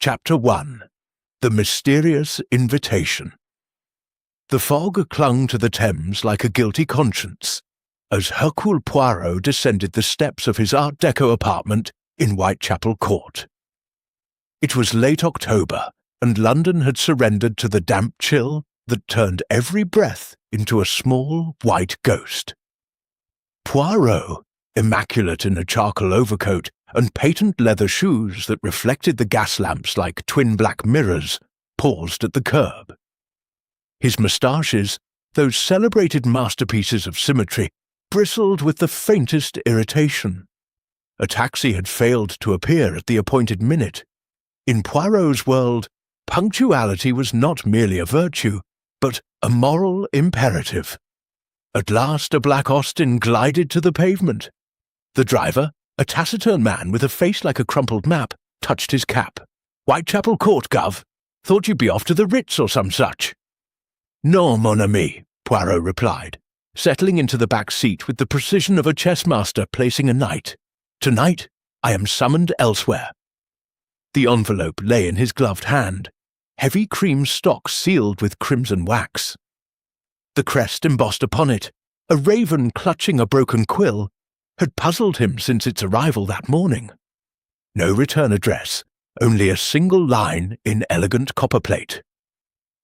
Chapter 1. The Mysterious Invitation. The fog clung to the Thames like a guilty conscience as Hercule Poirot descended the steps of his Art Deco apartment in Whitechapel Court. It was late October, and London had surrendered to the damp chill that turned every breath into a small white ghost. Poirot, immaculate in a charcoal overcoat and patent leather shoes that reflected the gas lamps like twin black mirrors, paused at the curb. His moustaches, those celebrated masterpieces of symmetry, bristled with the faintest irritation. A taxi had failed to appear at the appointed minute. In Poirot's world, punctuality was not merely a virtue, but a moral imperative. At last a black Austin glided to the pavement. The driver, a taciturn man with a face like a crumpled map, touched his cap. "Whitechapel Court, Gov. Thought you'd be off to the Ritz or some such." "Non, mon ami," Poirot replied, settling into the back seat with the precision of a chess master placing a knight. "Tonight, I am summoned elsewhere." The envelope lay in his gloved hand, heavy cream stock sealed with crimson wax. The crest embossed upon it, a raven clutching a broken quill, had puzzled him since its arrival that morning. No return address, only a single line in elegant copperplate.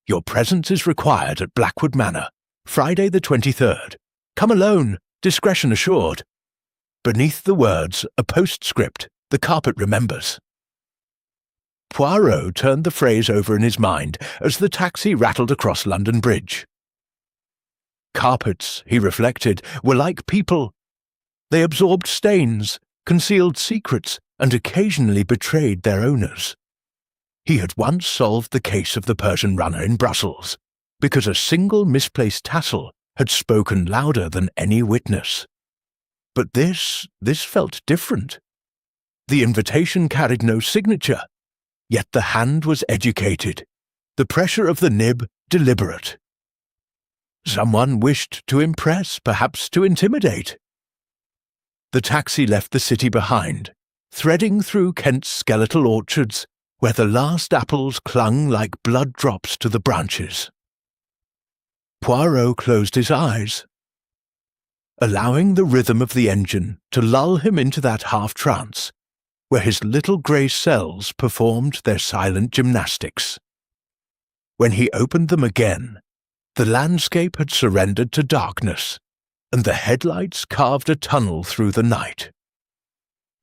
"Your presence is required at Blackwood Manor, Friday the 23rd. Come alone, discretion assured." Beneath the words, a postscript, "The carpet remembers." Poirot turned the phrase over in his mind as the taxi rattled across London Bridge. Carpets, he reflected, were like people. They absorbed stains, concealed secrets, and occasionally betrayed their owners. He had once solved the case of the Persian runner in Brussels, because a single misplaced tassel had spoken louder than any witness. But this felt different. The invitation carried no signature, yet the hand was educated, the pressure of the nib deliberate. Someone wished to impress, perhaps to intimidate. The taxi left the city behind, threading through Kent's skeletal orchards, where the last apples clung like blood drops to the branches. Poirot closed his eyes, allowing the rhythm of the engine to lull him into that half-trance, where his little grey cells performed their silent gymnastics. When he opened them again, the landscape had surrendered to darkness, and the headlights carved a tunnel through the night.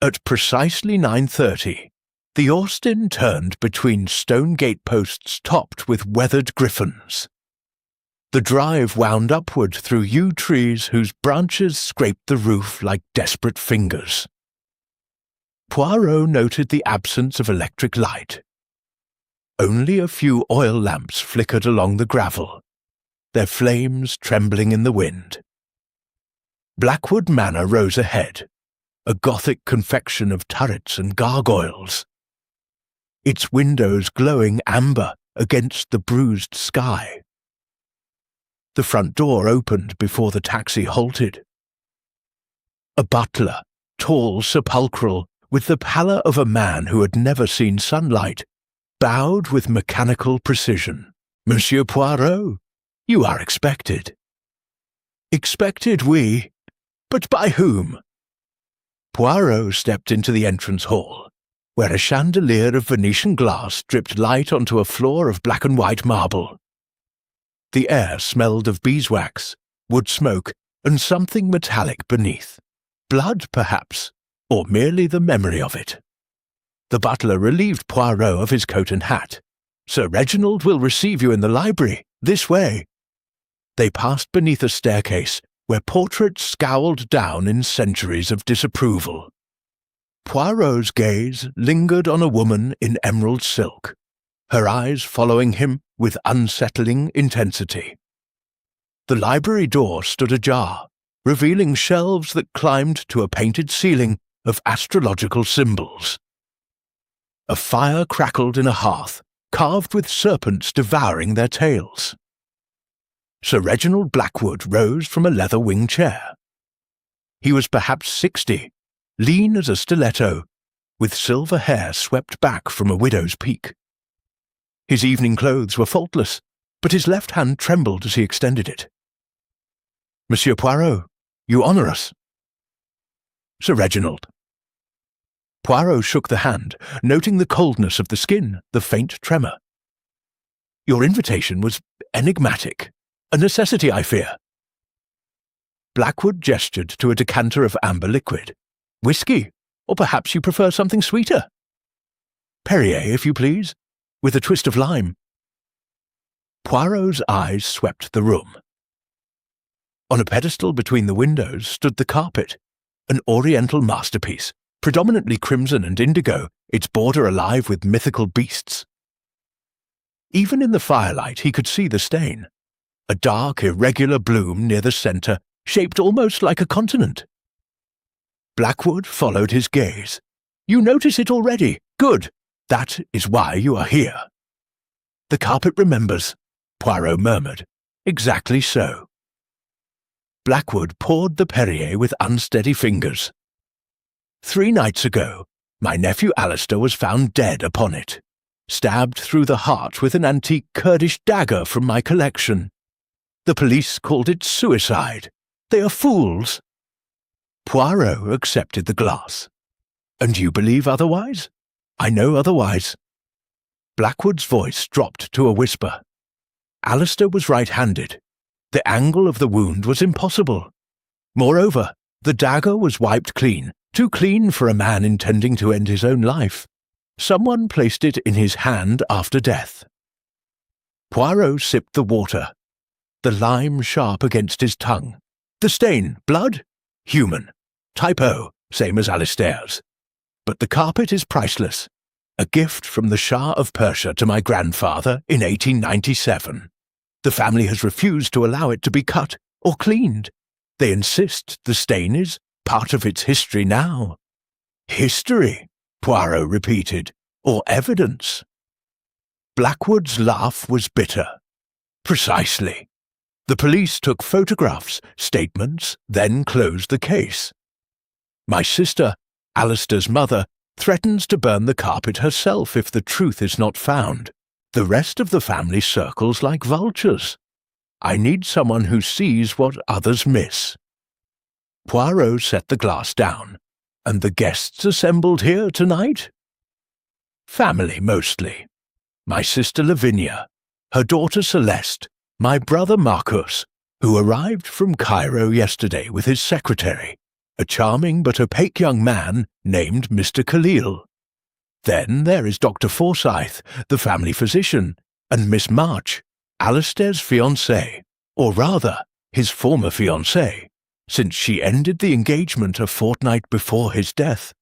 At precisely 9:30, the Austin turned between stone gateposts topped with weathered griffins. The drive wound upward through yew trees whose branches scraped the roof like desperate fingers. Poirot noted the absence of electric light. Only a few oil lamps flickered along the gravel, their flames trembling in the wind. Blackwood Manor rose ahead, a Gothic confection of turrets and gargoyles, its windows glowing amber against the bruised sky. The front door opened before the taxi halted. A butler, tall, sepulchral, with the pallor of a man who had never seen sunlight, bowed with mechanical precision. "Monsieur Poirot, you are expected." "Expected, oui. But by whom?" Poirot stepped into the entrance hall, where a chandelier of Venetian glass dripped light onto a floor of black and white marble. The air smelled of beeswax, wood smoke, and something metallic beneath. Blood, perhaps, or merely the memory of it. The butler relieved Poirot of his coat and hat. "Sir Reginald will receive you in the library. This way." They passed beneath a staircase where portraits scowled down in centuries of disapproval. Poirot's gaze lingered on a woman in emerald silk, her eyes following him with unsettling intensity. The library door stood ajar, revealing shelves that climbed to a painted ceiling of astrological symbols. A fire crackled in a hearth, carved with serpents devouring their tails. Sir Reginald Blackwood rose from a leather-wing chair. He was perhaps 60, lean as a stiletto, with silver hair swept back from a widow's peak. His evening clothes were faultless, but his left hand trembled as he extended it. "Monsieur Poirot, you honour us." "Sir Reginald." Poirot shook the hand, noting the coldness of the skin, the faint tremor. "Your invitation was enigmatic. A necessity, I fear." Blackwood gestured to a decanter of amber liquid. "Whiskey, or perhaps you prefer something sweeter?" "Perrier, if you please, with a twist of lime." Poirot's eyes swept the room. On a pedestal between the windows stood the carpet, an Oriental masterpiece, predominantly crimson and indigo, its border alive with mythical beasts. Even in the firelight he could see the stain, a dark, irregular bloom near the centre, shaped almost like a continent. Blackwood followed his gaze. "You notice it already? Good. That is why you are here." "The carpet remembers," Poirot murmured. "Exactly so." Blackwood poured the Perrier with unsteady fingers. "3 nights ago, my nephew Alistair was found dead upon it, stabbed through the heart with an antique Kurdish dagger from my collection. The police called it suicide. They are fools." Poirot accepted the glass. "And you believe otherwise?" "I know otherwise." Blackwood's voice dropped to a whisper. Alistair was right-handed. The angle of the wound was impossible. Moreover, the dagger was wiped clean, too clean for a man intending to end his own life. Someone placed it in his hand after death. Poirot sipped the water, the lime sharp against his tongue. "The stain, blood? Human. Typo, same as Alistair's. But the carpet is priceless. A gift from the Shah of Persia to my grandfather in 1897. The family has refused to allow it to be cut or cleaned. They insist the stain is part of its history now." "History," Poirot repeated, "or evidence?" Blackwood's laugh was bitter. "Precisely. The police took photographs, statements, then closed the case. My sister, Alistair's mother, threatens to burn the carpet herself if the truth is not found. The rest of the family circles like vultures. I need someone who sees what others miss." Poirot set the glass down. "And the guests assembled here tonight?" "Family, mostly. My sister Lavinia, her daughter Celeste, my brother Marcus, who arrived from Cairo yesterday with his secretary, a charming but opaque young man named Mr. Khalil. Then there is Dr. Forsyth, the family physician, and Miss March, Alistair's fiancée, or rather, his former fiancée, since she ended the engagement a fortnight before his death.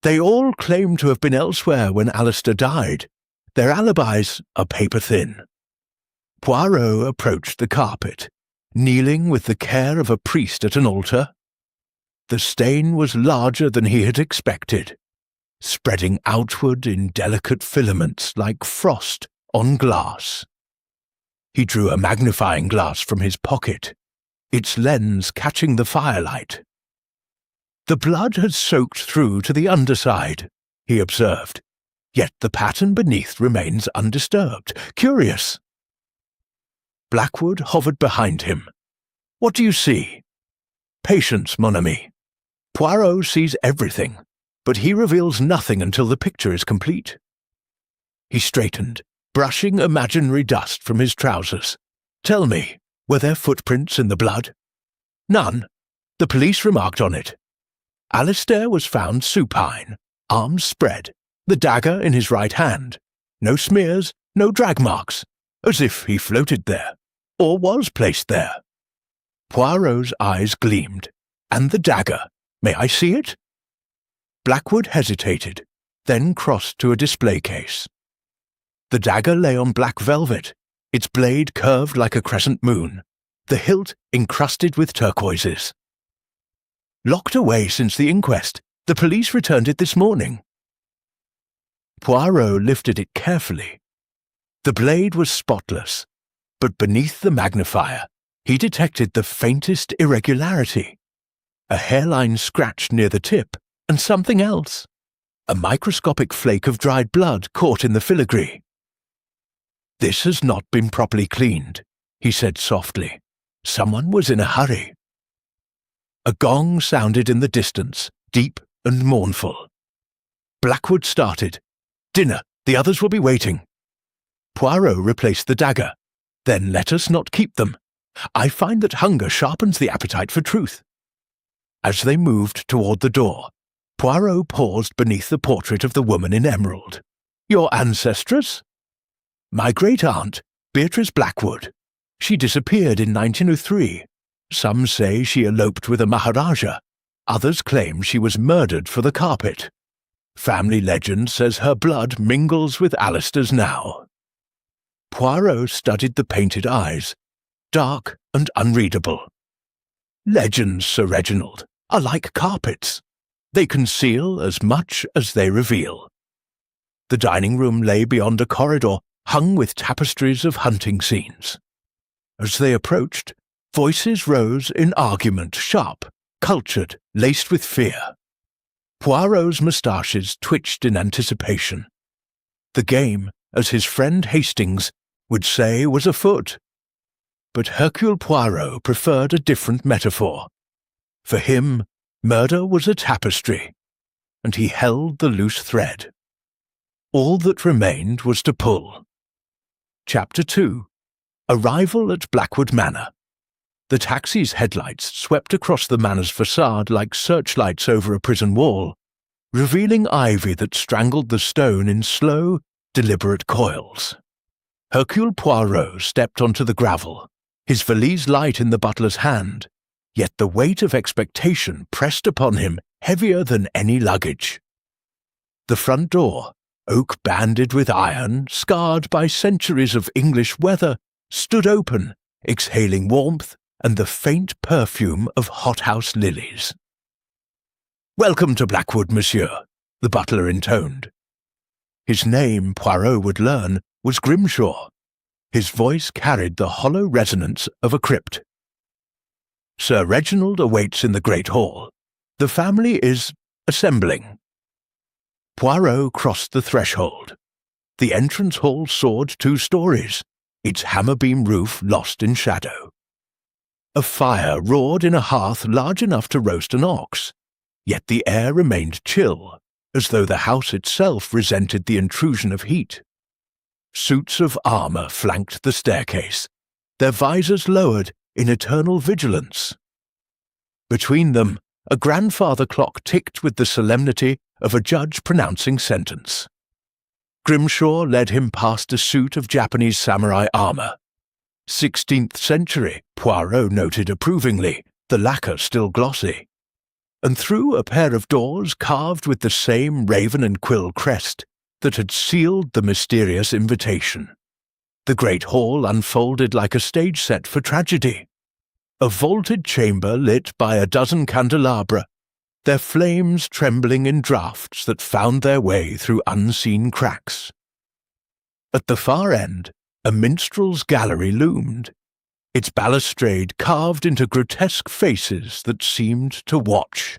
They all claim to have been elsewhere when Alistair died. Their alibis are paper-thin." Poirot approached the carpet, kneeling with the care of a priest at an altar. The stain was larger than he had expected, spreading outward in delicate filaments like frost on glass. He drew a magnifying glass from his pocket, its lens catching the firelight. "The blood had soaked through to the underside," he observed, "yet the pattern beneath remains undisturbed. Curious." Blackwood hovered behind him. "What do you see?" "Patience, mon ami. Poirot sees everything, but he reveals nothing until the picture is complete." He straightened, brushing imaginary dust from his trousers. "Tell me, were there footprints in the blood?" "None. The police remarked on it. Alistair was found supine, arms spread, the dagger in his right hand. No smears, no drag marks, as if he floated there, or was placed there." Poirot's eyes gleamed. "And the dagger? May I see it?" Blackwood hesitated, then crossed to a display case. The dagger lay on black velvet, its blade curved like a crescent moon, the hilt encrusted with turquoises. "Locked away since the inquest. The police returned it this morning." Poirot lifted it carefully. The blade was spotless, but beneath the magnifier he detected the faintest irregularity. A hairline scratch near the tip, and something else. a microscopic flake of dried blood caught in the filigree. "This has not been properly cleaned," he said softly. "Someone was in a hurry." A gong sounded in the distance, deep and mournful. Blackwood started. "Dinner. The others will be waiting." Poirot replaced the dagger. "Then let us not keep them. I find that hunger sharpens the appetite for truth." As they moved toward the door, Poirot paused beneath the portrait of the woman in emerald. "Your ancestress?" "My great-aunt, Beatrice Blackwood. She disappeared in 1903. Some say she eloped with a Maharaja. Others claim she was murdered for the carpet. Family legend says her blood mingles with Alistair's now." Poirot studied the painted eyes, dark and unreadable. "Legends, Sir Reginald, are like carpets. They conceal as much as they reveal." The dining room lay beyond a corridor hung with tapestries of hunting scenes. As they approached, voices rose in argument, sharp, cultured, laced with fear. Poirot's moustaches twitched in anticipation. The game, as his friend Hastings would say, was afoot. But Hercule Poirot preferred a different metaphor. For him, murder was a tapestry, and he held the loose thread. All that remained was to pull. Chapter 2. Arrival at Blackwood Manor. The taxi's headlights swept across the manor's facade like searchlights over a prison wall, revealing ivy that strangled the stone in slow, deliberate coils. Hercule Poirot stepped onto the gravel, his valise light in the butler's hand, yet the weight of expectation pressed upon him heavier than any luggage. The front door, oak banded with iron, scarred by centuries of English weather, stood open, exhaling warmth and the faint perfume of hothouse lilies. "Welcome to Blackwood, monsieur," the butler intoned. His name, Poirot would learn, was Grimshaw. His voice carried the hollow resonance of a crypt. "Sir Reginald awaits in the great hall. The family is assembling." Poirot crossed the threshold. The entrance hall soared 2 stories, its hammer-beam roof lost in shadow. A fire roared in a hearth large enough to roast an ox, yet the air remained chill, as though the house itself resented the intrusion of heat. Suits of armour flanked the staircase, their visors lowered in eternal vigilance. Between them, a grandfather clock ticked with the solemnity of a judge pronouncing sentence. Grimshaw led him past a suit of Japanese samurai armour. 16th century, Poirot noted approvingly, the lacquer still glossy. And through a pair of doors carved with the same raven and quill crest that had sealed the mysterious invitation. The great hall unfolded like a stage set for tragedy. A vaulted chamber lit by a dozen candelabra, their flames trembling in draughts that found their way through unseen cracks. At the far end, a minstrel's gallery loomed, its balustrade carved into grotesque faces that seemed to watch.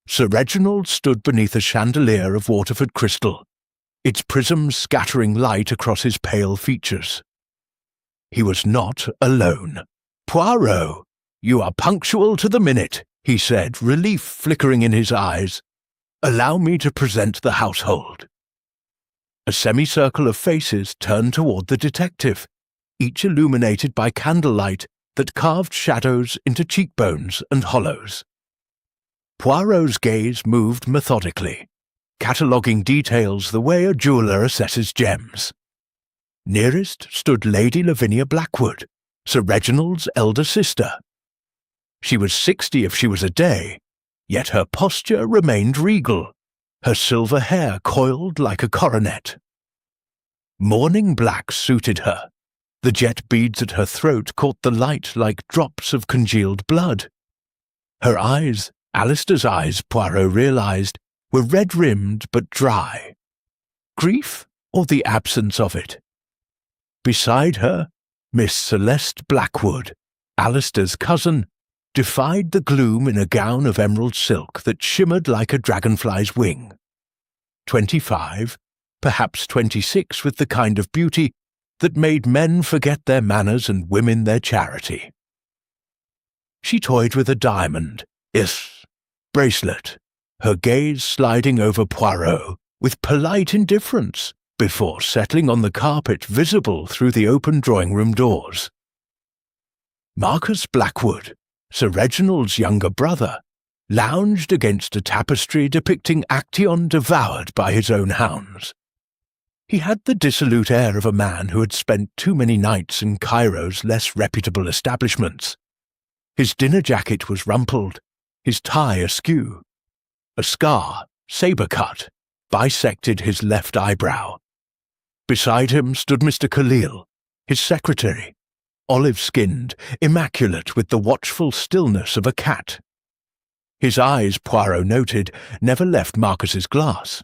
Sir Reginald stood beneath a chandelier of Waterford crystal, its prisms scattering light across his pale features. He was not alone. "Poirot, you are punctual to the minute," he said, relief flickering in his eyes. "Allow me to present the household." A semicircle of faces turned toward the detective, each illuminated by candlelight that carved shadows into cheekbones and hollows. Poirot's gaze moved methodically, cataloguing details the way a jeweller assesses gems. Nearest stood Lady Lavinia Blackwood, Sir Reginald's elder sister. She was 60 if she was a day, yet her posture remained regal, her silver hair coiled like a coronet. Mourning black suited her. The jet beads at her throat caught the light like drops of congealed blood. Her eyes, Alistair's eyes, Poirot realized, were red-rimmed but dry. Grief or the absence of it? Beside her, Miss Celeste Blackwood, Alistair's cousin, defied the gloom in a gown of emerald silk that shimmered like a dragonfly's wing. 25, perhaps 26, with the kind of beauty that made men forget their manners and women their charity. She toyed with a diamond, bracelet, her gaze sliding over Poirot with polite indifference before settling on the carpet visible through the open drawing-room doors. Marcus Blackwood, Sir Reginald's younger brother, lounged against a tapestry depicting Actaeon devoured by his own hounds. He had the dissolute air of a man who had spent too many nights in Cairo's less reputable establishments. His dinner jacket was rumpled, his tie askew. A scar, sabre-cut, bisected his left eyebrow. Beside him stood Mr. Khalil, his secretary, olive-skinned, immaculate with the watchful stillness of a cat. His eyes, Poirot noted, never left Marcus's glass.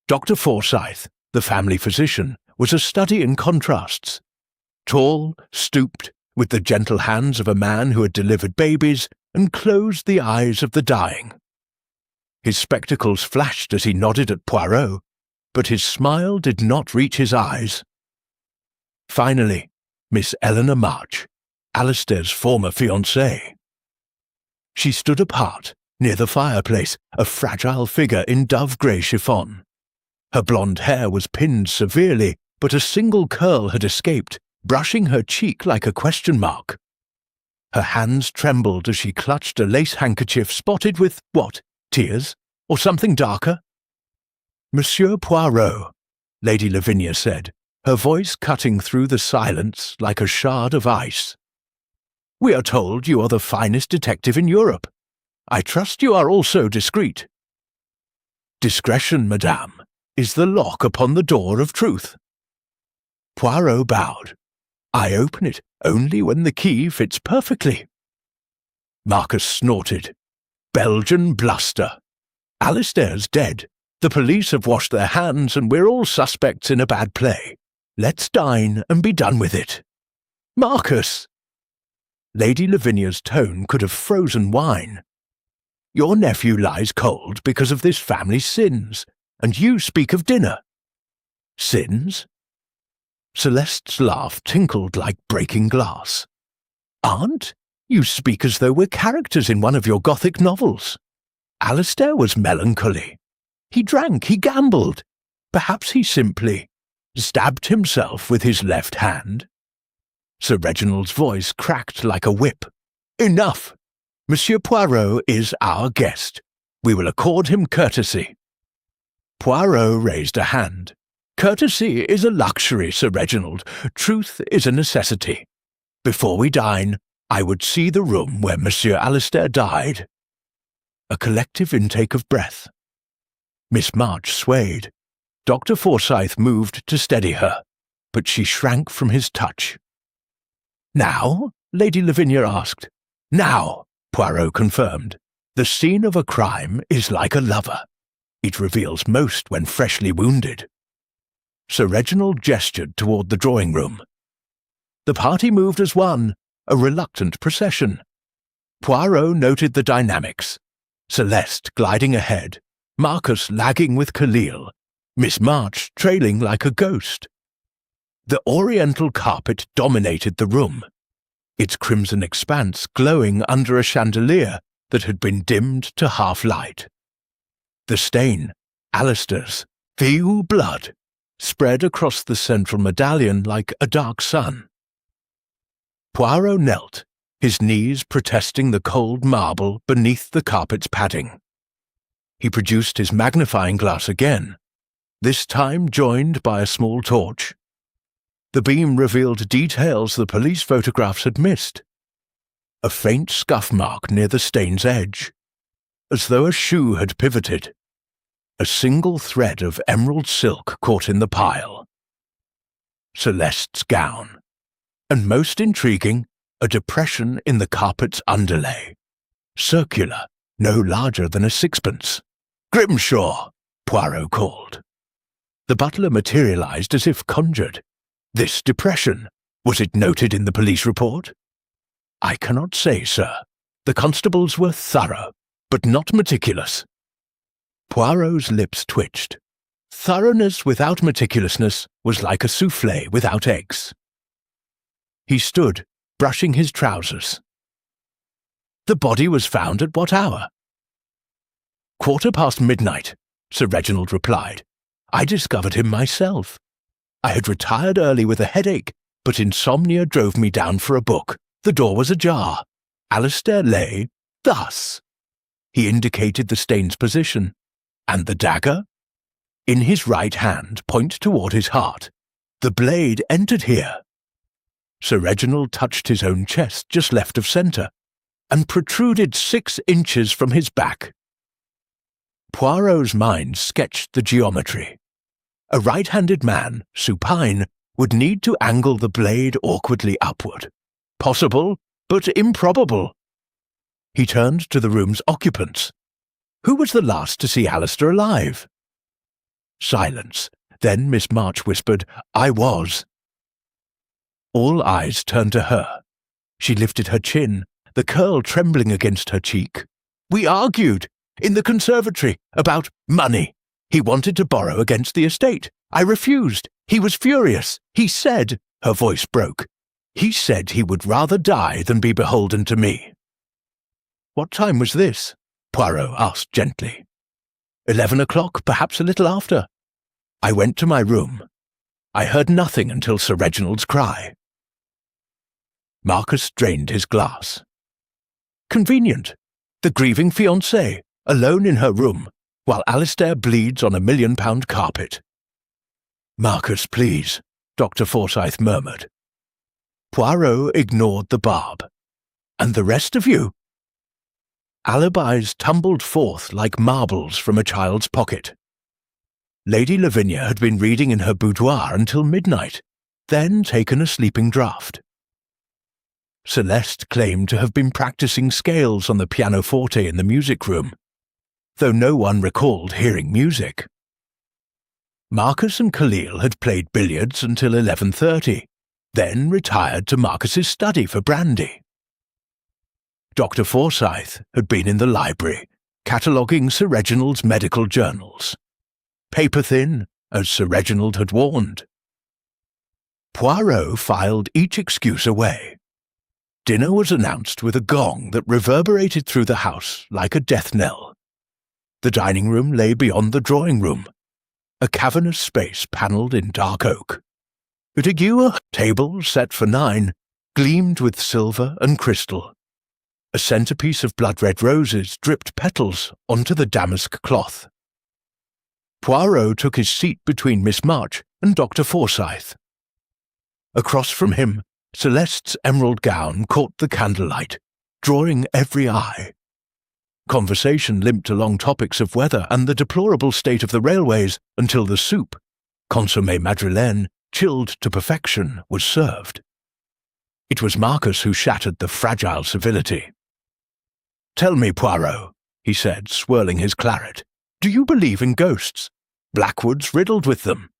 Dr. Forsyth, the family physician, was a study in contrasts. Tall, stooped, with the gentle hands of a man who had delivered babies and closed the eyes of the dying. His spectacles flashed as he nodded at Poirot, but his smile did not reach his eyes. Finally, Miss Eleanor March, Alistair's former fiancée. She stood apart, near the fireplace, a fragile figure in dove-grey chiffon. Her blonde hair was pinned severely, but a single curl had escaped, brushing her cheek like a question mark. Her hands trembled as she clutched a lace handkerchief spotted with, what, tears, or something darker? Monsieur Poirot, Lady Lavinia said, her voice cutting through the silence like a shard of ice. We are told you are the finest detective in Europe. I trust you are also discreet. Discretion, madame, is the lock upon the door of truth. Poirot bowed. I open it only when the key fits perfectly. Marcus snorted. Belgian bluster. Alistair's dead. The police have washed their hands and we're all suspects in a bad play. Let's dine and be done with it. Marcus! Lady Lavinia's tone could have frozen wine. Your nephew lies cold because of this family's sins, and you speak of dinner. Sins? Celeste's laugh tinkled like breaking glass. Aunt, you speak as though we're characters in one of your Gothic novels. Alistair was melancholy. He drank, he gambled. Perhaps he simply stabbed himself with his left hand. Sir Reginald's voice cracked like a whip. Enough! Monsieur Poirot is our guest. We will accord him courtesy. Poirot raised a hand. Courtesy is a luxury, Sir Reginald. Truth is a necessity. Before we dine, I would see the room where Monsieur Alistair died. A collective intake of breath. Miss March swayed. Dr. Forsyth moved to steady her, but she shrank from his touch. Now? Lady Lavinia asked. Now, Poirot confirmed. The scene of a crime is like a lover. It reveals most when freshly wounded. Sir Reginald gestured toward the drawing-room. The party moved as one, a reluctant procession. Poirot noted the dynamics. Celeste gliding ahead, Marcus lagging with Khalil, Miss March trailing like a ghost. The Oriental carpet dominated the room, its crimson expanse glowing under a chandelier that had been dimmed to half-light. The stain, Alistair's, Viu blood, spread across the central medallion like a dark sun. Poirot knelt, his knees protesting the cold marble beneath the carpet's padding. He produced his magnifying glass again, this time joined by a small torch. The beam revealed details the police photographs had missed. A faint scuff mark near the stain's edge, as though a shoe had pivoted. A single thread of emerald silk caught in the pile. Celeste's gown. And most intriguing, a depression in the carpet's underlay. Circular, no larger than a sixpence. Grimshaw, Poirot called. The butler materialized as if conjured. This depression, was it noted in the police report? I cannot say, sir. The constables were thorough, but not meticulous. Poirot's lips twitched. Thoroughness without meticulousness was like a soufflé without eggs. He stood, brushing his trousers. The body was found at what hour? midnight, Sir Reginald replied. I discovered him myself. I had retired early with a headache, but insomnia drove me down for a book. The door was ajar. Alistair lay thus. He indicated the stain's position. And the dagger? In his right hand, point toward his heart. The blade entered here. Sir Reginald touched his own chest just left of centre, and protruded 6 inches from his back. Poirot's mind sketched the geometry. A right-handed man, supine, would need to angle the blade awkwardly upward. Possible, but improbable. He turned to the room's occupants. Who was the last to see Alistair alive? Silence. Then Miss March whispered, I was. All eyes turned to her. She lifted her chin, the curl trembling against her cheek. We argued, in the conservatory, about money. He wanted to borrow against the estate. I refused. He was furious. He said, her voice broke, he said he would rather die than be beholden to me. What time was this? Poirot asked gently. 11 o'clock, perhaps a little after. I went to my room. I heard nothing until Sir Reginald's cry. Marcus drained his glass. Convenient. The grieving fiancée, alone in her room, while Alistair bleeds on a £1 million carpet. Marcus, please, Dr. Forsyth murmured. Poirot ignored the barb. And the rest of you? Alibis tumbled forth like marbles from a child's pocket. Lady Lavinia had been reading in her boudoir until midnight, then taken a sleeping draught. Celeste claimed to have been practicing scales on the pianoforte in the music room, though no one recalled hearing music. Marcus and Khalil had played billiards until 11:30, then retired to Marcus's study for brandy. Dr. Forsyth had been in the library, cataloguing Sir Reginald's medical journals. Paper-thin, as Sir Reginald had warned. Poirot filed each excuse away. Dinner was announced with a gong that reverberated through the house like a death knell. The dining room lay beyond the drawing room, a cavernous space panelled in dark oak. A Digueur table set for 9 gleamed with silver and crystal. A centrepiece of blood-red roses dripped petals onto the damask cloth. Poirot took his seat between Miss March and Dr. Forsyth. Across from him, Celeste's emerald gown caught the candlelight, drawing every eye. Conversation limped along topics of weather and the deplorable state of the railways until the soup, consommé madrilène, chilled to perfection, was served. It was Marcus who shattered the fragile civility. "Tell me, Poirot," he said, swirling his claret, "do you believe in ghosts? Blackwood's riddled with them.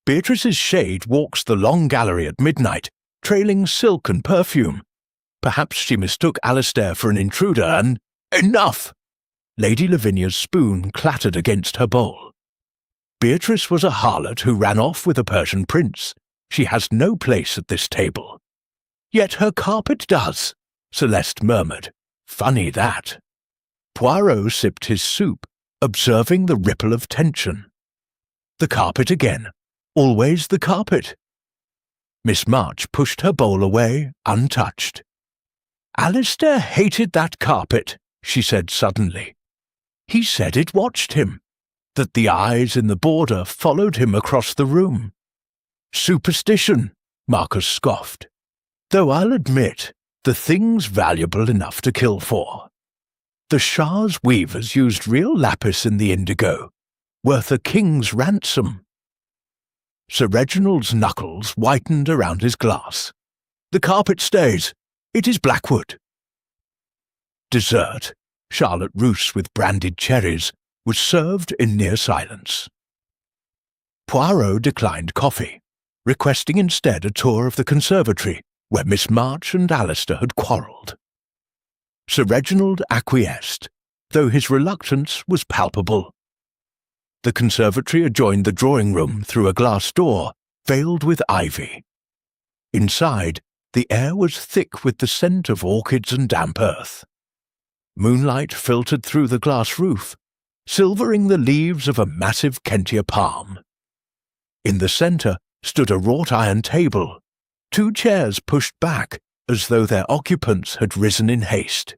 Beatrice's shade walks the long gallery at midnight, trailing silk and perfume. Perhaps she mistook Alistair for an intruder and— Enough!" Lady Lavinia's spoon clattered against her bowl. "Beatrice was a harlot who ran off with a Persian prince. She has no place at this table." "Yet her carpet does," Celeste murmured. "Funny that." Poirot sipped his soup, observing the ripple of tension. The carpet again. Always the carpet. Miss March pushed her bowl away, untouched. "Alistair hated that carpet," she said suddenly. "He said it watched him, that the eyes in the border followed him across the room." "Superstition," Marcus scoffed. "Though I'll admit, the thing's valuable enough to kill for. The Shah's weavers used real lapis in the indigo, worth a king's ransom." Sir Reginald's knuckles whitened around his glass. "The carpet stays. It is Blackwood." Dessert, Charlotte Russe with brandied cherries, was served in near silence. Poirot declined coffee, requesting instead a tour of the conservatory, where Miss March and Alistair had quarrelled. Sir Reginald acquiesced, though his reluctance was palpable. The conservatory adjoined the drawing-room through a glass door, veiled with ivy. Inside, the air was thick with the scent of orchids and damp earth. Moonlight filtered through the glass roof, silvering the leaves of a massive Kentia palm. In the centre stood a wrought-iron table, 2 chairs pushed back as though their occupants had risen in haste.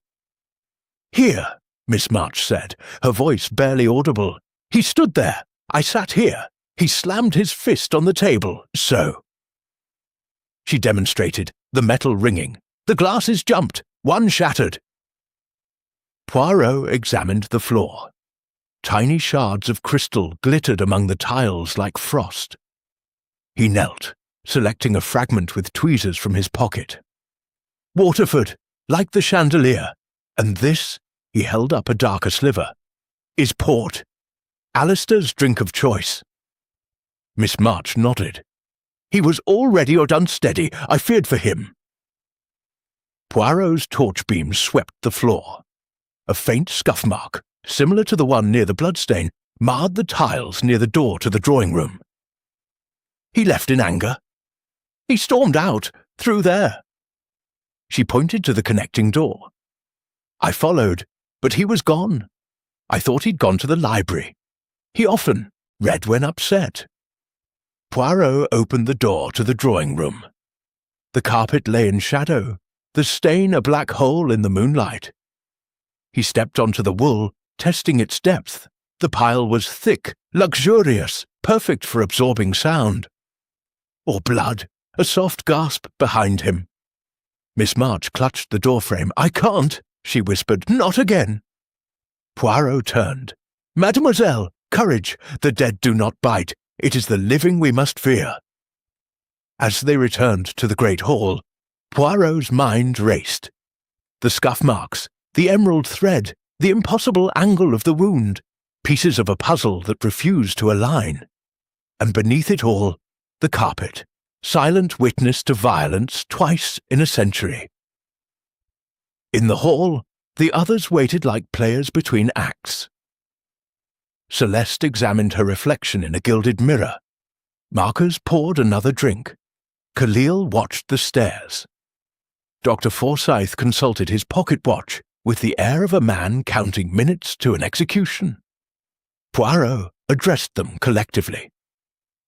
"Here," Miss March said, her voice barely audible. "He stood there. I sat here. He slammed his fist on the table, so." She demonstrated, the metal ringing. "The glasses jumped. 1 shattered." Poirot examined the floor. Tiny shards of crystal glittered among the tiles like frost. He knelt, selecting a fragment with tweezers from his pocket. "Waterford, like the chandelier, and this," he held up a darker sliver, "is port. Alistair's drink of choice." Miss March nodded. "He was all ready or unsteady. I feared for him." Poirot's torch beam swept the floor. A faint scuff mark, similar to the one near the bloodstain, marred the tiles near the door to the drawing-room. "He left in anger. He stormed out, through there." She pointed to the connecting door. "I followed, but he was gone. I thought he'd gone to the library. He often read when upset." Poirot opened the door to the drawing-room. The carpet lay in shadow, the stain a black hole in the moonlight. He stepped onto the wool, testing its depth. The pile was thick, luxurious, perfect for absorbing sound. Or blood, a soft gasp behind him. Miss March clutched the doorframe. "I can't," she whispered. "Not again." Poirot turned. "Mademoiselle, courage! The dead do not bite. It is the living we must fear." As they returned to the great hall, Poirot's mind raced. The scuff marks, the emerald thread, the impossible angle of the wound, pieces of a puzzle that refused to align. And beneath it all, the carpet, silent witness to violence twice in a century. In the hall, the others waited like players between acts. Celeste examined her reflection in a gilded mirror. Marcus poured another drink. Khalil watched the stairs. Dr. Forsyth consulted his pocket watch with the air of a man counting minutes to an execution. Poirot addressed them collectively.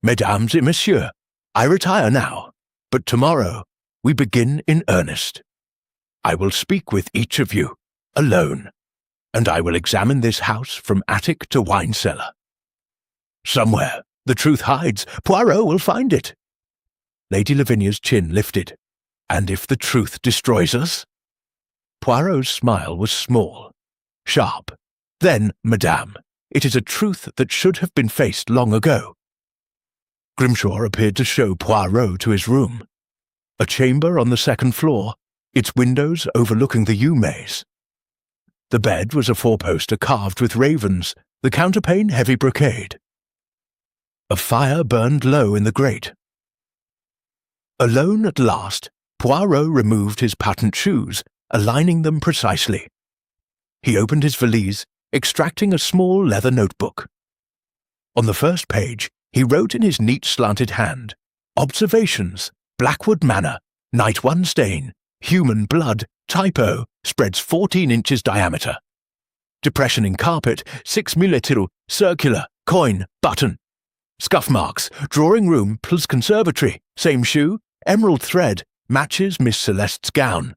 "Mesdames et messieurs, I retire now, but tomorrow we begin in earnest. I will speak with each of you, alone, and I will examine this house from attic to wine cellar. Somewhere the truth hides. Poirot will find it." Lady Lavinia's chin lifted. "And if the truth destroys us?" Poirot's smile was small, sharp. "Then, madame, it is a truth that should have been faced long ago." Grimshaw appeared to show Poirot to his room. A chamber on the 2nd floor, its windows overlooking the yew maze. The bed was a 4-poster carved with ravens, the counterpane heavy brocade. A fire burned low in the grate. Alone at last, Poirot removed his patent shoes, aligning them precisely. He opened his valise, extracting a small leather notebook. On the first page, he wrote in his neat slanted hand, "Observations, Blackwood Manor, night 1 stain, human blood, typo, spreads 14 inches diameter. Depression in carpet, 6 mm, circular, coin, button. Scuff marks, drawing room plus conservatory, same shoe, emerald thread, matches Miss Celeste's gown.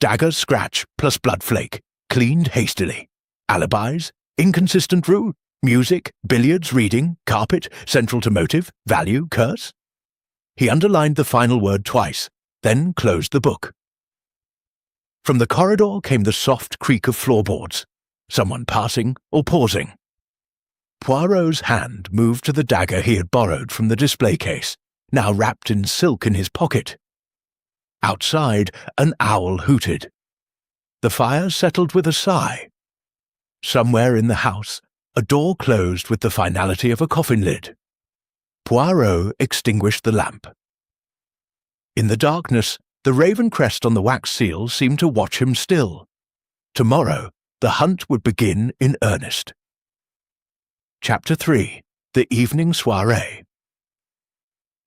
Dagger scratch plus blood flake, cleaned hastily. Alibis, inconsistent rule, music, billiards, reading, carpet, central to motive, value, curse." He underlined the final word twice, then closed the book. From the corridor came the soft creak of floorboards, someone passing or pausing. Poirot's hand moved to the dagger he had borrowed from the display case, now wrapped in silk in his pocket. Outside, an owl hooted. The fire settled with a sigh. Somewhere in the house, a door closed with the finality of a coffin lid. Poirot extinguished the lamp. In the darkness, the raven crest on the wax seal seemed to watch him still. Tomorrow, the hunt would begin in earnest. Chapter 3. The Evening Soirée.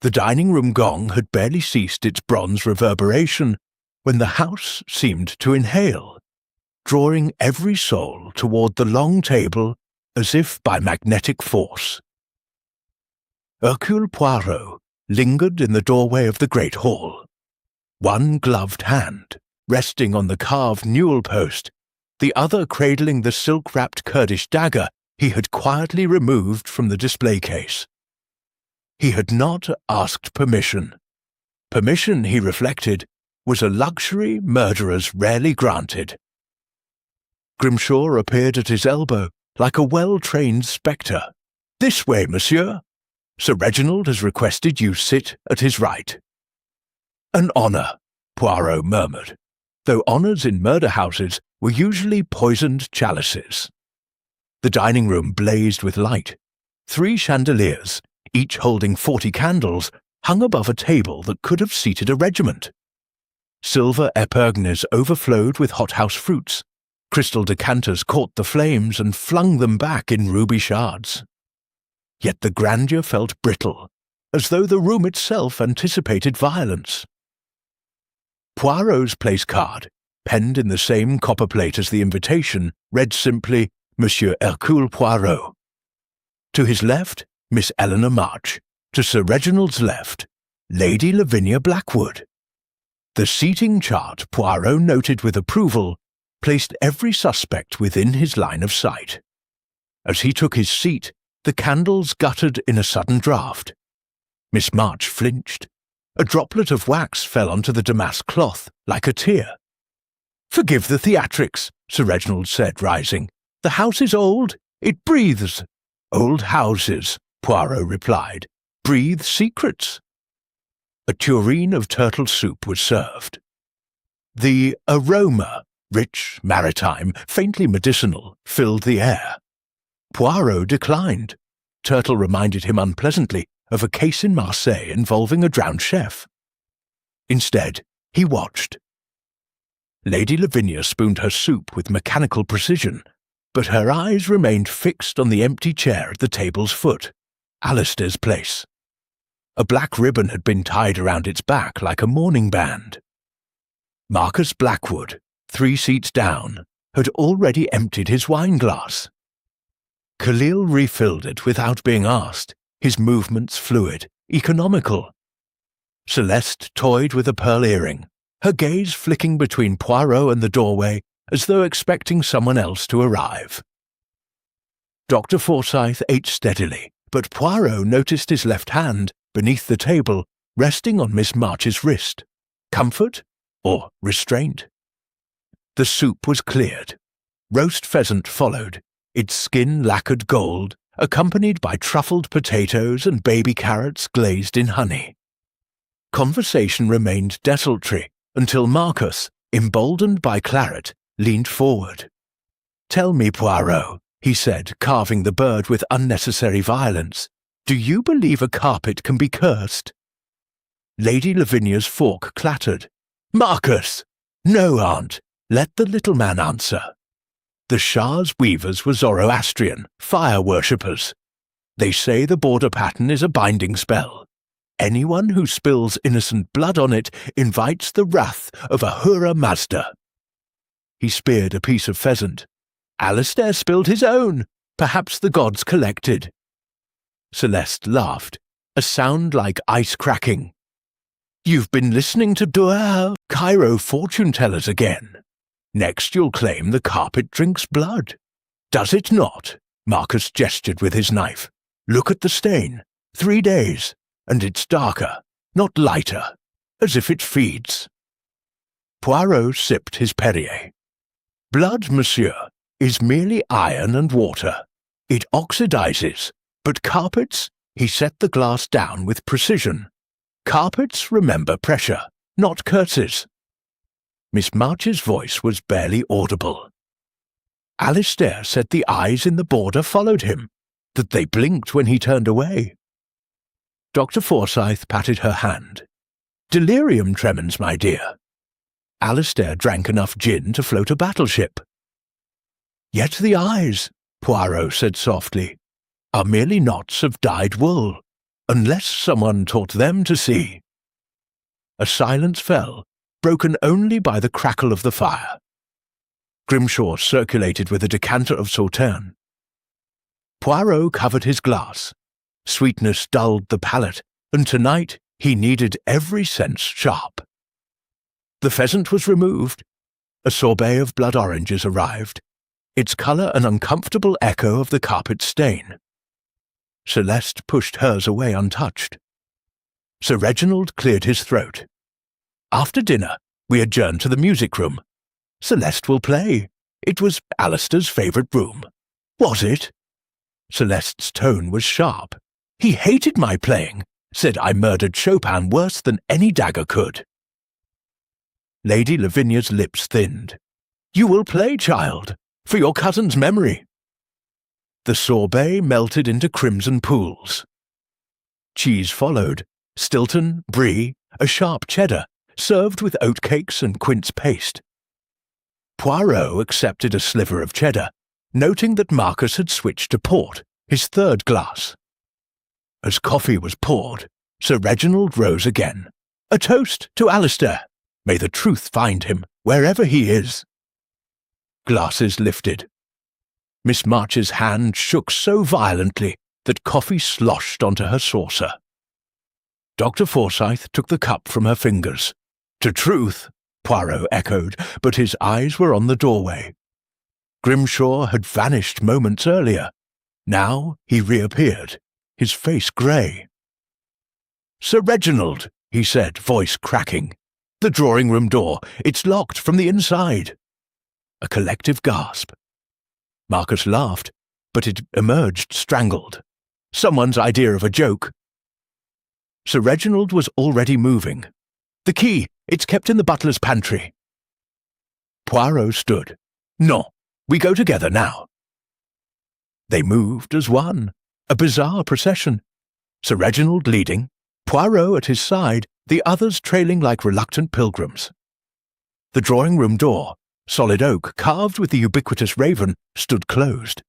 The dining-room gong had barely ceased its bronze reverberation when the house seemed to inhale, drawing every soul toward the long table as if by magnetic force. Hercule Poirot lingered in the doorway of the great hall, one gloved hand resting on the carved newel post, the other cradling the silk-wrapped Kurdish dagger he had quietly removed from the display case. He had not asked permission. Permission, he reflected, was a luxury murderers rarely granted. Grimshaw appeared at his elbow like a well-trained spectre. "This way, monsieur. Sir Reginald has requested you sit at his right." "An honour," Poirot murmured, though honours in murder houses were usually poisoned chalices. The dining room blazed with light. 3 chandeliers, each holding 40 candles, hung above a table that could have seated a regiment. Silver epergnes overflowed with hothouse fruits. Crystal decanters caught the flames and flung them back in ruby shards. Yet the grandeur felt brittle, as though the room itself anticipated violence. Poirot's place card, penned in the same copper plate as the invitation, read simply, Monsieur Hercule Poirot. To his left, Miss Eleanor March. To Sir Reginald's left, Lady Lavinia Blackwood. The seating chart, Poirot noted with approval, placed every suspect within his line of sight. As he took his seat, the candles guttered in a sudden draught. Miss March flinched. A droplet of wax fell onto the damask cloth, like a tear. "Forgive the theatrics," Sir Reginald said, rising. "The house is old. It breathes." "Old houses," Poirot replied, "breathe secrets." A tureen of turtle soup was served. The aroma, rich, maritime, faintly medicinal, filled the air. Poirot declined. Turtle reminded him unpleasantly of a case in Marseille involving a drowned chef. Instead, he watched. Lady Lavinia spooned her soup with mechanical precision, but her eyes remained fixed on the empty chair at the table's foot, Alistair's place. A black ribbon had been tied around its back like a mourning band. Marcus Blackwood, 3 seats down, had already emptied his wine-glass. Khalil refilled it without being asked, his movements fluid, economical. Celeste toyed with a pearl earring, her gaze flicking between Poirot and the doorway as though expecting someone else to arrive. Dr. Forsyth ate steadily, but Poirot noticed his left hand, beneath the table, resting on Miss March's wrist. Comfort or restraint? The soup was cleared. Roast pheasant followed, its skin lacquered gold, accompanied by truffled potatoes and baby carrots glazed in honey. Conversation remained desultory until Marcus, emboldened by claret, leaned forward. "Tell me, Poirot," he said, carving the bird with unnecessary violence, "do you believe a carpet can be cursed?" Lady Lavinia's fork clattered. "Marcus!" "No, aunt. Let the little man answer." The Shah's weavers were Zoroastrian, fire worshippers. They say the border pattern is a binding spell. Anyone who spills innocent blood on it invites the wrath of Ahura Mazda. He speared a piece of pheasant. "Alistair spilled his own. Perhaps the gods collected." Celeste laughed, a sound like ice cracking. "You've been listening to Cairo fortune-tellers again. Next you'll claim the carpet drinks blood. Does it not?" Marcus gestured with his knife. "Look at the stain. 3 days, and it's darker, not lighter, as if it feeds." Poirot sipped his Perrier. "Blood, monsieur, is merely iron and water. It oxidizes, but carpets," he set the glass down with precision. "Carpets remember pressure, not curses." Miss March's voice was barely audible. Alistair said the eyes in the border followed him, that they blinked when he turned away. Dr. Forsyth patted her hand. "Delirium tremens, my dear." Alistair drank enough gin to float a battleship. "Yet the eyes," Poirot said softly. are merely knots of dyed wool, unless someone taught them to see." A silence fell, broken only by the crackle of the fire. Grimshaw circulated with a decanter of Sauterne. Poirot covered his glass. Sweetness dulled the palate, and tonight he needed every sense sharp. The pheasant was removed. A sorbet of blood oranges arrived, its colour an uncomfortable echo of the carpet stain. Celeste pushed hers away untouched. Sir Reginald cleared his throat. "After dinner, we adjourned to the music room. Celeste will play. It was Alistair's favourite room." "Was it?" Celeste's tone was sharp. "He hated my playing, said I murdered Chopin worse than any dagger could." Lady Lavinia's lips thinned. "You will play, child, for your cousin's memory." The sorbet melted into crimson pools. Cheese followed, Stilton, brie, a sharp cheddar, served with oatcakes and quince paste. Poirot accepted a sliver of cheddar, noting that Marcus had switched to port, his third glass. As coffee was poured, Sir Reginald rose again. "A toast to Alistair. May the truth find him, wherever he is." Glasses lifted. Miss March's hand shook so violently that coffee sloshed onto her saucer. Dr. Forsyth took the cup from her fingers. "To truth," Poirot echoed, but his eyes were on the doorway. Grimshaw had vanished moments earlier. Now he reappeared, his face grey. "Sir Reginald," he said, voice cracking. "The drawing-room door. It's locked from the inside." A collective gasp. Marcus laughed, but it emerged strangled. Someone's idea of a joke. Sir Reginald was already moving. "The key. It's kept in the butler's pantry." Poirot stood. "No, we go together now." They moved as one, a bizarre procession. Sir Reginald leading, Poirot at his side, the others trailing like reluctant pilgrims. The drawing-room door, solid oak carved with the ubiquitous raven, stood closed.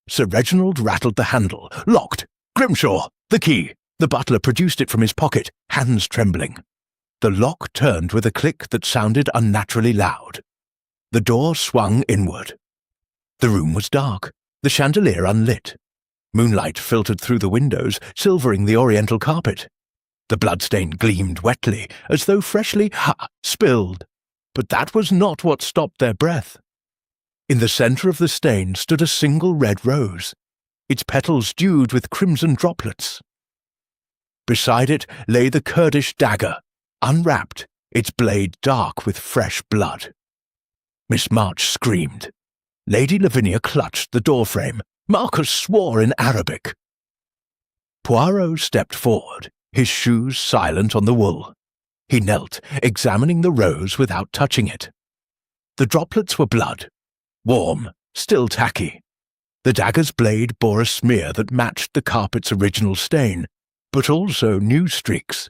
Sir Reginald rattled the handle. "Locked! Grimshaw! The key!" The butler produced it from his pocket, hands trembling. The lock turned with a click that sounded unnaturally loud. The door swung inward. The room was dark, the chandelier unlit. Moonlight filtered through the windows, silvering the Oriental carpet. The bloodstain gleamed wetly, as though freshly spilled. But that was not what stopped their breath. In the centre of the stain stood a single red rose, its petals dewed with crimson droplets. Beside it lay the Kurdish dagger, unwrapped, its blade dark with fresh blood. Miss March screamed. Lady Lavinia clutched the doorframe. Marcus swore in Arabic. Poirot stepped forward, his shoes silent on the wool. He knelt, examining the rose without touching it. The droplets were blood, warm, still tacky. The dagger's blade bore a smear that matched the carpet's original stain, but also new streaks.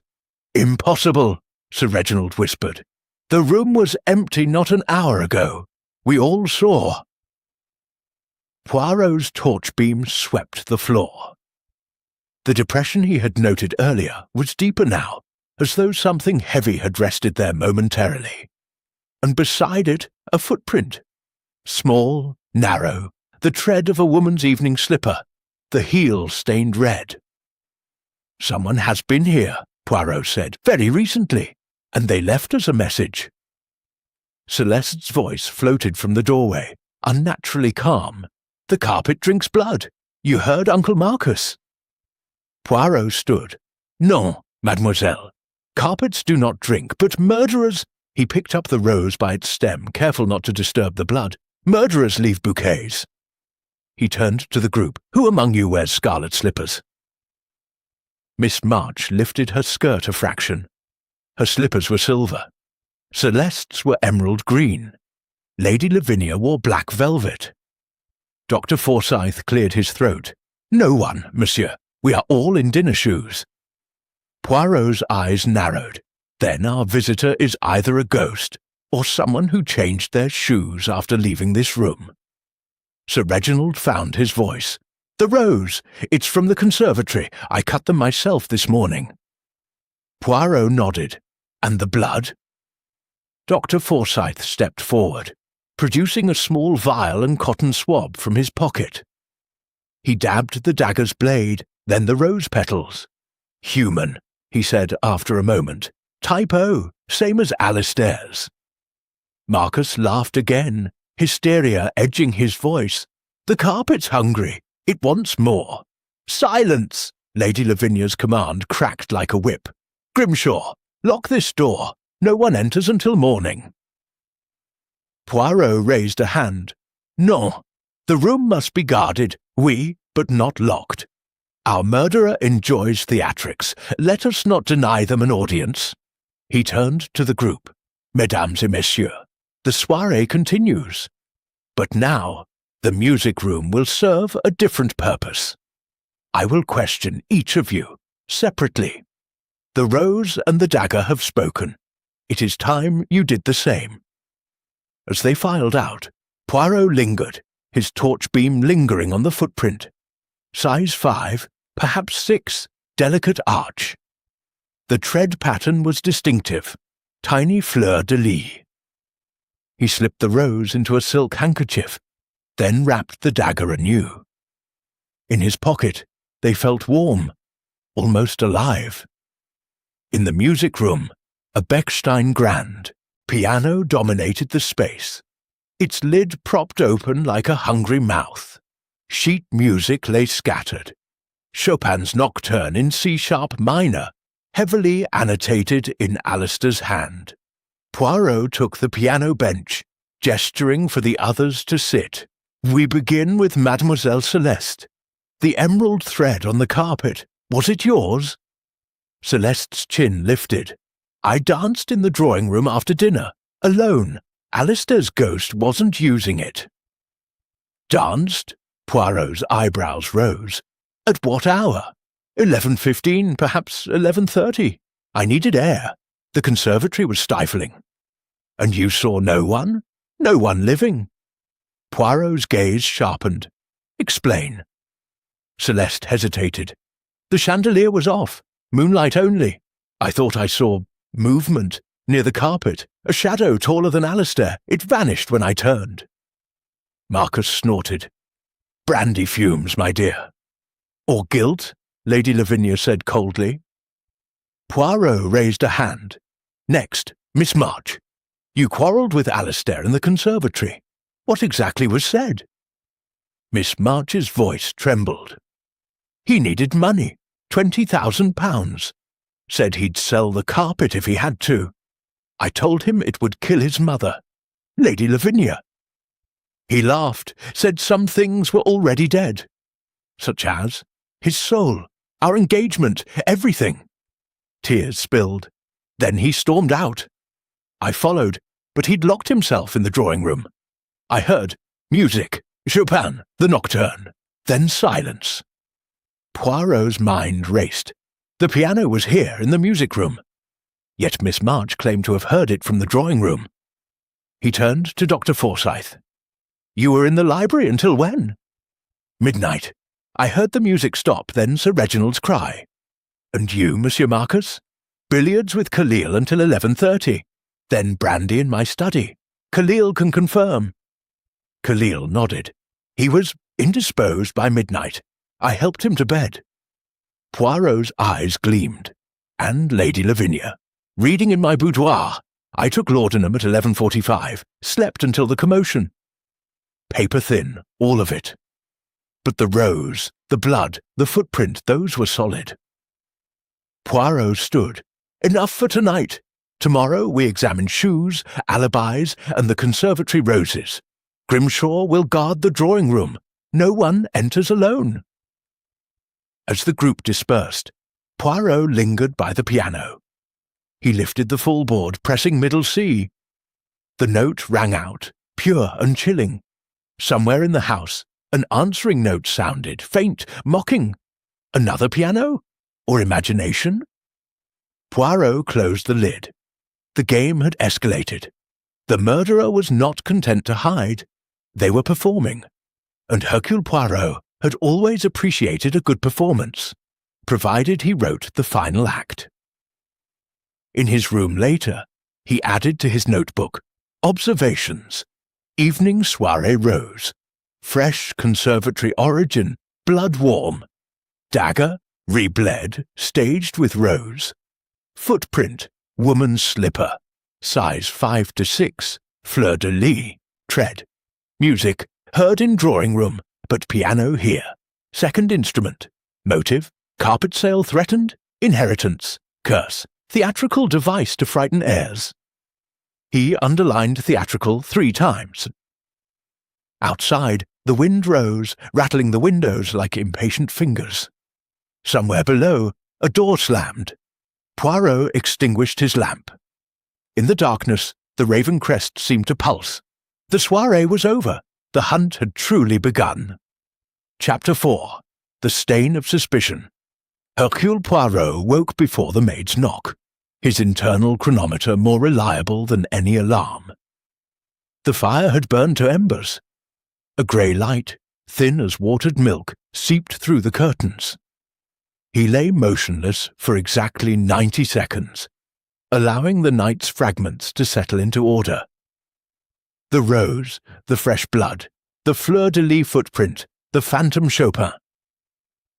"Impossible," Sir Reginald whispered. "The room was empty not an hour ago. We all saw." Poirot's torch beam swept the floor. The depression he had noted earlier was deeper now, as though something heavy had rested there momentarily. And beside it, a footprint. Small, narrow, the tread of a woman's evening slipper, the heel stained red. "Someone has been here," Poirot said, "very recently, and they left us a message." Celeste's voice floated from the doorway, unnaturally calm. "The carpet drinks blood. You heard Uncle Marcus." Poirot stood. "Non, mademoiselle. Carpets do not drink, but murderers—" He picked up the rose by its stem, careful not to disturb the blood. "Murderers leave bouquets." He turned to the group. "Who among you wears scarlet slippers?" Miss March lifted her skirt a fraction. Her slippers were silver. Celeste's were emerald green. Lady Lavinia wore black velvet. Dr. Forsyth cleared his throat. "No one, monsieur. We are all in dinner shoes." Poirot's eyes narrowed. "Then our visitor is either a ghost or someone who changed their shoes after leaving this room." Sir Reginald found his voice. "The rose! It's from the conservatory. I cut them myself this morning." Poirot nodded. "And the blood?" Dr. Forsyth stepped forward, producing a small vial and cotton swab from his pocket. He dabbed the dagger's blade, then the rose petals. "Human," he said after a moment. "Type O, same as Alistair's." Marcus laughed again, hysteria edging his voice. "The carpet's hungry. It wants more." "Silence!" Lady Lavinia's command cracked like a whip. "Grimshaw, lock this door. No one enters until morning." Poirot raised a hand. "Non. The room must be guarded, oui, but not locked. Our murderer enjoys theatrics. Let us not deny them an audience." He turned to the group. "Mesdames et messieurs, the soirée continues. But now, the music room will serve a different purpose. I will question each of you, separately. The rose and the dagger have spoken. It is time you did the same." As they filed out, Poirot lingered, his torch beam lingering on the footprint. Size 5, perhaps 6, delicate arch. The tread pattern was distinctive, tiny fleur-de-lis. He slipped the rose into a silk handkerchief, then wrapped the dagger anew. In his pocket, they felt warm, almost alive. In the music room, a Bechstein Grand, piano dominated the space, its lid propped open like a hungry mouth. Sheet music lay scattered. Chopin's Nocturne in C-sharp minor, heavily annotated in Alistair's hand. Poirot took the piano bench, gesturing for the others to sit. "We begin with Mademoiselle Celeste. The emerald thread on the carpet, was it yours?" Celeste's chin lifted. "I danced in the drawing-room after dinner, alone. Alistair's ghost wasn't using it." "Danced?" Poirot's eyebrows rose. "At what hour?" 11:15, perhaps 11:30. I needed air. The conservatory was stifling." "And you saw no one? No one living?" Poirot's gaze sharpened. "Explain." Celeste hesitated. "The chandelier was off, moonlight only. I thought I saw movement near the carpet, a shadow taller than Alistair. It vanished when I turned." Marcus snorted. "Brandy fumes, my dear." "Or guilt," Lady Lavinia said coldly. Poirot raised a hand. "Next, Miss March. You quarrelled with Alistair in the conservatory. What exactly was said?" Miss March's voice trembled. "He needed money, £20,000. Said he'd sell the carpet if he had to. I told him it would kill his mother, Lady Lavinia. He laughed, said some things were already dead. Such as his soul, our engagement, everything." Tears spilled. Then he stormed out. I followed, but he'd locked himself in the drawing-room. I heard music, Chopin, the Nocturne, then silence. Poirot's mind raced. The piano was here in the music room. Yet Miss March claimed to have heard it from the drawing-room. He turned to Dr. Forsyth. "You were in the library until when?" "Midnight. I heard the music stop, then Sir Reginald's cry." "And you, Monsieur Marcus?" "Billiards with Hercule until 11:30. Then brandy in my study. Hercule can confirm." Hercule nodded. "He was indisposed by midnight. I helped him to bed." Poirot's eyes gleamed. "And Lady Lavinia. Reading in my boudoir. I took laudanum at 11:45, slept until the commotion. Paper thin, all of it. But the rose, the blood, the footprint, those were solid." Poirot stood. "Enough for tonight. Tomorrow we examine shoes, alibis, and the conservatory roses. Grimshaw will guard the drawing-room. No one enters alone." As the group dispersed, Poirot lingered by the piano. He lifted the full board, pressing middle C. The note rang out, pure and chilling. Somewhere in the house, an answering note sounded, faint, mocking. Another piano? Or imagination? Poirot closed the lid. The game had escalated. The murderer was not content to hide. They were performing. And Hercule Poirot had always appreciated a good performance, provided he wrote the final act. In his room later, he added to his notebook, observations, evening soirée rose, fresh conservatory origin, blood warm, dagger, rebled, staged with rose, footprint, woman's slipper, size 5 to 6, fleur-de-lis, tread, music, heard in drawing room, but piano here, second instrument, motive, carpet sale threatened, inheritance, curse, theatrical device to frighten heirs. He underlined theatrical 3 times. Outside, the wind rose, rattling the windows like impatient fingers. Somewhere below, a door slammed. Poirot extinguished his lamp. In the darkness, the Raven Crest seemed to pulse. The soirée was over. The hunt had truly begun. Chapter 4. The Stain of Suspicion. Hercule Poirot woke before the maid's knock, his internal chronometer more reliable than any alarm. The fire had burned to embers. A grey light, thin as watered milk, seeped through the curtains. He lay motionless for exactly 90 seconds, allowing the night's fragments to settle into order. The rose, the fresh blood, the fleur-de-lis footprint, the phantom Chopin.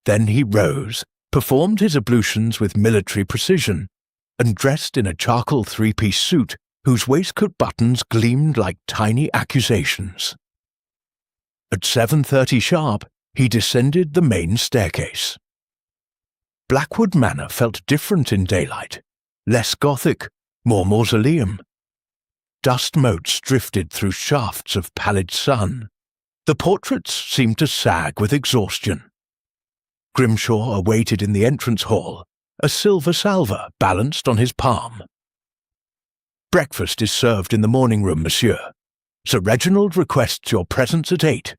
Then he rose, performed his ablutions with military precision, and dressed in a charcoal 3-piece suit whose waistcoat buttons gleamed like tiny accusations. At 7:30 sharp, he descended the main staircase. Blackwood Manor felt different in daylight, less Gothic, more mausoleum. Dust motes drifted through shafts of pallid sun. The portraits seemed to sag with exhaustion. Grimshaw awaited in the entrance hall, a silver salver balanced on his palm. "Breakfast is served in the morning room, monsieur. Sir Reginald requests your presence at 8.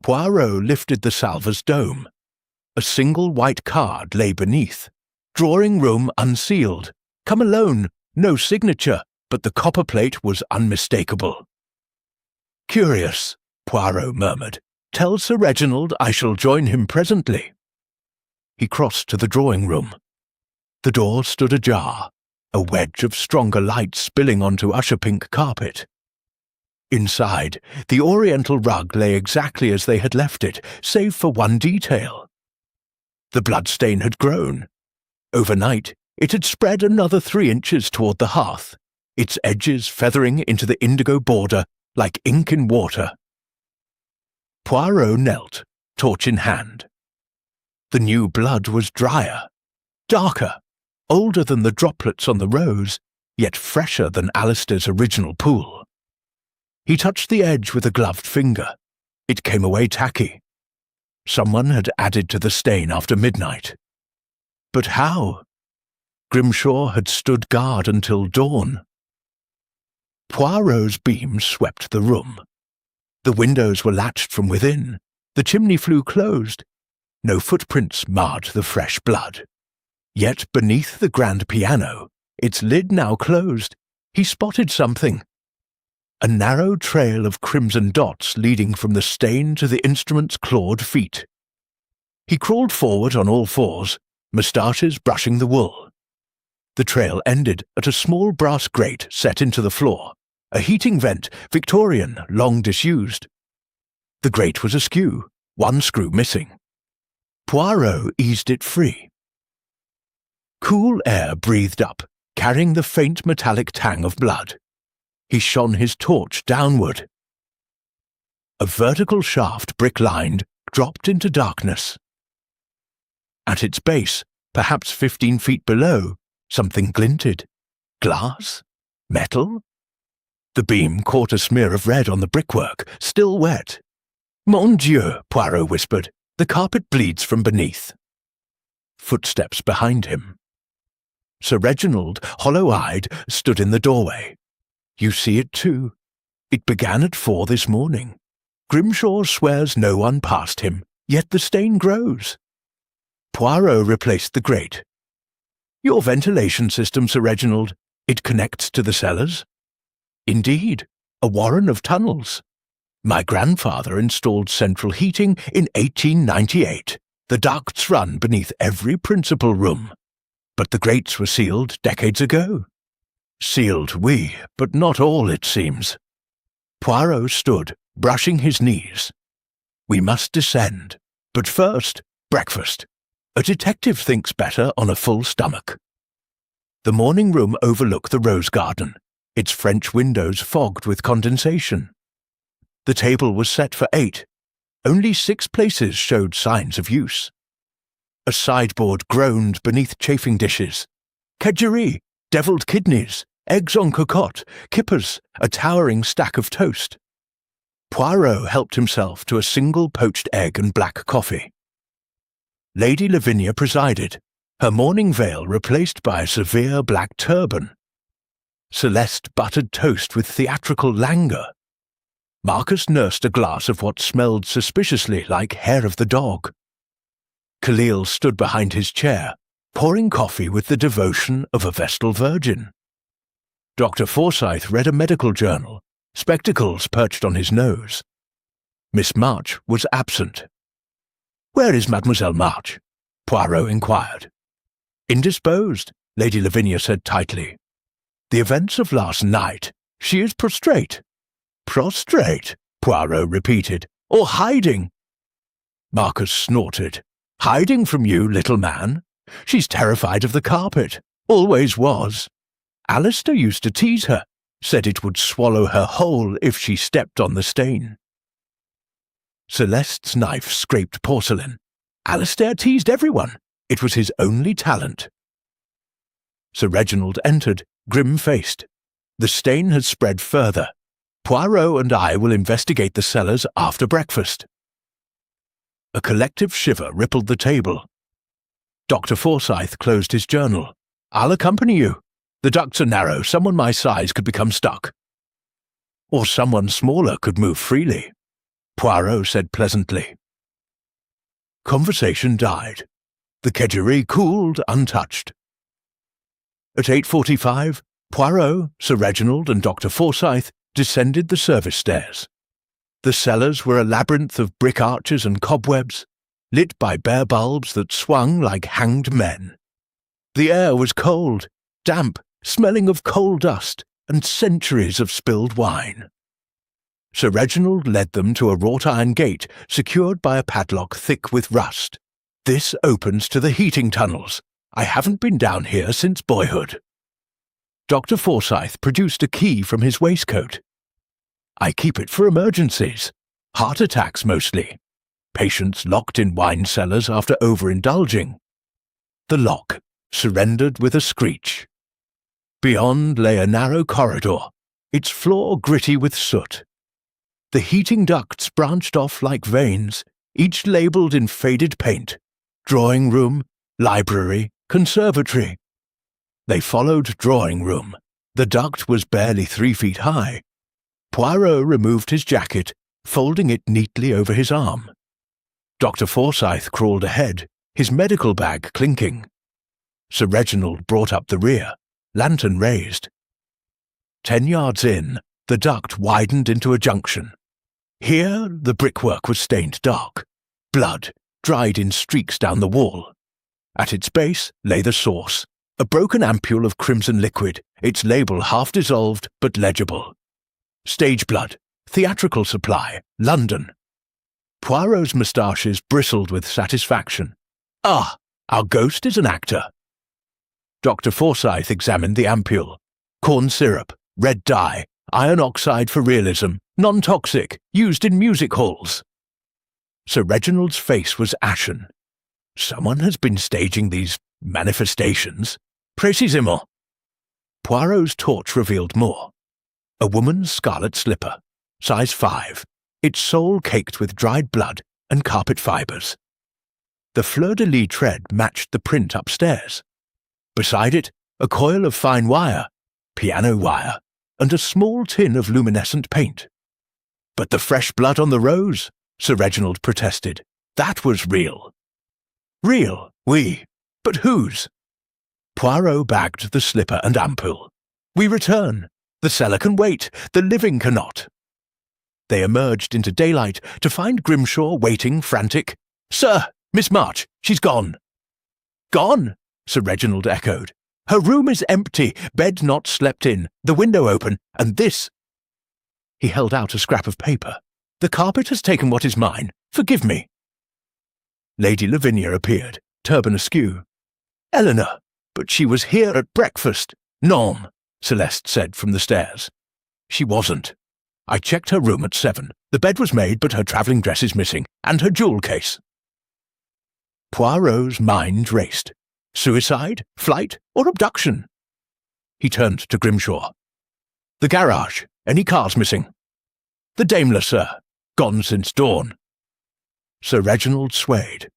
Poirot lifted the salver's dome. A single white card lay beneath. Drawing room unsealed. Come alone. No signature, but the copper plate was unmistakable. "Curious," Poirot murmured. "Tell Sir Reginald I shall join him presently." He crossed to the drawing room. The door stood ajar, a wedge of stronger light spilling onto usher-pink carpet. Inside, the Oriental rug lay exactly as they had left it, save for one detail. The bloodstain had grown. Overnight, it had spread another 3 inches toward the hearth, its edges feathering into the indigo border like ink in water. Poirot knelt, torch in hand. The new blood was drier, darker, older than the droplets on the rose, yet fresher than Alistair's original pool. He touched the edge with a gloved finger. It came away tacky. Someone had added to the stain after midnight. But how? Grimshaw had stood guard until dawn. Poirot's beam swept the room. The windows were latched from within. The chimney flue closed. No footprints marred the fresh blood. Yet beneath the grand piano, its lid now closed, he spotted something. A narrow trail of crimson dots leading from the stain to the instrument's clawed feet. He crawled forward on all fours, moustaches brushing the wool. The trail ended at a small brass grate set into the floor, a heating vent, Victorian, long disused. The grate was askew, one screw missing. Poirot eased it free. Cool air breathed up, carrying the faint metallic tang of blood. He shone his torch downward. A vertical shaft, brick-lined, dropped into darkness. At its base, perhaps 15 feet below, something glinted. Glass? Metal? The beam caught a smear of red on the brickwork, still wet. "Mon Dieu," Poirot whispered, "the carpet bleeds from beneath." Footsteps behind him. Sir Reginald, hollow-eyed, stood in the doorway. "You see it too. It began at 4 this morning. Grimshaw swears no one passed him, yet the stain grows." Poirot replaced the grate. "Your ventilation system, Sir Reginald, it connects to the cellars?" "Indeed, a warren of tunnels." My grandfather installed central heating in 1898. The ducts run beneath every principal room. But the grates were sealed decades ago. Sealed, oui, but not all, it seems. Poirot stood, brushing his knees. We must descend, but first, breakfast. A detective thinks better on a full stomach. The morning room overlooked the rose garden, its French windows fogged with condensation. The table was set for 8. Only 6 places showed signs of use. A sideboard groaned beneath chafing dishes. Kedgeree, devilled kidneys, eggs en cocotte, kippers, a towering stack of toast. Poirot helped himself to a single poached egg and black coffee. Lady Lavinia presided, her mourning veil replaced by a severe black turban. Celeste buttered toast with theatrical languor. Marcus nursed a glass of what smelled suspiciously like hair of the dog. Khalil stood behind his chair, pouring coffee with the devotion of a Vestal Virgin. Dr. Forsyth read a medical journal, spectacles perched on his nose. Miss March was absent. "Where is Mademoiselle March?" Poirot inquired. "Indisposed," Lady Lavinia said tightly. "The events of last night. She is prostrate." "Prostrate," Poirot repeated, "or hiding." Marcus snorted. "Hiding from you, little man? She's terrified of the carpet. Always was. Alistair used to tease her, said it would swallow her whole if she stepped on the stain." Celeste's knife scraped porcelain. Alistair teased everyone. It was his only talent. Sir Reginald entered, grim-faced. "The stain has spread further. Poirot and I will investigate the cellars after breakfast." A collective shiver rippled the table. Dr. Forsyth closed his journal. "I'll accompany you. The ducts are narrow. Someone my size could become stuck. Or someone smaller could move freely," Poirot said pleasantly. Conversation died. The kedgeree cooled untouched. At 8:45, Poirot, Sir Reginald and Dr. Forsyth descended the service stairs. The cellars were a labyrinth of brick arches and cobwebs, lit by bare bulbs that swung like hanged men. The air was cold, damp, smelling of coal dust and centuries of spilled wine. Sir Reginald led them to a wrought-iron gate secured by a padlock thick with rust. "This opens to the heating tunnels. I haven't been down here since boyhood." Dr. Forsyth produced a key from his waistcoat. "I keep it for emergencies. Heart attacks mostly. Patients locked in wine cellars after overindulging." The lock surrendered with a screech. Beyond lay a narrow corridor, its floor gritty with soot. The heating ducts branched off like veins, each labelled in faded paint: drawing room, library, conservatory. They followed drawing room. The duct was barely 3 feet high. Poirot removed his jacket, folding it neatly over his arm. Dr. Forsyth crawled ahead, his medical bag clinking. Sir Reginald brought up the rear, lantern raised. 10 yards in, the duct widened into a junction. Here the brickwork was stained dark. Blood dried in streaks down the wall. At its base lay the source, a broken ampule of crimson liquid, its label half dissolved but legible. "Stage blood, theatrical supply, London." Poirot's moustaches bristled with satisfaction. "Ah, our ghost is an actor." Dr. Forsyth examined the ampule. "Corn syrup, red dye, iron oxide for realism, non-toxic, used in music halls." Sir Reginald's face was ashen. "Someone has been staging these manifestations. Précisément." Poirot's torch revealed more. A woman's scarlet slipper, size 5, its sole caked with dried blood and carpet fibres. The fleur-de-lis tread matched the print upstairs. Beside it, a coil of fine wire, piano wire, and a small tin of luminescent paint. "But the fresh blood on the rose," Sir Reginald protested. "That was real." "Real, oui, but whose?" Poirot bagged the slipper and ampule. "We return. The cellar can wait, the living cannot." They emerged into daylight to find Grimshaw waiting, frantic. "Sir, Miss March, she's gone." "Gone?" Sir Reginald echoed. "Her room is empty, bed not slept in, the window open, and this—" He held out a scrap of paper. "The carpet has taken what is mine. Forgive me." Lady Lavinia appeared, turban askew. "Eleanor, but she was here at breakfast." "Non," Celeste said from the stairs. "She wasn't. I checked her room at 7. The bed was made, but her travelling dress is missing, and her jewel case." Poirot's mind raced. Suicide, flight, or abduction? He turned to Grimshaw. "The garage. Any cars missing?" "The Daimler, sir. Gone since dawn." Sir Reginald swayed.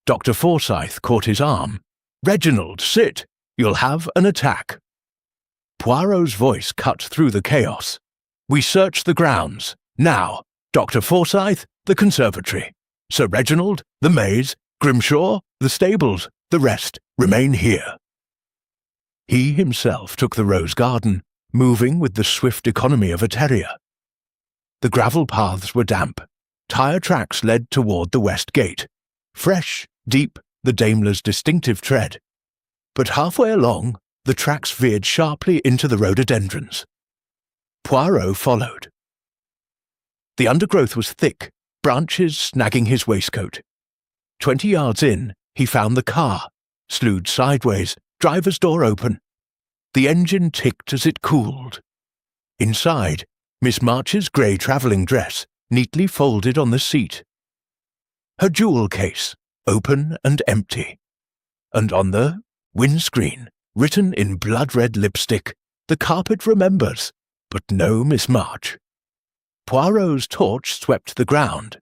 Dr. Forsyth caught his arm. "Reginald, sit. You'll have an attack." Poirot's voice cut through the chaos. "We search the grounds. Now, Dr. Forsyth, the conservatory. Sir Reginald, the maze. Grimshaw, the stables. The rest remain here." He himself took the rose garden, moving with the swift economy of a terrier. The gravel paths were damp. Tire tracks led toward the west gate. Fresh, deep, the Daimler's distinctive tread. But halfway along, the tracks veered sharply into the rhododendrons. Poirot followed. The undergrowth was thick, branches snagging his waistcoat. 20 yards in, he found the car, slewed sideways, driver's door open. The engine ticked as it cooled. Inside, Miss March's grey travelling dress, neatly folded on the seat. Her jewel case, open and empty. And on the windscreen, written in blood-red lipstick, "The carpet remembers," but no Miss March. Poirot's torch swept the ground.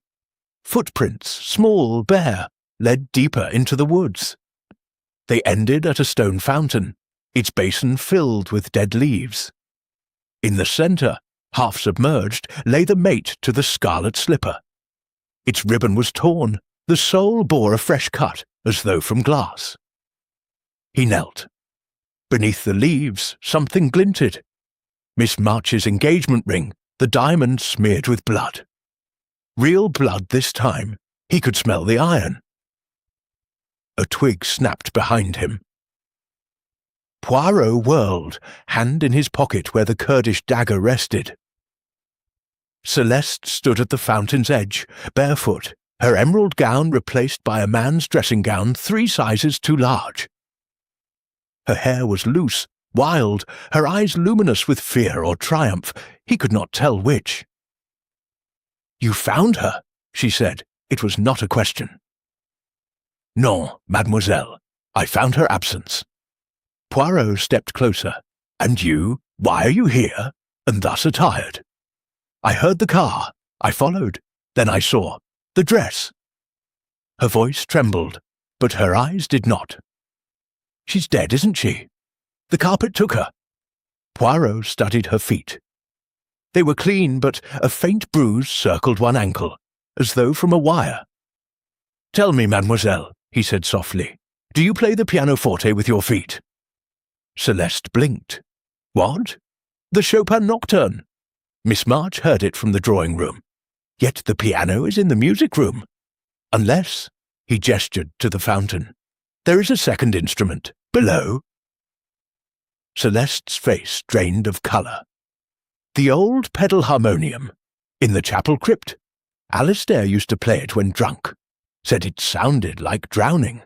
Footprints, small, bare, led deeper into the woods. They ended at a stone fountain, its basin filled with dead leaves. In the centre, half submerged, lay the mate to the scarlet slipper. Its ribbon was torn, the sole bore a fresh cut, as though from glass. He knelt. Beneath the leaves, something glinted. Miss March's engagement ring, the diamond smeared with blood. Real blood this time. He could smell the iron. A twig snapped behind him. Poirot whirled, hand in his pocket where the Kurdish dagger rested. Celeste stood at the fountain's edge, barefoot, her emerald gown replaced by a man's dressing gown 3 sizes too large. Her hair was loose, wild, her eyes luminous with fear or triumph. He could not tell which. "You found her," she said. It was not a question. "Non, mademoiselle. I found her absence." Poirot stepped closer. "And you? Why are you here, and thus attired?" "I heard the car. I followed. Then I saw the dress." Her voice trembled, but her eyes did not. "She's dead, isn't she? The carpet took her." Poirot studied her feet. They were clean, but a faint bruise circled one ankle, as though from a wire. "Tell me, mademoiselle," he said softly, "do you play the pianoforte with your feet?" Celeste blinked. "What?" "The Chopin Nocturne. Miss March heard it from the drawing-room. Yet the piano is in the music-room. Unless," he gestured to the fountain, "there is a second instrument, below." Celeste's face drained of colour. "The old pedal harmonium, in the chapel crypt. Alistair used to play it when drunk. Said it sounded like drowning."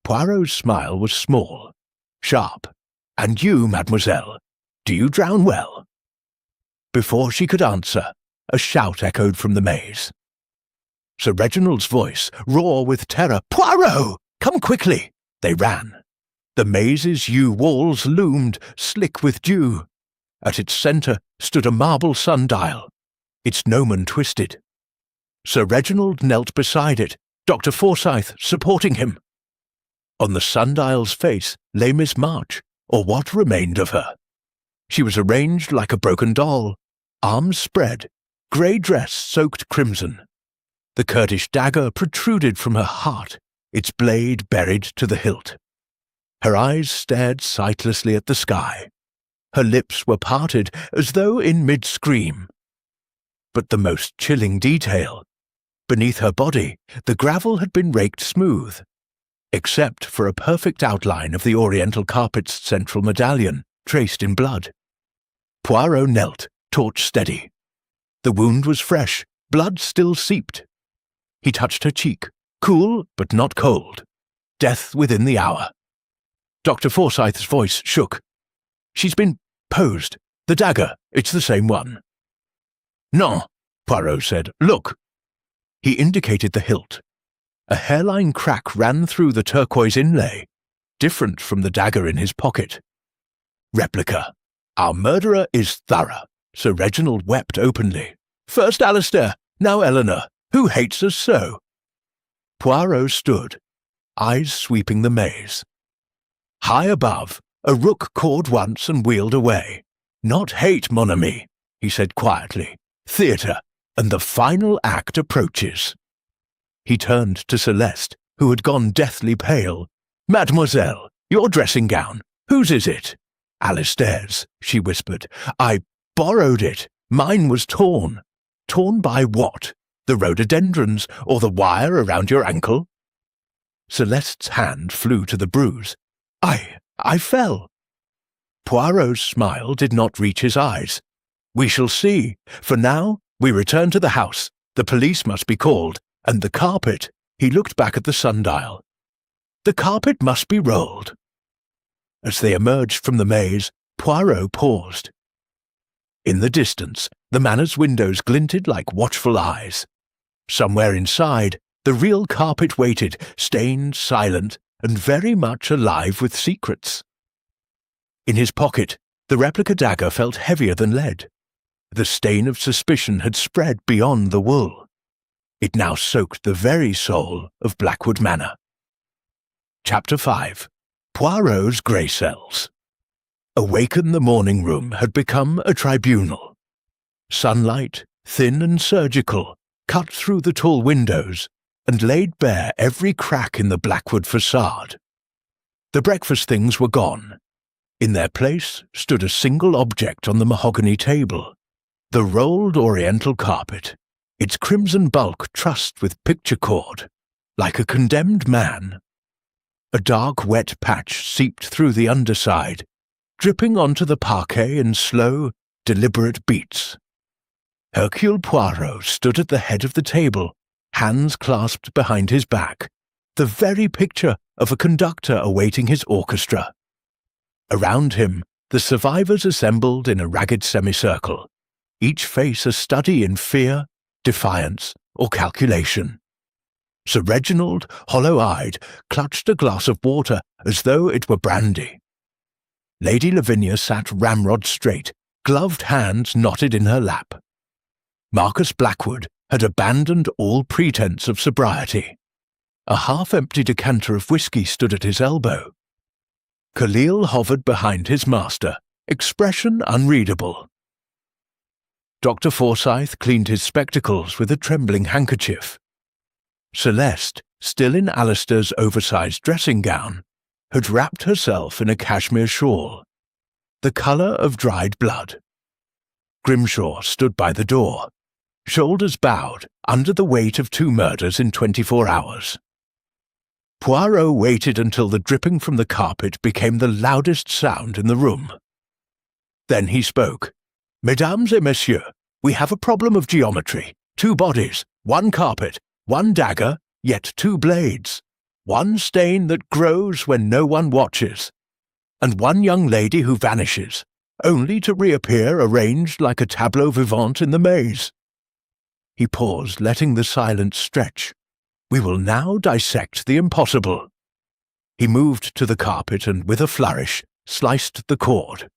Poirot's smile was small, sharp. "And you, mademoiselle, do you drown well?" Before she could answer, a shout echoed from the maze. Sir Reginald's voice, raw with terror. "Poirot! Come quickly!" They ran. The maze's yew walls loomed, slick with dew. At its centre stood a marble sundial, its gnomon twisted. Sir Reginald knelt beside it, Dr. Forsyth supporting him. On the sundial's face lay Miss March, or what remained of her. She was arranged like a broken doll, arms spread, grey dress soaked crimson. The Kurdish dagger protruded from her heart, its blade buried to the hilt. Her eyes stared sightlessly at the sky. Her lips were parted as though in mid-scream. But the most chilling detail: beneath her body, the gravel had been raked smooth, except for a perfect outline of the Oriental carpet's central medallion, traced in blood. Poirot knelt, torch steady. The wound was fresh, blood still seeped. He touched her cheek, cool but not cold. Death within the hour. Dr. Forsyth's voice shook. "She's been posed. The dagger, it's the same one." "No," Poirot said. "Look." He indicated the hilt. A hairline crack ran through the turquoise inlay, different from the dagger in his pocket. "Replica. Our murderer is thorough." Sir Reginald wept openly. "First Alistair, now Eleanor. Who hates us so?" Poirot stood, eyes sweeping the maze. High above, a rook cawed once and wheeled away. "Not hate, mon ami," he said quietly. "Theatre, and the final act approaches." He turned to Celeste, who had gone deathly pale. "Mademoiselle, your dressing-gown. Whose is it?" "Alistair's," she whispered. "I borrowed it. Mine was torn." "Torn by what? The rhododendrons or the wire around your ankle?" Celeste's hand flew to the bruise. I fell." Poirot's smile did not reach his eyes. "We shall see. For now, we return to the house. The police must be called, and the carpet—" He looked back at the sundial. "The carpet must be rolled." As they emerged from the maze, Poirot paused. In the distance, the manor's windows glinted like watchful eyes. Somewhere inside, the real carpet waited, stained, silent, and very much alive with secrets. In his pocket, the replica dagger felt heavier than lead. The stain of suspicion had spread beyond the wool. It now soaked the very soul of Blackwood Manor. Chapter 5. Poirot's Grey Cells. Awaken the morning room had become a tribunal. Sunlight, thin and surgical, cut through the tall windows and laid bare every crack in the Blackwood facade. The breakfast things were gone. In their place stood a single object on the mahogany table, the rolled Oriental carpet, its crimson bulk trussed with picture cord, like a condemned man. A dark wet patch seeped through the underside, dripping onto the parquet in slow, deliberate beats. Hercule Poirot stood at the head of the table, hands clasped behind his back, the very picture of a conductor awaiting his orchestra. Around him, the survivors assembled in a ragged semicircle, each face a study in fear, defiance, or calculation. Sir Reginald, hollow-eyed, clutched a glass of water as though it were brandy. Lady Lavinia sat ramrod straight, gloved hands knotted in her lap. Marcus Blackwood had abandoned all pretense of sobriety. A half-empty decanter of whisky stood at his elbow. Khalil hovered behind his master, expression unreadable. Dr. Forsyth cleaned his spectacles with a trembling handkerchief. Celeste, still in Alistair's oversized dressing-gown, had wrapped herself in a cashmere shawl, the colour of dried blood. Grimshaw stood by the door, shoulders bowed under the weight of 2 murders in 24 hours. Poirot waited until the dripping from the carpet became the loudest sound in the room. Then he spoke. "Mesdames et messieurs, we have a problem of geometry. 2 bodies, 1 carpet, 1 dagger, yet 2 blades, 1 stain that grows when no one watches, and 1 young lady who vanishes, only to reappear arranged like a tableau vivant in the maze." He paused, letting the silence stretch. "We will now dissect the impossible." He moved to the carpet and, with a flourish, sliced the cord.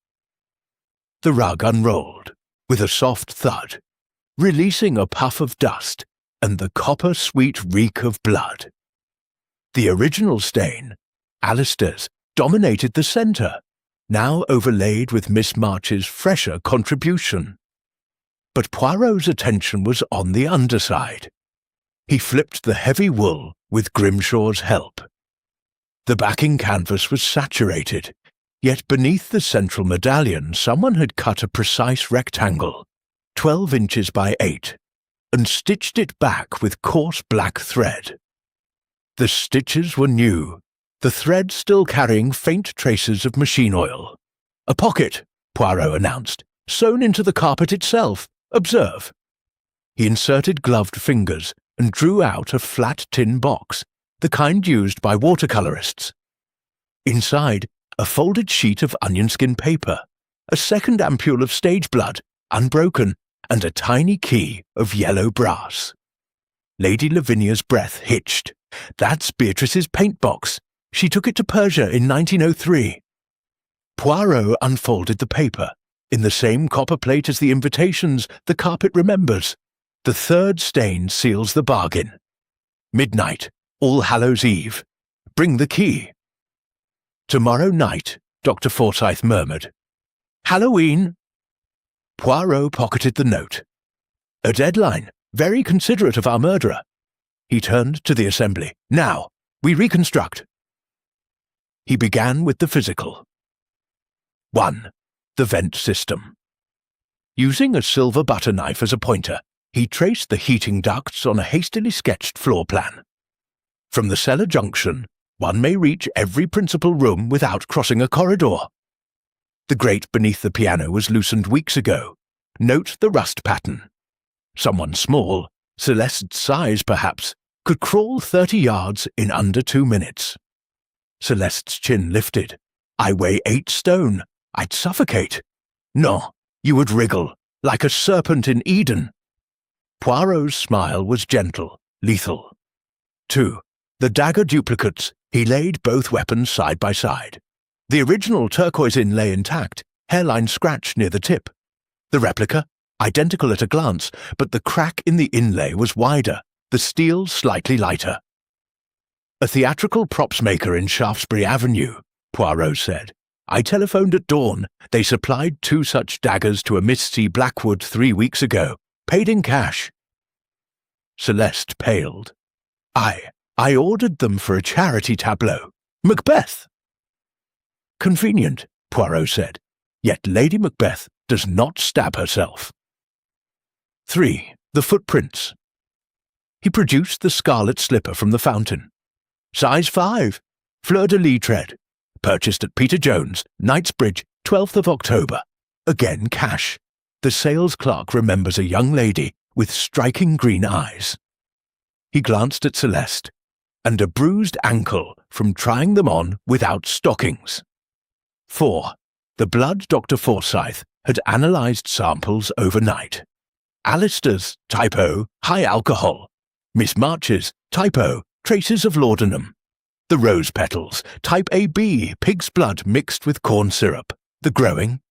The rug unrolled, with a soft thud, releasing a puff of dust and the copper-sweet reek of blood. The original stain, Alistair's, dominated the centre, now overlaid with Miss March's fresher contribution. But Poirot's attention was on the underside. He flipped the heavy wool with Grimshaw's help. The backing canvas was saturated, yet beneath the central medallion someone had cut a precise rectangle, 12 inches by 8, and stitched it back with coarse black thread. The stitches were new, the thread still carrying faint traces of machine oil. "A pocket," Poirot announced, "sewn into the carpet itself. Observe." He inserted gloved fingers and drew out a flat tin box, the kind used by watercolorists. Inside, a folded sheet of onion skin paper, a second ampule of stage blood, unbroken, and a tiny key of yellow brass. Lady Lavinia's breath hitched. "That's Beatrice's paint box. She took it to Persia in 1903. Poirot unfolded the paper. In the same copper plate as the invitations, the carpet remembers. The third stain seals the bargain. "Midnight, All Hallows' Eve. Bring the key." "Tomorrow night," Dr. Forsyth murmured. "Halloween." Poirot pocketed the note. "A deadline. Very considerate of our murderer." He turned to the assembly. "Now, we reconstruct." He began with the physical. 1. The vent system. Using a silver butter knife as a pointer, he traced the heating ducts on a hastily sketched floor plan. From the cellar junction, one may reach every principal room without crossing a corridor. The grate beneath the piano was loosened weeks ago. Note the rust pattern. Someone small, Celeste's size perhaps, could crawl 30 yards in under 2 minutes. Celeste's chin lifted. "I weigh 8 stone. I'd suffocate." "No, you would wriggle, like a serpent in Eden." Poirot's smile was gentle, lethal. 2. The dagger duplicates. He laid both weapons side by side. The original turquoise inlay intact, hairline scratch near the tip. The replica, identical at a glance, but the crack in the inlay was wider, the steel slightly lighter. "A theatrical props maker in Shaftesbury Avenue," Poirot said. "I telephoned at dawn. They supplied 2 such daggers to a Miss C. Blackwood 3 weeks ago. Paid in cash." Celeste paled. I ordered them for a charity tableau. Macbeth." "Convenient," Poirot said. "Yet Lady Macbeth does not stab herself." 3. The footprints. He produced the scarlet slipper from the fountain. "Size 5, fleur-de-lis tread. Purchased at Peter Jones, Knightsbridge, 12th of October. Again cash. The sales clerk remembers a young lady with striking green eyes." He glanced at Celeste. "And a bruised ankle from trying them on without stockings." 4. The blood Dr. Forsyth had analysed samples overnight. Alistair's, type O, high alcohol. Miss March's, type O, traces of laudanum. The rose petals, type AB, pig's blood mixed with corn syrup. The growing.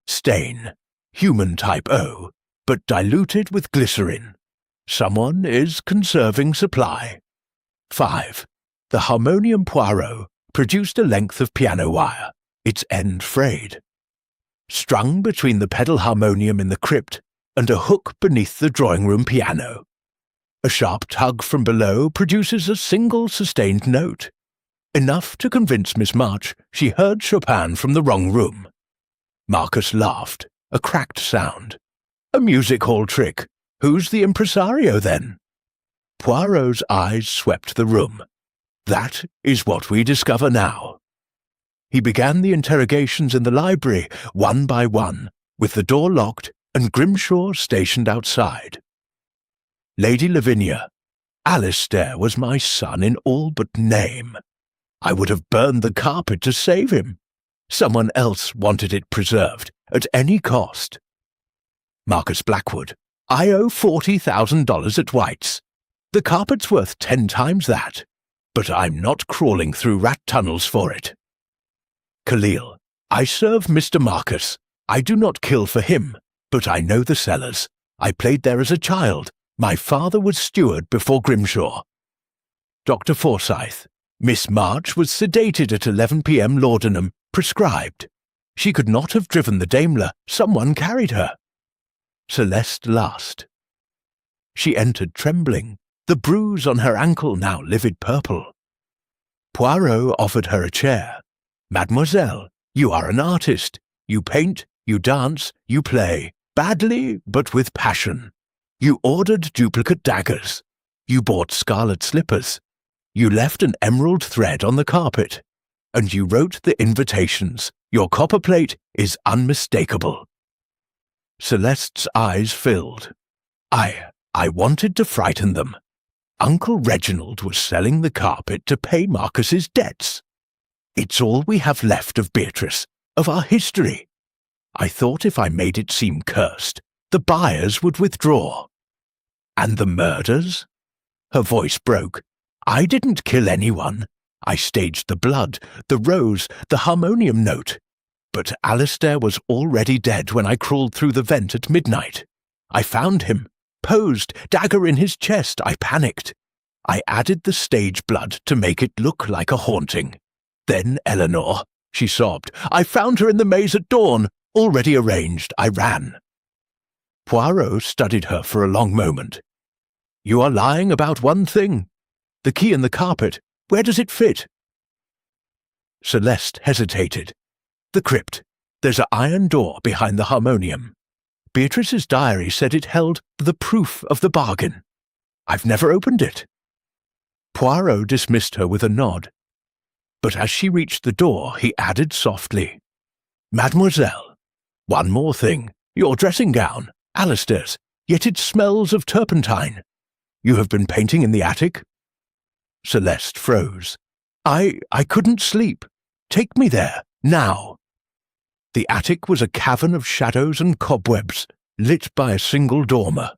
Stain, human type O, but diluted with glycerin. Someone is conserving supply. 5. The harmonium Poirot produced a length of piano wire, its end frayed. Strung between the pedal harmonium in the crypt and a hook beneath the drawing-room piano. A sharp tug from below produces a single sustained note, enough to convince Miss March she heard Chopin from the wrong room. Marcus laughed, a cracked sound. "A music hall trick. Who's the impresario, then?" Poirot's eyes swept the room. "That is what we discover now." He began the interrogations in the library, one by one, with the door locked and Grimshaw stationed outside. "Lady Lavinia, Alistair was my son in all but name. I would have burned the carpet to save him. Someone else wanted it preserved, at any cost." Marcus Blackwood, "I owe $40,000 at White's. The carpet's worth 10 times that, but I'm not crawling through rat tunnels for it." Khalil, "I serve Mr. Marcus. I do not kill for him, but I know the cellars. I played there as a child. My father was steward before Grimshaw." Dr. Forsyth, "Miss March was sedated at 11 p.m. laudanum, prescribed. She could not have driven the Daimler. Someone carried her." Celeste last. She entered trembling, the bruise on her ankle now livid purple. Poirot offered her a chair. "Mademoiselle, you are an artist. You paint, you dance, you play. Badly, but with passion. You ordered duplicate daggers. You bought scarlet slippers. You left an emerald thread on the carpet. And you wrote the invitations. Your copperplate is unmistakable. Celeste's eyes filled. I wanted to frighten them. Uncle Reginald was selling the carpet to pay Marcus's debts. It's all we have left of Beatrice, of our history. I thought if I made it seem cursed, the buyers would withdraw. And the murders? Her voice broke. I didn't kill anyone. I staged the blood, the rose, the harmonium note. But Alistair was already dead when I crawled through the vent at midnight. I found him, posed, dagger in his chest. I panicked. I added the stage blood to make it look like a haunting. Then Eleanor, she sobbed. I found her in the maze at dawn, already arranged. I ran. Poirot studied her for a long moment. You are lying about one thing. The key in the carpet. Where does it fit? Celeste hesitated. The crypt. There's an iron door behind the harmonium. Beatrice's diary said it held the proof of the bargain. I've never opened it. Poirot dismissed her with a nod. But as she reached the door, he added softly, Mademoiselle, one more thing. Your dressing gown, Alistair's, yet it smells of turpentine. You have been painting in the attic? Celeste froze. I couldn't sleep. Take me there, now. The attic was a cavern of shadows and cobwebs, lit by a single dormer.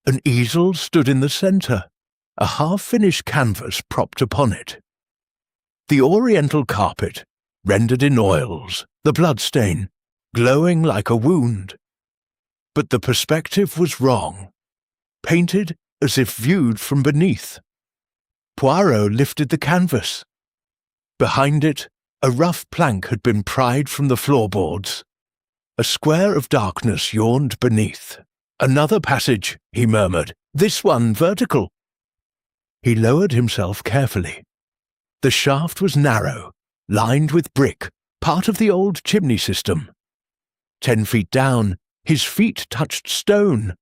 An easel stood in the centre, a half-finished canvas propped upon it. The Oriental carpet, rendered in oils, the bloodstain, glowing like a wound. But the perspective was wrong, painted as if viewed from beneath. Poirot lifted the canvas. Behind it, a rough plank had been pried from the floorboards. A square of darkness yawned beneath. Another passage, he murmured, this one vertical. He lowered himself carefully. The shaft was narrow, lined with brick, part of the old chimney system. 10 feet down, his feet touched stone.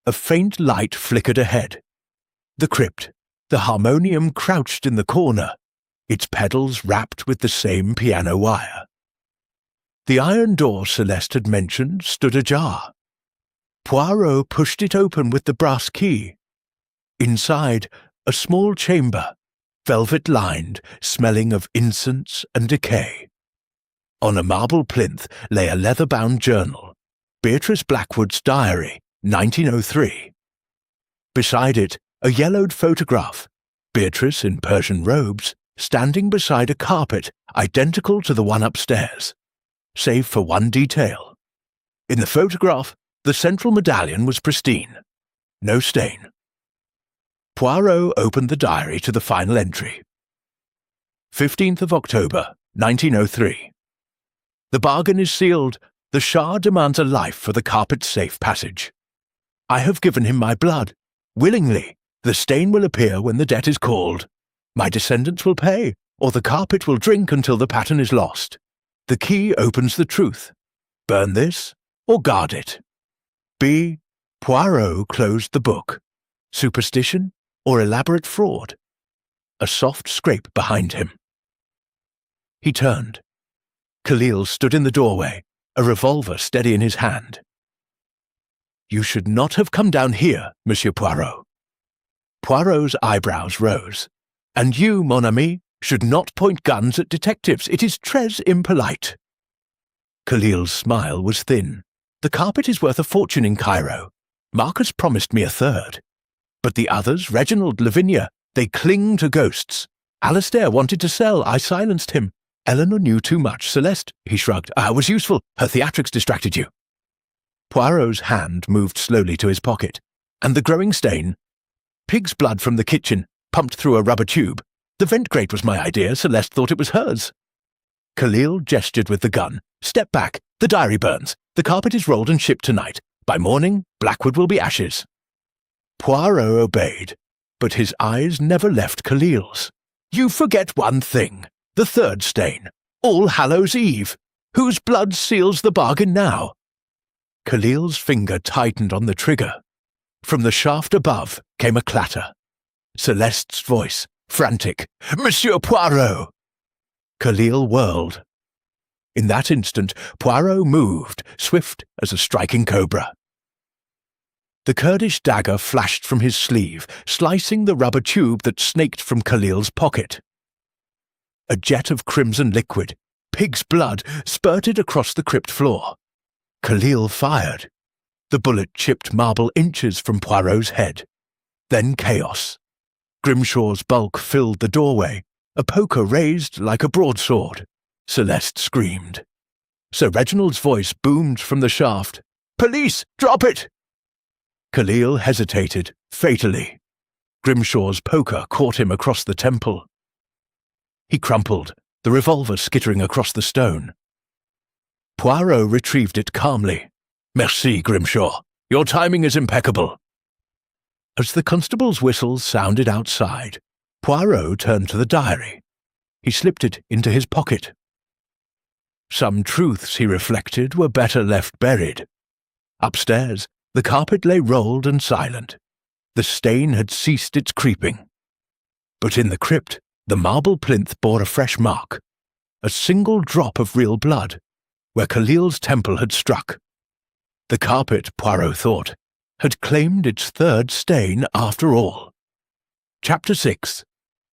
A faint light flickered ahead. The crypt. The harmonium crouched in the corner, its pedals wrapped with the same piano wire. The iron door Celeste had mentioned stood ajar. Poirot pushed it open with the brass key. Inside, a small chamber, velvet-lined, smelling of incense and decay. On a marble plinth lay a leather-bound journal, Beatrice Blackwood's diary, 1903. Beside it, a yellowed photograph, Beatrice in Persian robes, standing beside a carpet identical to the one upstairs, save for one detail. In the photograph, the central medallion was pristine, no stain. Poirot opened the diary to the final entry. 15th of October, 1903. The bargain is sealed. The Shah demands a life for the carpet's safe passage. I have given him my blood, willingly. The stain will appear when the debt is called. My descendants will pay, or the carpet will drink until the pattern is lost. The key opens the truth. Burn this, or guard it. B. Poirot closed the book. Superstition, or elaborate fraud? A soft scrape behind him. He turned. Khalil stood in the doorway, a revolver steady in his hand. You should not have come down here, Monsieur Poirot. Poirot's eyebrows rose. And you, mon ami, should not point guns at detectives. It is très impolite. Khalil's smile was thin. The carpet is worth a fortune in Cairo. Marcus promised me a third. But the others, Reginald, Lavinia, they cling to ghosts. Alistair wanted to sell. I silenced him. Eleanor knew too much. Celeste, he shrugged. I was useful. Her theatrics distracted you. Poirot's hand moved slowly to his pocket. And the growing stain? Pig's blood from the kitchen, pumped through a rubber tube. The vent grate was my idea. Celeste thought it was hers. Khalil gestured with the gun. Step back. The diary burns. The carpet is rolled and shipped tonight. By morning, Blackwood will be ashes. Poirot obeyed, but his eyes never left Khalil's. You forget one thing. The third stain. All Hallows' Eve. Whose blood seals the bargain now? Khalil's finger tightened on the trigger. From the shaft above came a clatter. Celeste's voice, frantic. "Monsieur Poirot!" Khalil whirled. In that instant, Poirot moved, swift as a striking cobra. The Kurdish dagger flashed from his sleeve, slicing the rubber tube that snaked from Khalil's pocket. A jet of crimson liquid, pig's blood, spurted across the crypt floor. Khalil fired. The bullet chipped marble inches from Poirot's head. Then chaos. Grimshaw's bulk filled the doorway, a poker raised like a broadsword. Celeste screamed. Sir Reginald's voice boomed from the shaft. "Police! Drop it!" Khalil hesitated, fatally. Grimshaw's poker caught him across the temple. He crumpled, the revolver skittering across the stone. Poirot retrieved it calmly. "Merci, Grimshaw. Your timing is impeccable." As the constable's whistle sounded outside, Poirot turned to the diary. He slipped it into his pocket. Some truths, he reflected, were better left buried. Upstairs, the carpet lay rolled and silent. The stain had ceased its creeping. But in the crypt, the marble plinth bore a fresh mark, a single drop of real blood, where Khalil's temple had struck. The carpet, Poirot thought, had claimed its third stain after all. Chapter 6.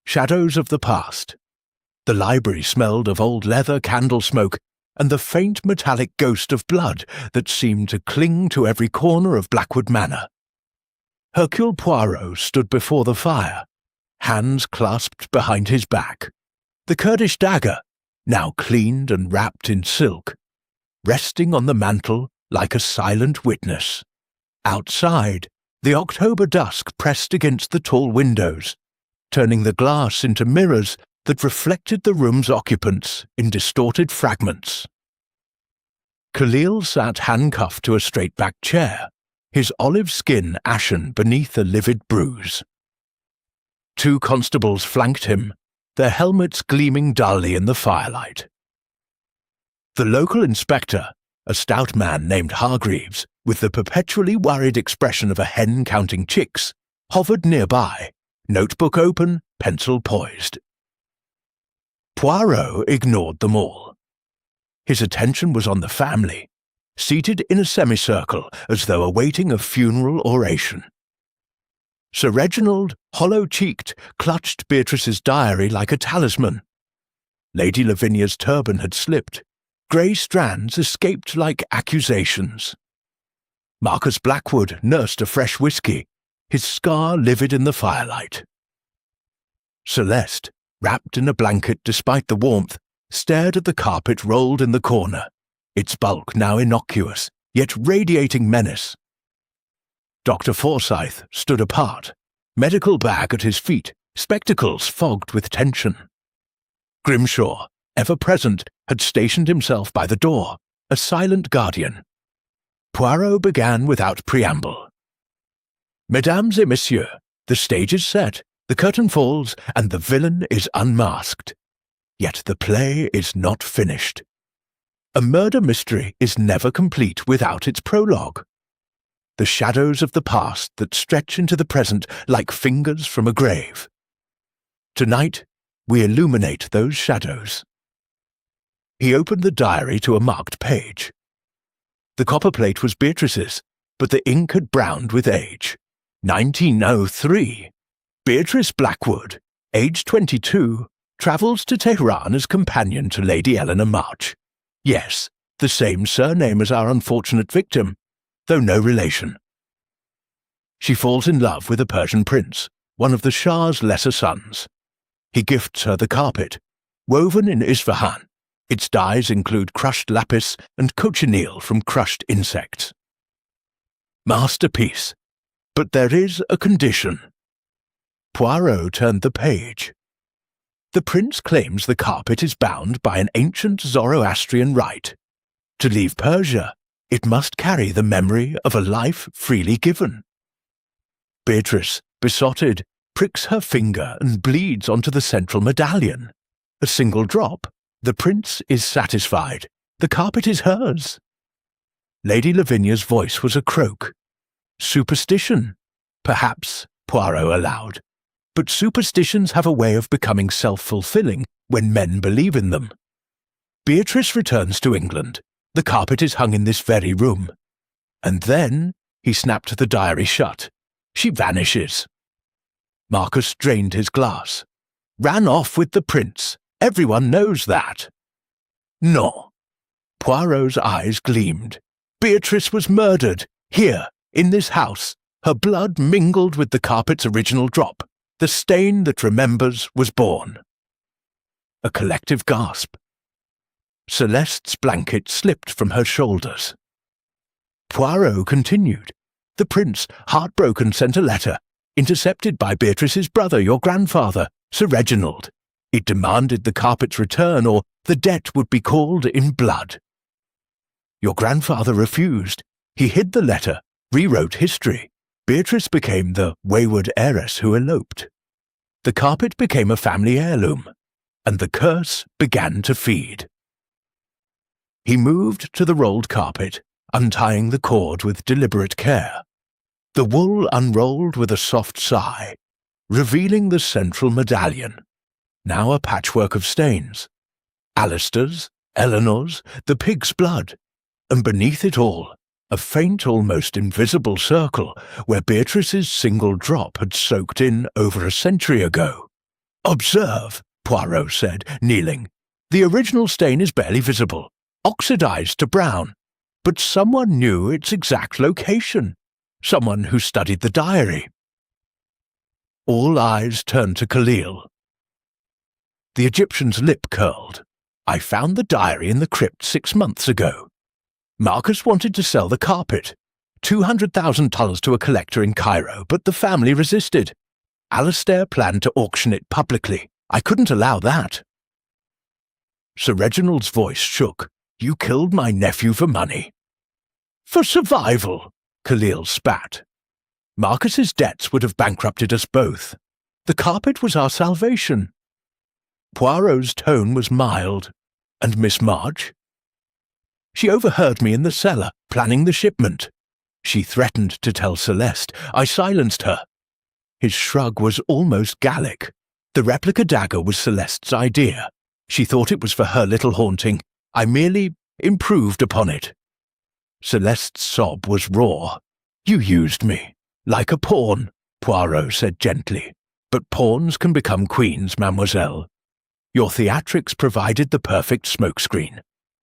Shadows of the Past. The library smelled of old leather candle smoke and the faint metallic ghost of blood that seemed to cling to every corner of Blackwood Manor. Hercule Poirot stood before the fire, hands clasped behind his back. The Kurdish dagger, now cleaned and wrapped in silk, resting on the mantel like a silent witness. Outside, the October dusk pressed against the tall windows, turning the glass into mirrors that reflected the room's occupants in distorted fragments. Khalil sat handcuffed to a straight-backed chair, his olive skin ashen beneath a livid bruise. Two constables flanked him, their helmets gleaming dully in the firelight. The local inspector, a stout man named Hargreaves, with the perpetually worried expression of a hen counting chicks, hovered nearby, notebook open, pencil poised. Poirot ignored them all. His attention was on the family, seated in a semicircle as though awaiting a funeral oration. Sir Reginald, hollow-cheeked, clutched Beatrice's diary like a talisman. Lady Lavinia's turban had slipped. Grey strands escaped like accusations. Marcus Blackwood nursed a fresh whisky, his scar livid in the firelight. Celeste, wrapped in a blanket despite the warmth, stared at the carpet rolled in the corner, its bulk now innocuous, yet radiating menace. Dr. Forsyth stood apart, medical bag at his feet, spectacles fogged with tension. Grimshaw, ever present, had stationed himself by the door, a silent guardian. Poirot began without preamble. "Mesdames et messieurs, the stage is set, the curtain falls, and the villain is unmasked. Yet the play is not finished. A murder mystery is never complete without its prologue. The shadows of the past that stretch into the present like fingers from a grave. Tonight, we illuminate those shadows." He opened the diary to a marked page. The copperplate was Beatrice's, but the ink had browned with age. 1903. Beatrice Blackwood, age 22, travels to Tehran as companion to Lady Eleanor March. Yes, the same surname as our unfortunate victim, though no relation. She falls in love with a Persian prince, one of the Shah's lesser sons. He gifts her the carpet, woven in Isfahan. Its dyes include crushed lapis and cochineal from crushed insects. Masterpiece. But there is a condition. Poirot turned the page. The prince claims the carpet is bound by an ancient Zoroastrian rite. To leave Persia, it must carry the memory of a life freely given. Beatrice, besotted, pricks her finger and bleeds onto the central medallion. A single drop. The prince is satisfied. The carpet is hers. Lady Lavinia's voice was a croak. Superstition, perhaps, Poirot allowed. But superstitions have a way of becoming self-fulfilling when men believe in them. Beatrice returns to England. The carpet is hung in this very room. And then he snapped the diary shut. She vanishes. Marcus drained his glass. Ran off with the prince. Everyone knows that. No. Poirot's eyes gleamed. Beatrice was murdered, here, in this house. Her blood mingled with the carpet's original drop. The stain that remembers was born. A collective gasp. Celeste's blanket slipped from her shoulders. Poirot continued. The prince, heartbroken, sent a letter, intercepted by Beatrice's brother, your grandfather, Sir Reginald. It demanded the carpet's return, or the debt would be called in blood. Your grandfather refused. He hid the letter, rewrote history. Beatrice became the wayward heiress who eloped. The carpet became a family heirloom, and the curse began to feed. He moved to the rolled carpet, untying the cord with deliberate care. The wool unrolled with a soft sigh, revealing the central medallion, now a patchwork of stains. Alistair's, Eleanor's, the pig's blood, and beneath it all, a faint, almost invisible circle where Beatrice's single drop had soaked in over a century ago. "Observe," Poirot said, kneeling. "The original stain is barely visible, oxidized to brown, but someone knew its exact location, someone who studied the diary." All eyes turned to Khalil. The Egyptian's lip curled. "I found the diary in the crypt 6 months ago. Marcus wanted to sell the carpet, $200,000 to a collector in Cairo, but the family resisted. Alistair planned to auction it publicly. I couldn't allow that." Sir Reginald's voice shook. "You killed my nephew for money." "For survival," Khalil spat. "Marcus's debts would have bankrupted us both. The carpet was our salvation." Poirot's tone was mild. "And Miss March?" "She overheard me in the cellar, planning the shipment. She threatened to tell Celeste. I silenced her." His shrug was almost Gallic. "The replica dagger was Celeste's idea. She thought it was for her little haunting. I merely improved upon it." Celeste's sob was raw. "You used me. Like a pawn," Poirot said gently. "But pawns can become queens, mademoiselle. Your theatrics provided the perfect smokescreen.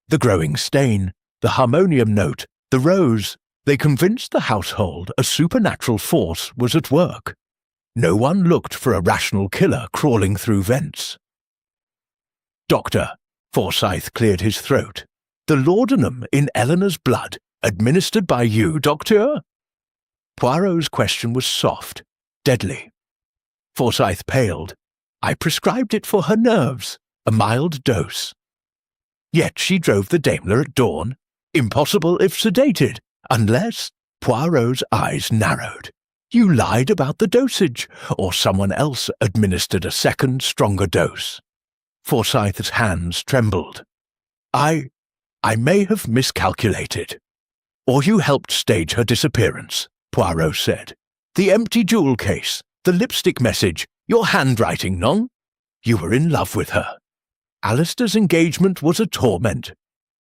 The growing stain, the harmonium note, the rose, they convinced the household a supernatural force was at work. No one looked for a rational killer crawling through vents." "Doctor," Forsyth cleared his throat, "the laudanum in Eleanor's blood, administered by you, docteur?" Poirot's question was soft, deadly. Forsyth paled. "I prescribed it for her nerves, a mild dose." "Yet she drove the Daimler at dawn. Impossible if sedated, unless—" Poirot's eyes narrowed. "You lied about the dosage, or someone else administered a second, stronger dose." Forsyth's hands trembled. I may have miscalculated." "Or you helped stage her disappearance," Poirot said. "The empty jewel case, the lipstick message, your handwriting, non? You were in love with her. Alistair's engagement was a torment.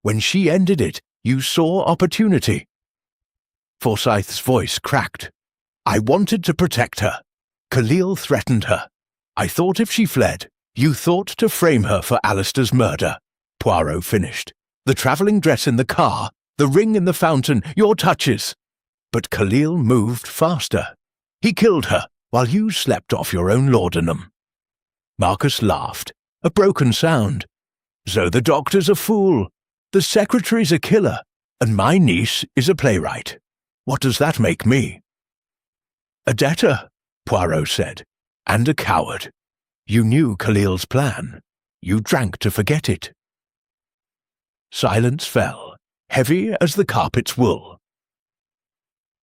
When she ended it, you saw opportunity." Forsyth's voice cracked. "I wanted to protect her. Khalil threatened her. I thought if she fled, you thought to frame her for Alistair's murder," Poirot finished. "The travelling dress in the car, the ring in the fountain, your touches. But Khalil moved faster. He killed her while you slept off your own laudanum." Marcus laughed. A broken sound. "So the doctor's a fool. The secretary's a killer, and my niece is a playwright. What does that make me?" "A debtor," Poirot said, "and a coward. You knew Khalil's plan. You drank to forget it." Silence fell, heavy as the carpet's wool.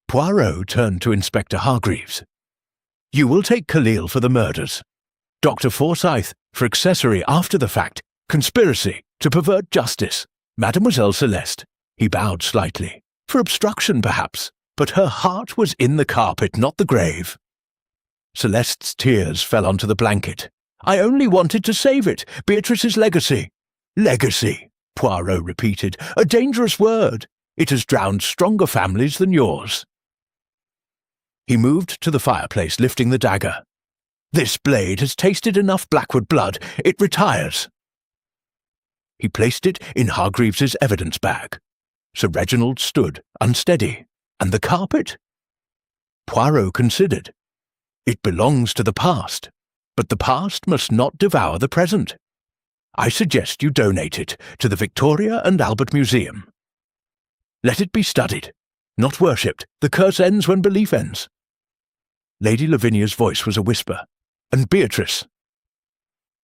Poirot turned to Inspector Hargreaves. "You will take Khalil for the murders. Dr. Forsyth for accessory after the fact, conspiracy to pervert justice. Mademoiselle Celeste," he bowed slightly, For obstruction, perhaps, but her heart was in the carpet, not the grave. Celeste's tears fell onto the blanket. I only wanted to save it. Beatrice's legacy. Legacy, Poirot repeated. A dangerous word. It has drowned stronger families than yours. He moved to the fireplace, lifting the dagger. This blade has tasted enough Blackwood blood. It retires. He placed it in Hargreaves's evidence bag. Sir Reginald stood, unsteady. And the carpet? Poirot considered. It belongs to the past, but the past must not devour the present. I suggest you donate it to the Victoria and Albert Museum. Let it be studied, not worshipped. The curse ends when belief ends. Lady Lavinia's voice was a whisper. And Beatrice.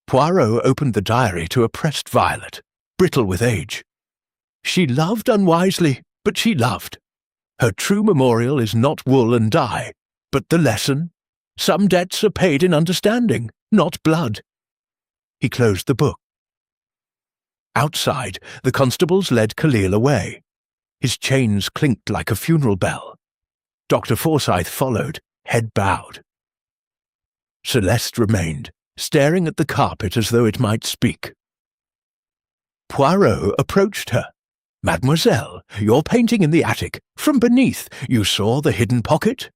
Poirot opened the diary to a pressed violet, brittle with age. She loved unwisely, but she loved. Her true memorial is not wool and dye, but the lesson. Some debts are paid in understanding, not blood. He closed the book. Outside, the constables led Khalil away. His chains clinked like a funeral bell. Dr. Forsyth followed, head bowed. Celeste remained, staring at the carpet as though it might speak. Poirot approached her. Mademoiselle, you're painting in the attic. From beneath, you saw the hidden pocket?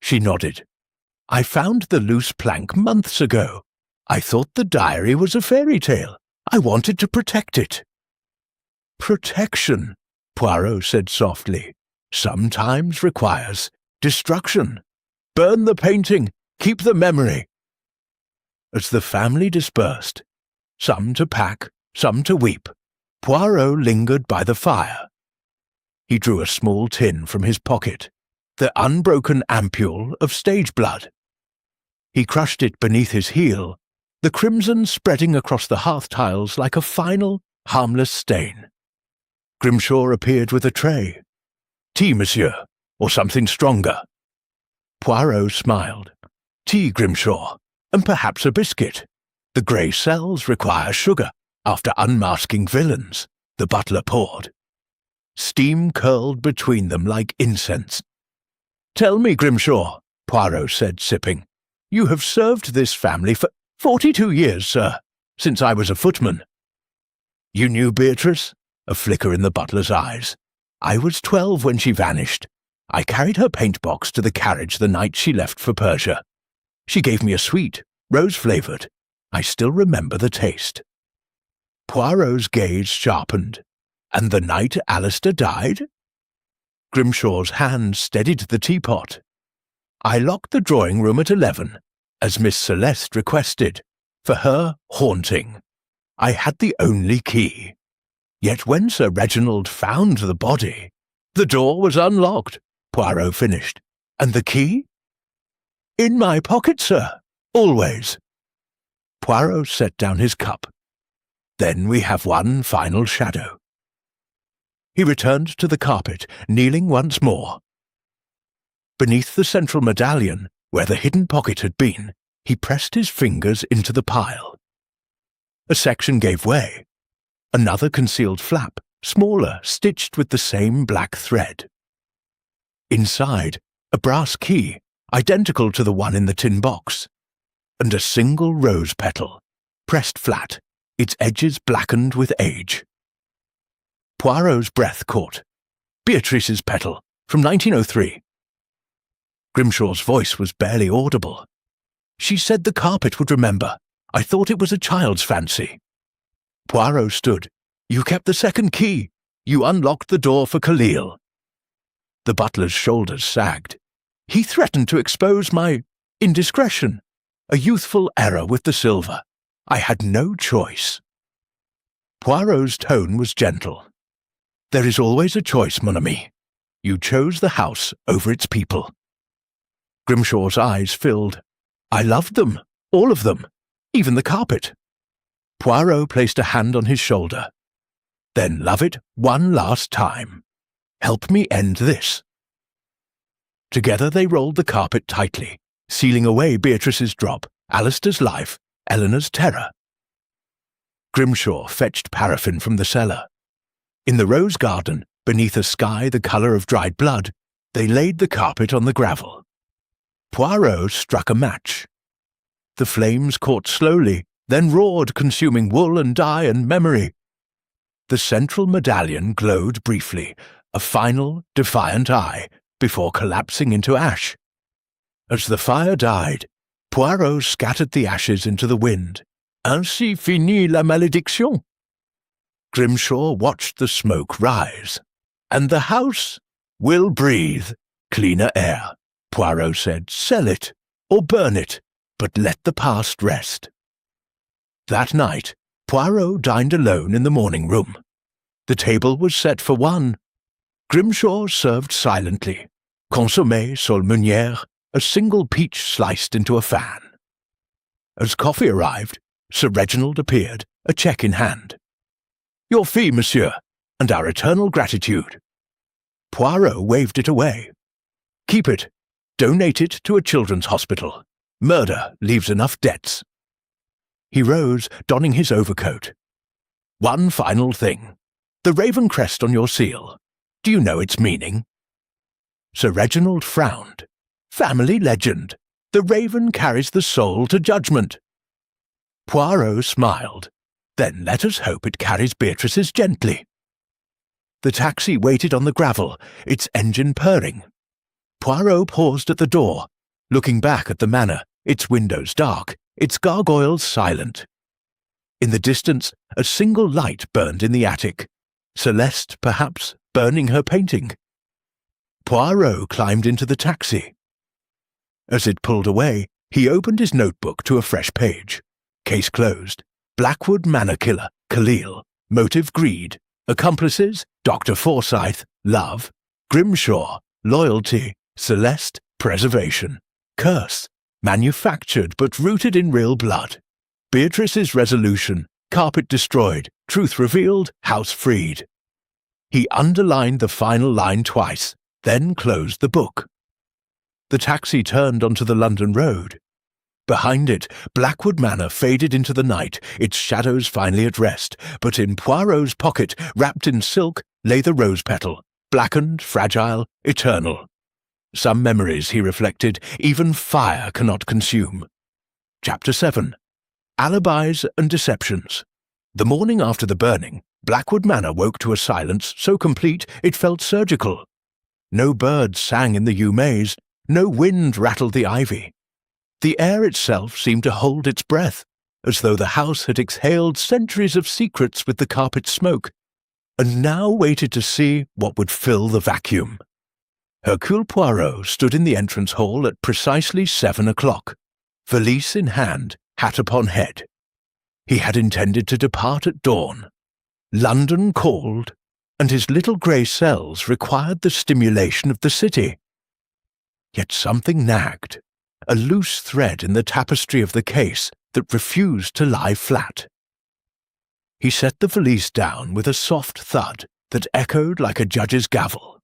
She nodded. I found the loose plank months ago. I thought the diary was a fairy tale. I wanted to protect it. Protection, Poirot said softly, sometimes requires destruction. Burn the painting. Keep the memory. As the family dispersed, some to pack, some to weep, Poirot lingered by the fire. He drew a small tin from his pocket, the unbroken ampule of stage blood. He crushed it beneath his heel, the crimson spreading across the hearth tiles like a final, harmless stain. Grimshaw appeared with a tray. Tea, monsieur, or something stronger. Poirot smiled. Tea, Grimshaw, and perhaps a biscuit. The grey cells require sugar. After unmasking villains, the butler poured. Steam curled between them like incense. Tell me, Grimshaw, Poirot said, sipping. You have served this family for 42 years, sir, since I was a footman. You knew Beatrice? A flicker in the butler's eyes. I was 12 when she vanished. I carried her paint-box to the carriage the night she left for Persia. She gave me a sweet, rose-flavoured. I still remember the taste. Poirot's gaze sharpened. And the night Alistair died? Grimshaw's hand steadied the teapot. I locked the drawing-room at 11, as Miss Celeste requested, for her haunting. I had the only key. Yet when Sir Reginald found the body, the door was unlocked, Poirot finished. And the key? In my pocket, sir, always. Poirot set down his cup. Then we have one final shadow. He returned to the carpet, kneeling once more. Beneath the central medallion, where the hidden pocket had been, he pressed his fingers into the pile. A section gave way. Another concealed flap, smaller, stitched with the same black thread. Inside, a brass key, identical to the one in the tin box, and a single rose petal, pressed flat, its edges blackened with age. Poirot's breath caught. Beatrice's petal, from 1903. Grimshaw's voice was barely audible. She said the carpet would remember. I thought it was a child's fancy. Poirot stood. You kept the second key. You unlocked the door for Khalil. The butler's shoulders sagged. He threatened to expose my indiscretion, a youthful error with the silver. I had no choice. Poirot's tone was gentle. There is always a choice, mon ami. You chose the house over its people. Grimshaw's eyes filled. I loved them, all of them, even the carpet. Poirot placed a hand on his shoulder. Then love it one last time. Help me end this. Together they rolled the carpet tightly, sealing away Beatrice's drop, Alistair's life, Eleanor's terror. Grimshaw fetched paraffin from the cellar. In the rose garden, Beneath a sky the colour of dried blood, they laid the carpet on the gravel. Poirot struck a match. The flames caught slowly, then roared, consuming wool and dye and memory. The central medallion glowed briefly, a final, defiant eye, before collapsing into ash. As the fire died, Poirot scattered the ashes into the wind. Ainsi finit la malédiction. Grimshaw watched the smoke rise. And the house will breathe cleaner air, Poirot said. Sell it, or burn it, but let the past rest. That night, Poirot dined alone in the morning room. The table was set for one. Grimshaw served silently, consommé sur meunière, a single peach sliced into a fan. As coffee arrived, Sir Reginald appeared, a cheque in hand. "Your fee, monsieur, and our eternal gratitude." Poirot waved it away. "Keep it. Donate it to a children's hospital. Murder leaves enough debts." He rose, donning his overcoat. "One final thing. The raven crest on your seal. Do you know its meaning?" Sir Reginald frowned. "Family legend. The raven carries the soul to judgment." Poirot smiled. "Then let us hope it carries Beatrice's gently." The taxi waited on the gravel, its engine purring. Poirot paused at the door, looking back at the manor, its windows dark, its gargoyles silent. In the distance, a single light burned in the attic. Celeste, perhaps, burning her painting. Poirot climbed into the taxi. As it pulled away, he opened his notebook to a fresh page. Case closed. Blackwood Manor killer, Khalil. Motive greed. Accomplices, Dr. Forsyth, love. Grimshaw, loyalty. Celeste, preservation. Curse, manufactured but rooted in real blood. Beatrice's resolution, carpet destroyed, truth revealed, house freed. He underlined the final line twice, then closed the book. The taxi turned onto the London road. Behind it, Blackwood Manor faded into the night, its shadows finally at rest, but in Poirot's pocket, wrapped in silk, lay the rose petal, blackened, fragile, eternal. Some memories, he reflected, even fire cannot consume. Chapter 7. Alibis and Deceptions. The morning after the burning, Blackwood Manor woke to a silence so complete it felt surgical. No birds sang in the yew maze, no wind rattled the ivy. The air itself seemed to hold its breath, as though the house had exhaled centuries of secrets with the carpet's smoke, and now waited to see what would fill the vacuum. Hercule Poirot stood in the entrance hall at precisely 7 o'clock, valise in hand, hat upon head. He had intended to depart at dawn. London called, and his little grey cells required the stimulation of the city. Yet something nagged, a loose thread in the tapestry of the case that refused to lie flat. He set the valise down with a soft thud that echoed like a judge's gavel.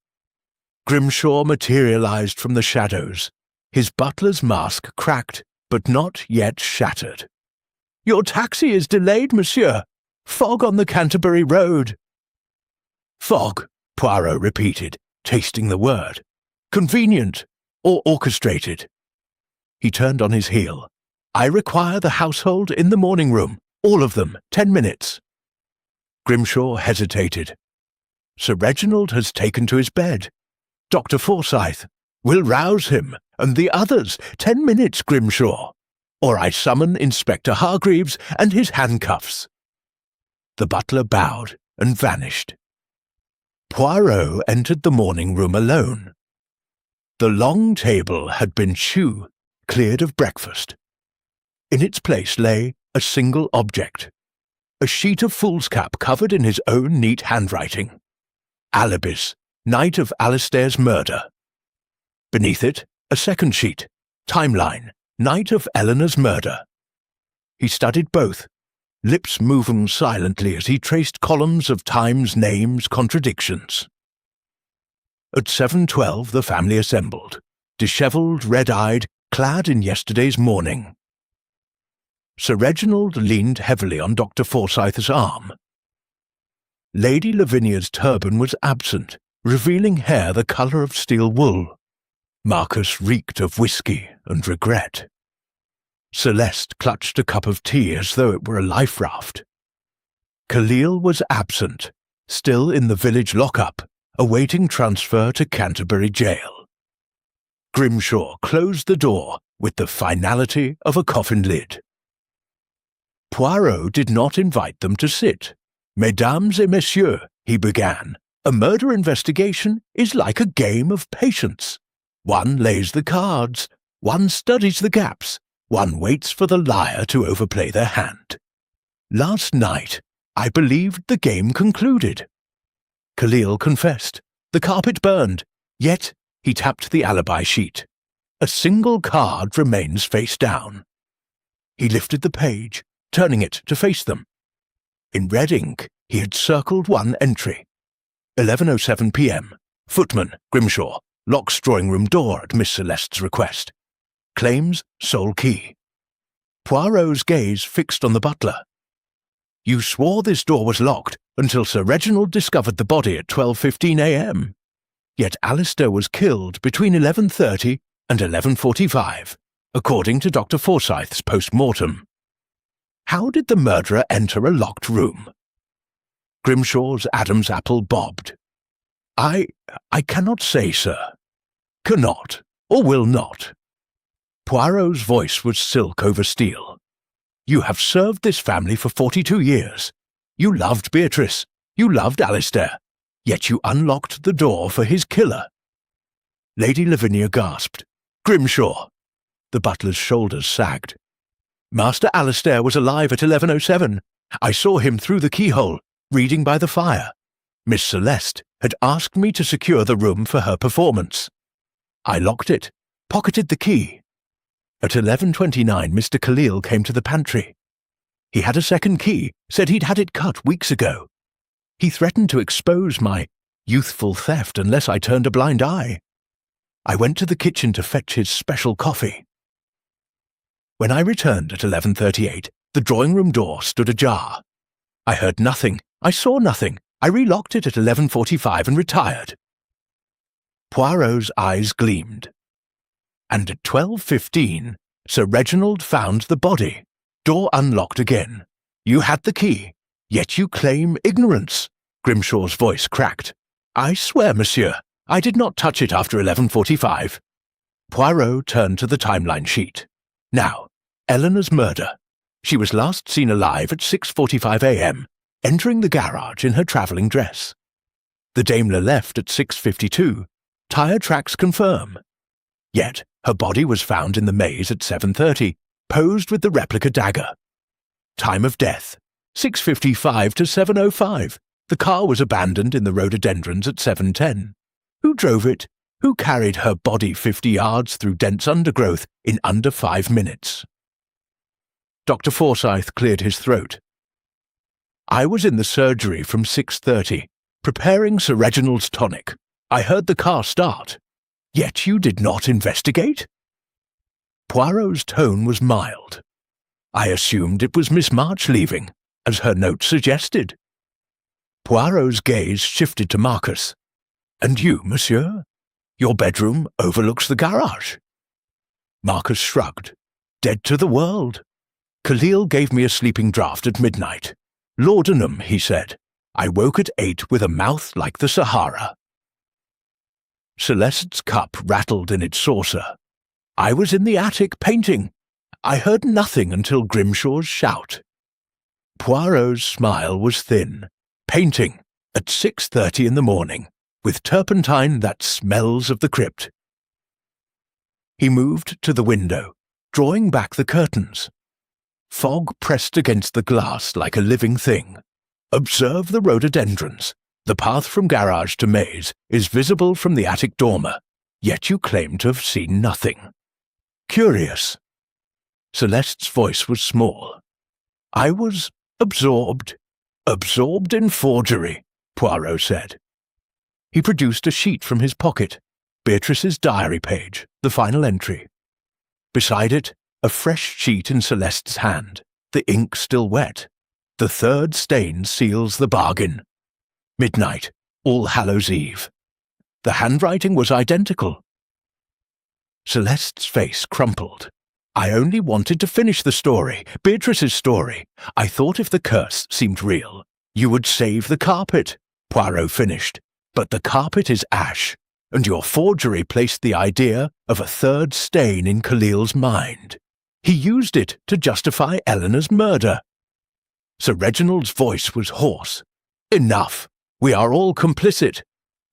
Grimshaw materialized from the shadows, his butler's mask cracked, but not yet shattered. "Your taxi is delayed, monsieur. Fog on the Canterbury Road." "Fog," Poirot repeated, tasting the word. "Convenient, or orchestrated." He turned on his heel. "I require the household in the morning room, all of them, 10 minutes. Grimshaw hesitated. "Sir Reginald has taken to his bed. Dr. Forsyth will rouse him, and the others. 10 minutes, Grimshaw, or I summon Inspector Hargreaves and his handcuffs." The butler bowed and vanished. Poirot entered the morning room alone. The long table had been cleared of breakfast. In its place lay a single object, a sheet of foolscap covered in his own neat handwriting. Alibis, night of Alistair's murder. Beneath it, a second sheet, timeline, night of Eleanor's murder. He studied both, lips moving silently as he traced columns of times, names, contradictions. At 7:12 the family assembled, dishevelled, red-eyed, clad in yesterday's mourning. Sir Reginald leaned heavily on Dr. Forsyth's arm. Lady Lavinia's turban was absent, revealing hair the colour of steel wool. Marcus reeked of whisky and regret. Celeste clutched a cup of tea as though it were a life raft. Khalil was absent, still in the village lock-up, awaiting transfer to Canterbury jail. Grimshaw closed the door with the finality of a coffin lid. Poirot did not invite them to sit. "Mesdames et messieurs," he began, "a murder investigation is like a game of patience. One lays the cards, one studies the gaps, one waits for the liar to overplay their hand. Last night, I believed the game concluded. Khalil confessed. The carpet burned, yet he tapped the alibi sheet. A single card remains face down. He lifted the page, turning it to face them. In red ink, he had circled one entry. 11:07 p.m. Footman, Grimshaw, locks drawing room door at Miss Celeste's request. Claims sole key. Poirot's gaze fixed on the butler. You swore this door was locked until Sir Reginald discovered the body at 12:15 a.m. Yet Alistair was killed between 11:30 and 11:45, according to Dr. Forsyth's post-mortem. How did the murderer enter a locked room? Grimshaw's Adam's apple bobbed. I cannot say, sir. Cannot, or will not. Poirot's voice was silk over steel. You have served this family for 42 years. You loved Beatrice. You loved Alistair. Yet you unlocked the door for his killer. Lady Lavinia gasped. Grimshaw. The butler's shoulders sagged. Master Alistair was alive at 11:07. I saw him through the keyhole, reading by the fire. Miss Celeste had asked me to secure the room for her performance. I locked it, pocketed the key. At 11:29, Mr. Khalil came to the pantry. He had a second key, said he'd had it cut weeks ago. He threatened to expose my youthful theft unless I turned a blind eye. I went to the kitchen to fetch his special coffee. When I returned at 11:38, the drawing-room door stood ajar. I heard nothing. I saw nothing. I relocked it at 11:45 and retired. Poirot's eyes gleamed. And at 12:15, Sir Reginald found the body. Door unlocked again. You had the key, yet you claim ignorance. Grimshaw's voice cracked. I swear, monsieur, I did not touch it after 11:45. Poirot turned to the timeline sheet. Now, Eleanor's murder. She was last seen alive at 6:45 a.m., entering the garage in her travelling dress. The Daimler left at 6:52. Tyre tracks confirm. Yet, her body was found in the maze at 7:30, posed with the replica dagger. Time of death, 6:55 to 7:05. The car was abandoned in the rhododendrons at 7:10. Who drove it? Who carried her body 50 yards through dense undergrowth in under 5 minutes? Dr. Forsyth cleared his throat. I was in the surgery from 6:30, preparing Sir Reginald's tonic. I heard the car start. Yet you did not investigate? Poirot's tone was mild. I assumed it was Miss March leaving, as her note suggested. Poirot's gaze shifted to Marcus. And you, monsieur? Your bedroom overlooks the garage. Marcus shrugged. Dead to the world. Khalil gave me a sleeping draught at midnight. Laudanum, he said. I woke at 8 with a mouth like the Sahara. Celeste's cup rattled in its saucer. I was in the attic painting. I heard nothing until Grimshaw's shout. Poirot's smile was thin. Painting, at 6:30 in the morning, with turpentine that smells of the crypt. He moved to the window, drawing back the curtains. Fog pressed against the glass like a living thing. Observe the rhododendrons. The path from garage to maze is visible from the attic dormer, yet you claim to have seen nothing. Curious. Celeste's voice was small. I was absorbed in forgery, Poirot said. He produced a sheet from his pocket, Beatrice's diary page, the final entry. Beside it, a fresh sheet in Celeste's hand, the ink still wet. The third stain seals the bargain. Midnight, All Hallows' Eve. The handwriting was identical. Celeste's face crumpled. I only wanted to finish the story, Beatrice's story. I thought if the curse seemed real, you would save the carpet, Poirot finished. But the carpet is ash, and your forgery placed the idea of a third stain in Khalil's mind. He used it to justify Eleanor's murder. Sir Reginald's voice was hoarse. Enough. We are all complicit.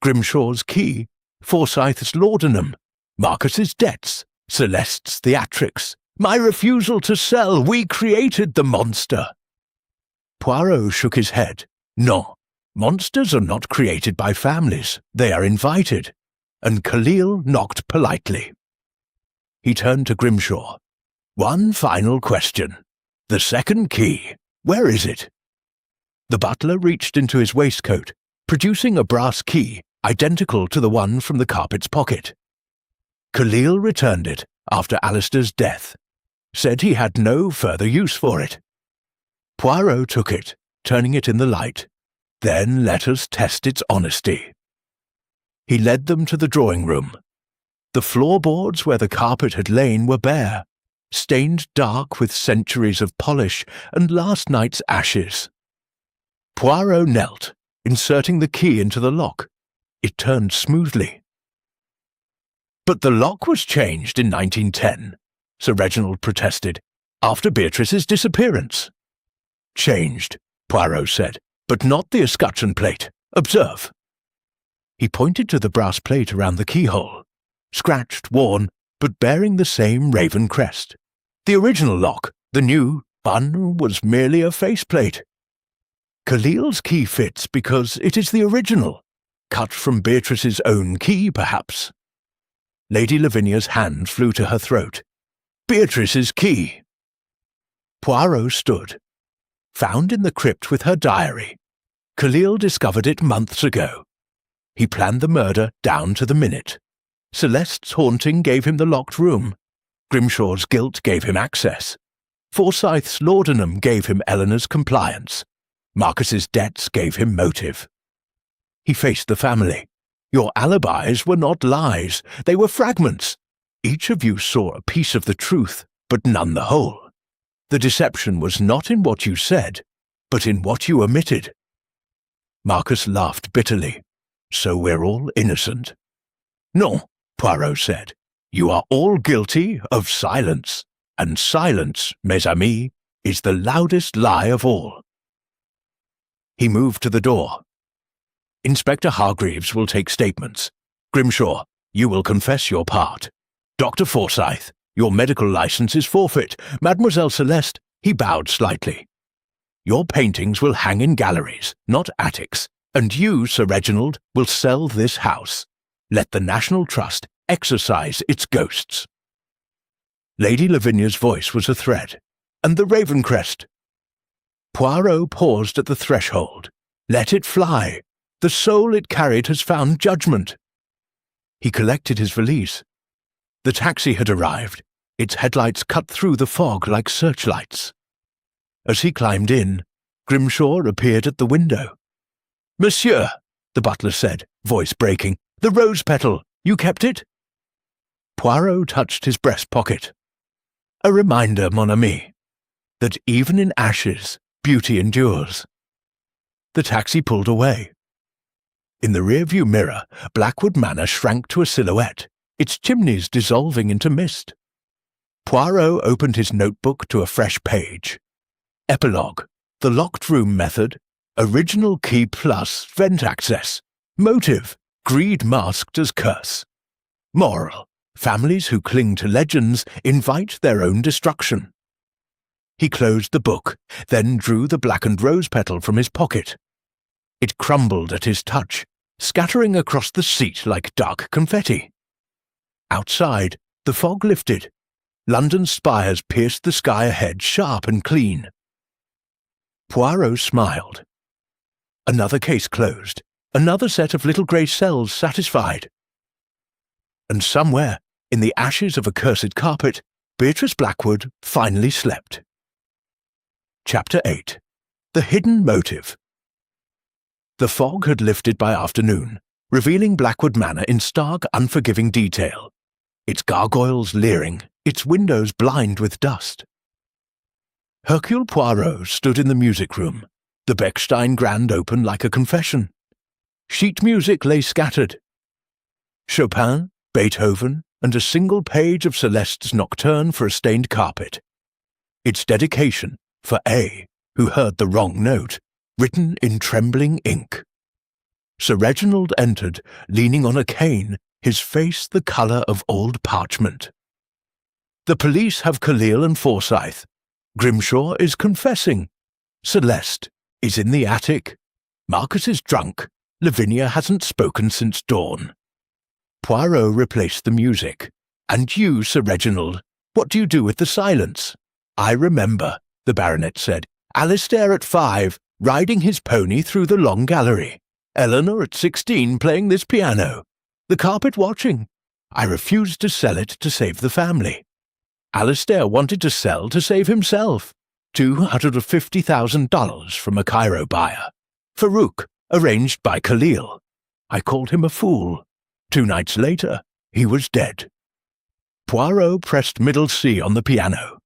Grimshaw's key, Forsyth's laudanum, Marcus's debts, Celeste's theatrics, my refusal to sell. We created the monster. Poirot shook his head. No, monsters are not created by families. They are invited. And Khalil knocked politely. He turned to Grimshaw. One final question. The second key. Where is it? The butler reached into his waistcoat, producing a brass key identical to the one from the carpet's pocket. Khalil returned it after Alistair's death, said he had no further use for it. Poirot took it, turning it in the light. Then let us test its honesty. He led them to the drawing room. The floorboards where the carpet had lain were bare, stained dark with centuries of polish and last night's ashes. Poirot knelt, inserting the key into the lock. It turned smoothly. But the lock was changed in 1910, Sir Reginald protested, after Beatrice's disappearance. Changed, Poirot said, but not the escutcheon plate. Observe. He pointed to the brass plate around the keyhole, scratched, worn, but bearing the same raven crest. The original lock, the new one, was merely a faceplate. Khalil's key fits because it is the original, cut from Beatrice's own key, perhaps. Lady Lavinia's hand flew to her throat. Beatrice's key. Poirot stood. Found in the crypt with her diary. Khalil discovered it months ago. He planned the murder down to the minute. Celeste's haunting gave him the locked room. Grimshaw's guilt gave him access. Forsyth's laudanum gave him Eleanor's compliance. Marcus's debts gave him motive. He faced the family. Your alibis were not lies, they were fragments. Each of you saw a piece of the truth, but none the whole. The deception was not in what you said, but in what you omitted. Marcus laughed bitterly. So we're all innocent. No, Poirot said. You are all guilty of silence, and silence, mes amis, is the loudest lie of all. He moved to the door. Inspector Hargreaves will take statements. Grimshaw, you will confess your part. Dr. Forsyth, your medical license is forfeit. Mademoiselle Celeste, he bowed slightly. Your paintings will hang in galleries, not attics, and you, Sir Reginald, will sell this house. Let the National Trust exorcise its ghosts. Lady Lavinia's voice was a threat. And the raven crest? Poirot paused at the threshold. Let it fly. The soul it carried has found judgment. He collected his valise. The taxi had arrived, its headlights cut through the fog like searchlights. As he climbed in, Grimshaw appeared at the window. Monsieur, the butler said, voice breaking, the rose petal, you kept it? Poirot touched his breast pocket. A reminder, mon ami, that even in ashes, beauty endures. The taxi pulled away. In the rearview mirror, Blackwood Manor shrank to a silhouette, its chimneys dissolving into mist. Poirot opened his notebook to a fresh page. Epilogue, the locked room method, original key plus vent access, motive, greed masked as curse. Moral, families who cling to legends invite their own destruction. He closed the book, then drew the blackened rose petal from his pocket. It crumbled at his touch, scattering across the seat like dark confetti. Outside, the fog lifted. London's spires pierced the sky ahead sharp and clean. Poirot smiled. Another case closed, another set of little grey cells satisfied. And somewhere, in the ashes of a cursed carpet, Beatrice Blackwood finally slept. Chapter 8. The Hidden Motive. The fog had lifted by afternoon, revealing Blackwood Manor in stark, unforgiving detail, its gargoyles leering, its windows blind with dust. Hercule Poirot stood in the music room, the Bechstein Grand open like a confession. Sheet music lay scattered. Chopin, Beethoven, and a single page of Celeste's Nocturne for a stained carpet. Its dedication for A, who heard the wrong note, written in trembling ink. Sir Reginald entered, leaning on a cane, his face the colour of old parchment. The police have Khalil and Forsyth. Grimshaw is confessing. Celeste is in the attic. Marcus is drunk. Lavinia hasn't spoken since dawn. Poirot replaced the music. And you, Sir Reginald, what do you do with the silence? I remember, the baronet said. Alistair at 5, riding his pony through the long gallery. Eleanor at 16 playing this piano. The carpet watching. I refused to sell it to save the family. Alistair wanted to sell to save himself. $250,000 from a Cairo buyer. Farouk, arranged by Khalil. I called him a fool. 2 nights later, he was dead. Poirot pressed middle C on the piano.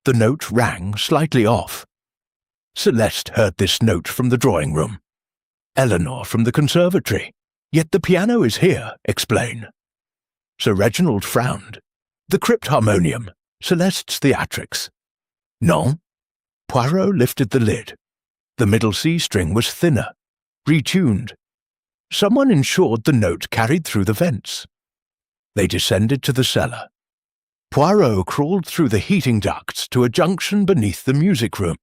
The note rang slightly off. Celeste heard this note from the drawing room. Eleanor from the conservatory. Yet the piano is here, explain. Sir Reginald frowned. The crypt harmonium, Celeste's theatrics. Non. Poirot lifted the lid. The middle C string was thinner, retuned. Someone ensured the note carried through the vents. They descended to the cellar. Poirot crawled through the heating ducts to a junction beneath the music room,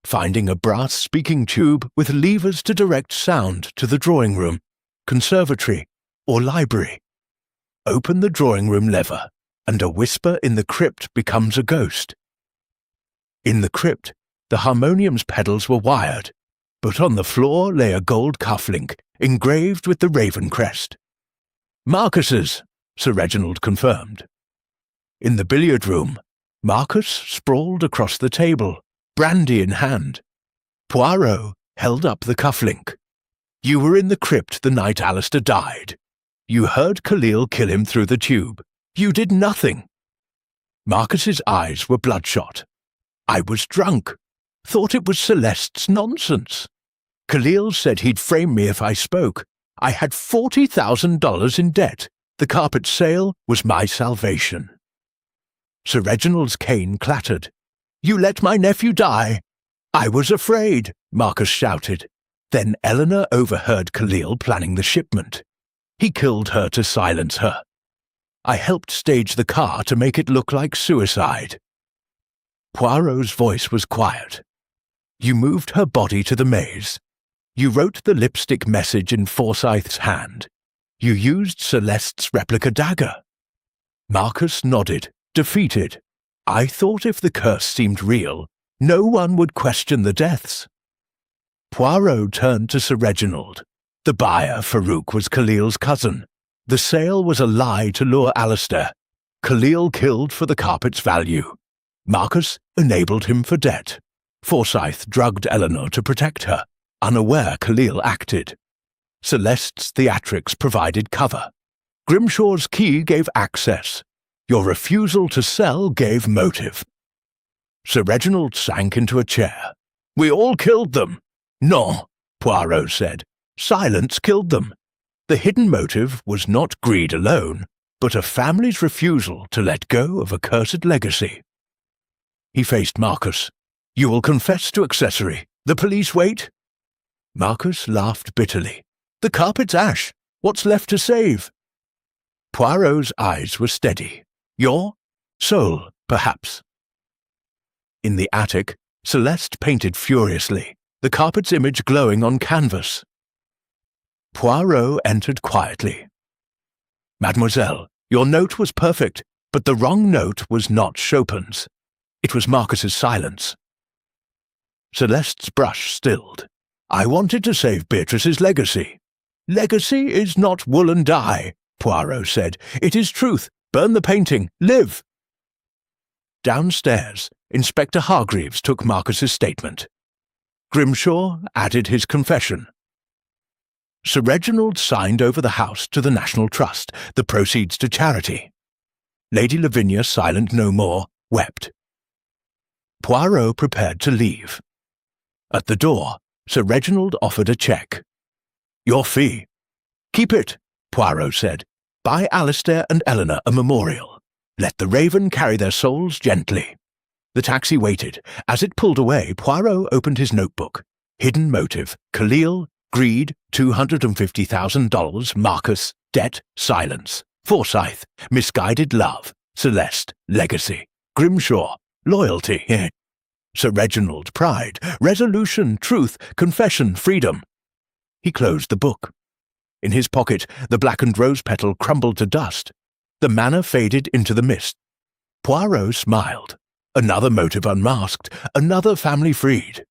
finding a brass speaking tube with levers to direct sound to the drawing room, conservatory, or library. Open the drawing room lever, and a whisper in the crypt becomes a ghost. In the crypt, the harmonium's pedals were wired, but on the floor lay a gold cufflink engraved with the raven crest. Marcus's, Sir Reginald confirmed. In the billiard room, Marcus sprawled across the table, brandy in hand. Poirot held up the cufflink. You were in the crypt the night Alistair died. You heard Khalil kill him through the tube. You did nothing. Marcus's eyes were bloodshot. I was drunk. Thought it was Celeste's nonsense. Khalil said he'd frame me if I spoke. I had $40,000 in debt. The carpet sale was my salvation. Sir Reginald's cane clattered. You let my nephew die. I was afraid, Marcus shouted. Then Eleanor overheard Khalil planning the shipment. He killed her to silence her. I helped stage the car to make it look like suicide. Poirot's voice was quiet. You moved her body to the maze. You wrote the lipstick message in Forsyth's hand. You used Celeste's replica dagger. Marcus nodded, defeated. I thought if the curse seemed real, no one would question the deaths. Poirot turned to Sir Reginald. The buyer, Farouk, was Khalil's cousin. The sale was a lie to lure Alistair. Khalil killed for the carpet's value. Marcus enabled him for debt. Forsyth drugged Eleanor to protect her, unaware Khalil acted. Celeste's theatrics provided cover. Grimshaw's key gave access. Your refusal to sell gave motive. Sir Reginald sank into a chair. We all killed them. No, Poirot said. Silence killed them. The hidden motive was not greed alone, but a family's refusal to let go of a cursed legacy. He faced Marcus. You will confess to accessory. The police wait? Marcus laughed bitterly. The carpet's ash. What's left to save? Poirot's eyes were steady. Your soul, perhaps. In the attic, Celeste painted furiously, the carpet's image glowing on canvas. Poirot entered quietly. Mademoiselle, your note was perfect, but the wrong note was not Chopin's. It was Marcus's silence. Celeste's brush stilled. I wanted to save Beatrice's legacy. Legacy is not wool and dye, Poirot said. It is truth. Burn the painting. Live. Downstairs, Inspector Hargreaves took Marcus's statement. Grimshaw added his confession. Sir Reginald signed over the house to the National Trust, the proceeds to charity. Lady Lavinia, silent no more, wept. Poirot prepared to leave. At the door, Sir Reginald offered a cheque. "Your fee." "Keep it," Poirot said. "Buy Alistair and Eleanor a memorial. Let the raven carry their souls gently." The taxi waited. As it pulled away, Poirot opened his notebook. Hidden motive: Hercule, greed, $250,000, Marcus, debt, silence, Forsyth, misguided love, Celeste, legacy, Grimshaw, loyalty. Sir Reginald, pride, resolution, truth, confession, freedom. He closed the book. In his pocket, the blackened rose petal crumbled to dust. The manner faded into the mist. Poirot smiled. Another motive unmasked, another family freed.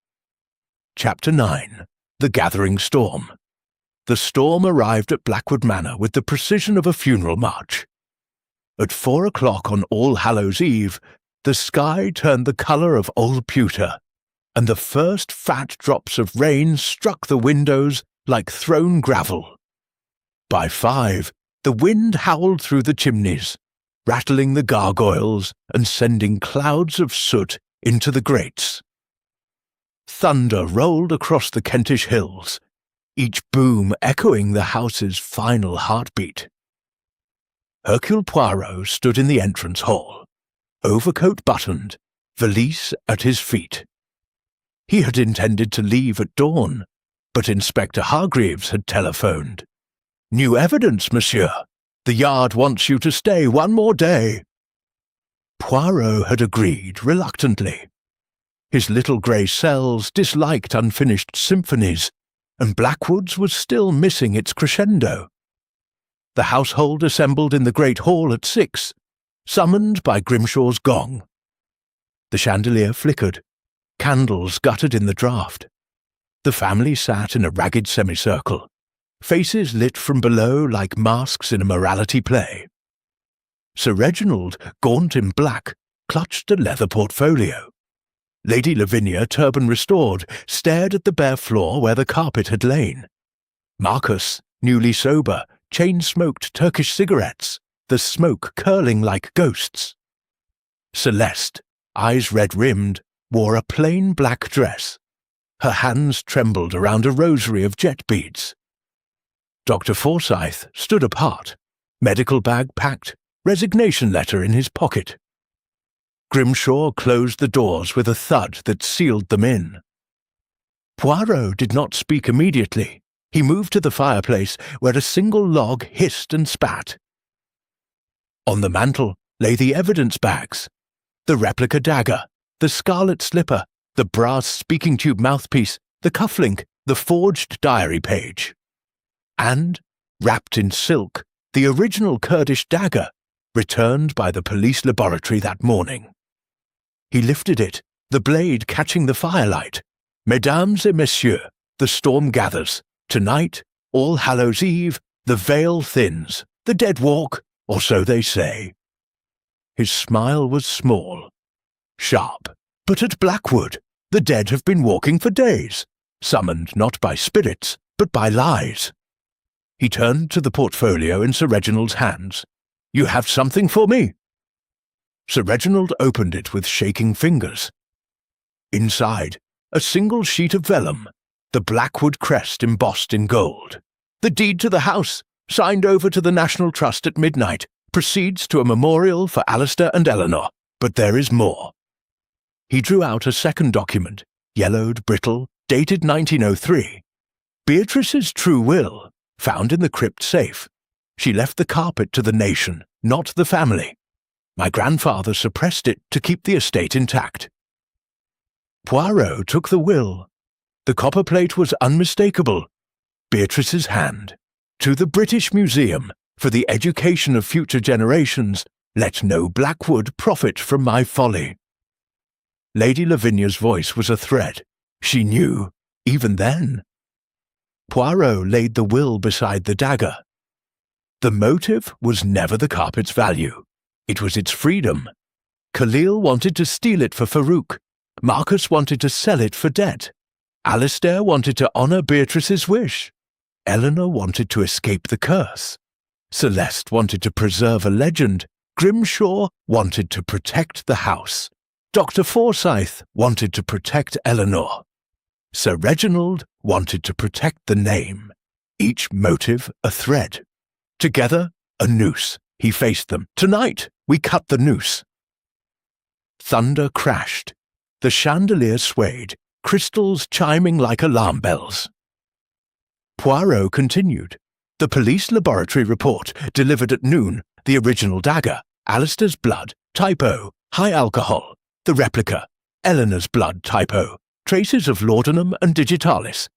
Chapter 9. The Gathering Storm. The storm arrived at Blackwood Manor with the precision of a funeral march. At 4 o'clock on All Hallows' Eve, the sky turned the colour of old pewter, and the first fat drops of rain struck the windows like thrown gravel. By 5, the wind howled through the chimneys, rattling the gargoyles and sending clouds of soot into the grates. Thunder rolled across the Kentish hills, each boom echoing the house's final heartbeat. Hercule Poirot stood in the entrance hall, overcoat buttoned, valise at his feet. He had intended to leave at dawn, but Inspector Hargreaves had telephoned. "New evidence, monsieur. The Yard wants you to stay one more day." Poirot had agreed reluctantly. His little grey cells disliked unfinished symphonies, and Blackwood's was still missing its crescendo. The household assembled in the great hall at 6, summoned by Grimshaw's gong. The chandelier flickered, candles guttered in the draught. The family sat in a ragged semicircle, faces lit from below like masks in a morality play. Sir Reginald, gaunt in black, clutched a leather portfolio. Lady Lavinia, turban restored, stared at the bare floor where the carpet had lain. Marcus, newly sober, chain-smoked Turkish cigarettes, the smoke curling like ghosts. Celeste, eyes red-rimmed, wore a plain black dress. Her hands trembled around a rosary of jet beads. Dr. Forsyth stood apart, medical bag packed, resignation letter in his pocket. Grimshaw closed the doors with a thud that sealed them in. Poirot did not speak immediately. He moved to the fireplace, where a single log hissed and spat. On the mantel lay the evidence bags, the replica dagger, the scarlet slipper, the brass speaking-tube mouthpiece, the cufflink, the forged diary page. And, wrapped in silk, the original Kurdish dagger, returned by the police laboratory that morning. He lifted it, the blade catching the firelight. "Mesdames et messieurs, the storm gathers. Tonight, All Hallows' Eve, the veil thins, the dead walk, or so they say." His smile was small, sharp. "But at Blackwood, the dead have been walking for days, summoned not by spirits, but by lies." He turned to the portfolio in Sir Reginald's hands. "You have something for me?" Sir Reginald opened it with shaking fingers. Inside, a single sheet of vellum, the Blackwood crest embossed in gold. "The deed to the house, signed over to the National Trust at midnight, proceeds to a memorial for Alistair and Eleanor, but there is more." He drew out a second document, yellowed, brittle, dated 1903. Beatrice's true will, found in the crypt safe. She left the carpet to the nation, not the family. My grandfather suppressed it to keep the estate intact. Poirot took the will. The copperplate was unmistakable. Beatrice's hand. "To the British Museum, for the education of future generations, let no Blackwood profit from my folly." Lady Lavinia's voice was a thread. She knew, even then. Poirot laid the will beside the dagger. The motive was never the carpet's value. It was its freedom. Khalil wanted to steal it for Farouk. Marcus wanted to sell it for debt. Alistair wanted to honour Beatrice's wish. Eleanor wanted to escape the curse. Celeste wanted to preserve a legend. Grimshaw wanted to protect the house. Dr. Forsyth wanted to protect Eleanor. Sir Reginald wanted to protect the name. Each motive a thread. Together, a noose. He faced them. Tonight, we cut the noose. Thunder crashed. The chandelier swayed, crystals chiming like alarm bells. Poirot continued. The police laboratory report, delivered at noon, the original dagger, Alistair's blood, type O, high alcohol, the replica, Eleanor's blood, type O, traces of laudanum and digitalis,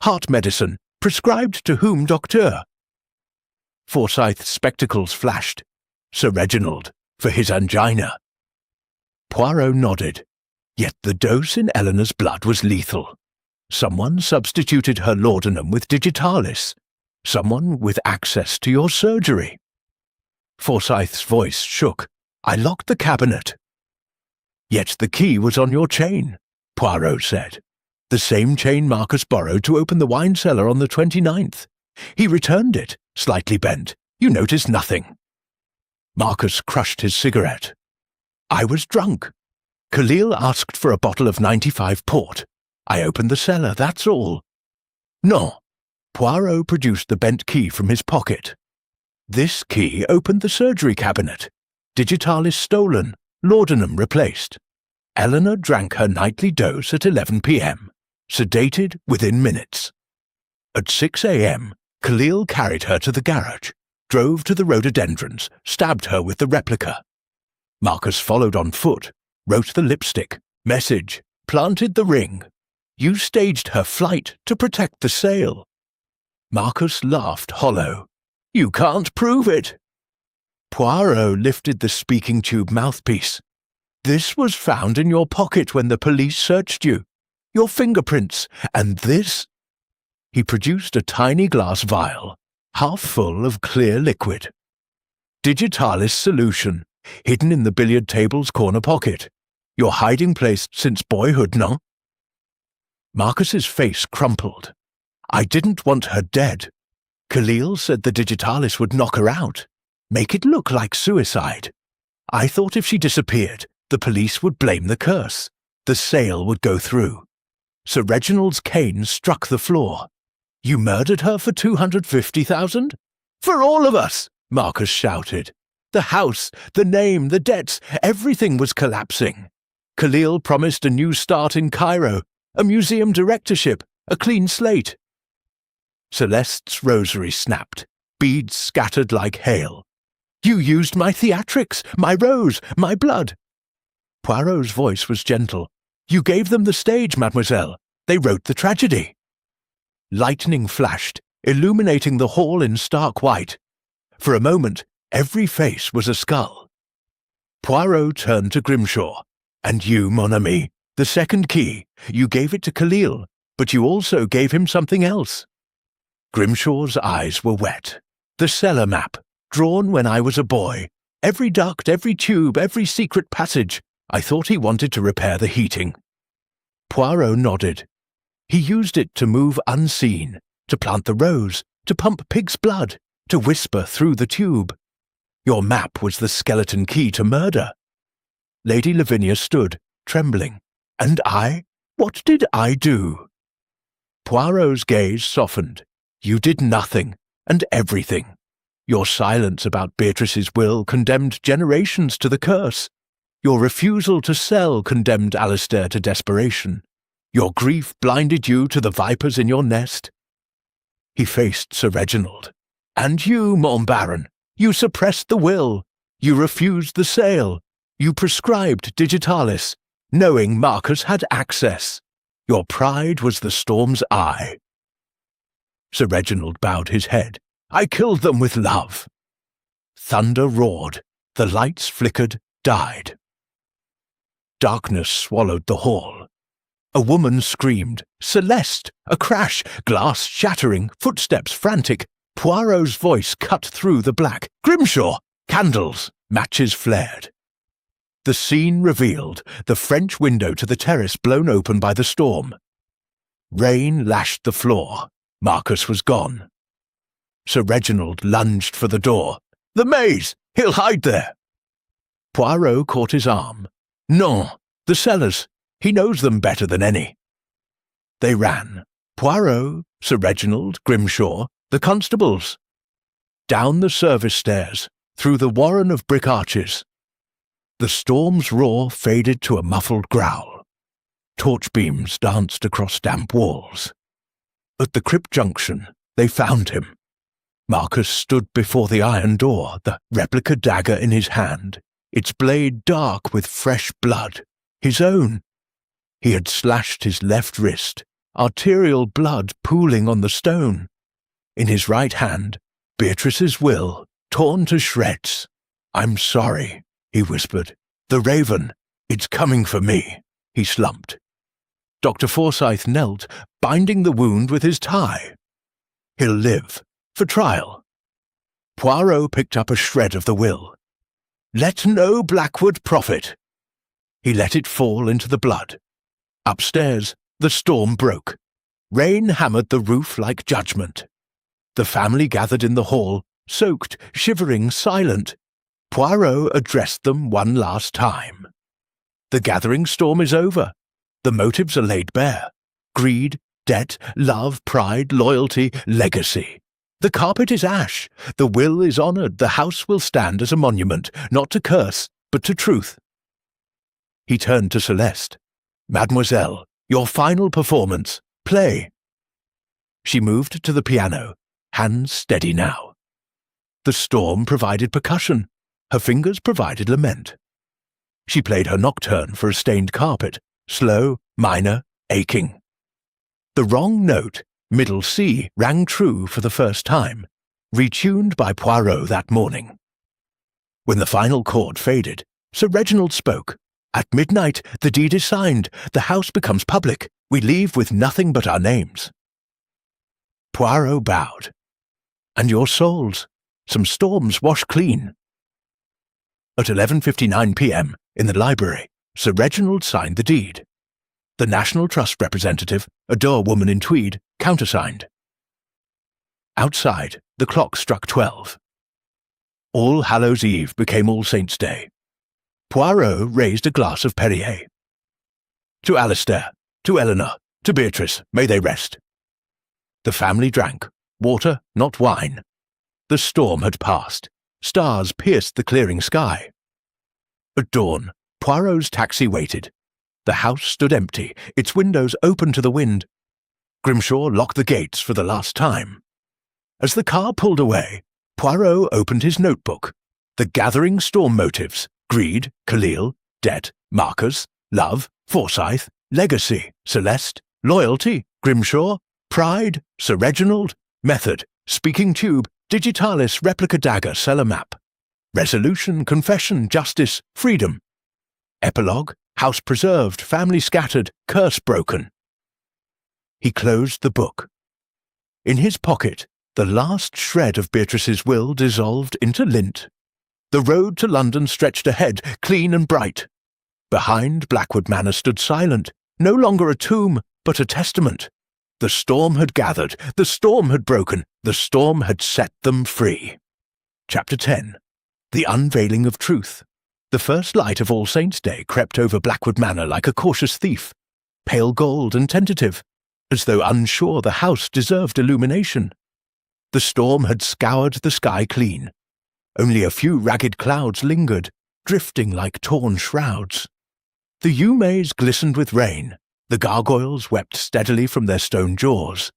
heart medicine, prescribed to whom, docteur? Forsyth's spectacles flashed. Sir Reginald, for his angina. Poirot nodded. Yet the dose in Eleanor's blood was lethal. Someone substituted her laudanum with digitalis. Someone with access to your surgery. Forsyth's voice shook. I locked the cabinet. Yet the key was on your chain, Poirot said. The same chain Marcus borrowed to open the wine cellar on the 29th. He returned it, slightly bent. You noticed nothing. Marcus crushed his cigarette. I was drunk. Khalil asked for a bottle of 95 port. I opened the cellar, that's all. No. Poirot produced the bent key from his pocket. This key opened the surgery cabinet. Digitalis stolen, laudanum replaced. Eleanor drank her nightly dose at 11 p.m., sedated within minutes. At 6 a.m., Khalil carried her to the garage, drove to the rhododendrons, stabbed her with the replica. Marcus followed on foot, wrote the lipstick, message, planted the ring. You staged her flight to protect the sale. Marcus laughed hollow. You can't prove it. Poirot lifted the speaking tube mouthpiece. This was found in your pocket when the police searched you. Your fingerprints, and this... He produced a tiny glass vial, half full of clear liquid. Digitalis solution, hidden in the billiard table's corner pocket. Your hiding place since boyhood, no? Marcus's face crumpled. I didn't want her dead. Khalil said the digitalis would knock her out, make it look like suicide. I thought if she disappeared, the police would blame the curse. The sale would go through. Sir Reginald's cane struck the floor. You murdered her for 250,000? For all of us, Marcus shouted. The house, the name, the debts, everything was collapsing. Khalil promised a new start in Cairo, a museum directorship, a clean slate. Celeste's rosary snapped, beads scattered like hail. You used my theatrics, my rose, my blood. Poirot's voice was gentle. You gave them the stage, mademoiselle. They wrote the tragedy. Lightning flashed, illuminating the hall in stark white. For a moment, every face was a skull. Poirot turned to Grimshaw. And you, mon ami, the second key, you gave it to Khalil, but you also gave him something else. Grimshaw's eyes were wet. The cellar map, drawn when I was a boy. Every duct, every tube, every secret passage. I thought he wanted to repair the heating. Poirot nodded. He used it to move unseen, to plant the rose, to pump pig's blood, to whisper through the tube. Your map was the skeleton key to murder. Lady Lavinia stood, trembling. And I? What did I do? Poirot's gaze softened. You did nothing, and everything. Your silence about Beatrice's will condemned generations to the curse. Your refusal to sell condemned Alistair to desperation. Your grief blinded you to the vipers in your nest. He faced Sir Reginald. And you, mon baron, you suppressed the will. You refused the sale. You prescribed digitalis, knowing Marcus had access. Your pride was the storm's eye. Sir Reginald bowed his head. I killed them with love. Thunder roared. The lights flickered, died. Darkness swallowed the hall. A woman screamed. Celeste! A crash! Glass shattering, footsteps frantic. Poirot's voice cut through the black. Grimshaw! Candles! Matches flared. The scene revealed the French window to the terrace blown open by the storm. Rain lashed the floor. Marcus was gone. Sir Reginald lunged for the door. "The maze! He'll hide there!" Poirot caught his arm. "No, the cellars. He knows them better than any." They ran. Poirot, Sir Reginald, Grimshaw, the constables. Down the service stairs, through the warren of brick arches. The storm's roar faded to a muffled growl. Torch beams danced across damp walls. At the crypt junction, they found him. Marcus stood before the iron door, the replica dagger in his hand, its blade dark with fresh blood, his own. He had slashed his left wrist, arterial blood pooling on the stone. In his right hand, Beatrice's will, torn to shreds. "I'm sorry," he whispered. "The raven, it's coming for me," he slumped. Dr. Forsyth knelt, binding the wound with his tie. "He'll live, for trial." Poirot picked up a shred of the will. "Let no Blackwood profit." He let it fall into the blood. Upstairs, the storm broke. Rain hammered the roof like judgment. The family gathered in the hall, soaked, shivering, silent. Poirot addressed them one last time. "The gathering storm is over. The motives are laid bare. Greed, debt, love, pride, loyalty, legacy. The carpet is ash. The will is honoured. The house will stand as a monument, not to curse, but to truth." He turned to Celeste. "Mademoiselle, your final performance. Play." She moved to the piano, hands steady now. The storm provided percussion. Her fingers provided lament. She played her nocturne for a stained carpet, slow, minor, aching. The wrong note, middle C, rang true for the first time, retuned by Poirot that morning. When the final chord faded, Sir Reginald spoke. "At midnight, the deed is signed. The house becomes public. We leave with nothing but our names." Poirot bowed. "And your souls? Some storms wash clean." At 11:59 p.m., in the library, Sir Reginald signed the deed. The National Trust representative, a dour woman in tweed, countersigned. Outside, the clock struck 12. All Hallows Eve became All Saints' Day. Poirot raised a glass of Perrier. "To Alistair, to Eleanor, to Beatrice, may they rest." The family drank, water, not wine. The storm had passed. Stars pierced the clearing sky. At dawn, Poirot's taxi waited. The house stood empty, its windows open to the wind. Grimshaw locked the gates for the last time. As the car pulled away, Poirot opened his notebook. The gathering storm motives: greed, Khalil, debt, Marcus, love, Forsyth, legacy, Celeste, loyalty, Grimshaw, pride, Sir Reginald, method, speaking tube, digitalis, replica dagger, cellar map, resolution, confession, justice, freedom, epilogue, house preserved, family scattered, curse broken. He closed the book. In his pocket, the last shred of Beatrice's will dissolved into lint. The road to London stretched ahead, clean and bright. Behind, Blackwood Manor stood silent, no longer a tomb, but a testament. The storm had gathered, the storm had broken, the storm had set them free. Chapter 10. The Unveiling of Truth. The first light of All Saints' Day crept over Blackwood Manor like a cautious thief, pale gold and tentative, as though unsure the house deserved illumination. The storm had scoured the sky clean. Only a few ragged clouds lingered, drifting like torn shrouds. The yew maze glistened with rain. The gargoyles wept steadily from their stone jaws.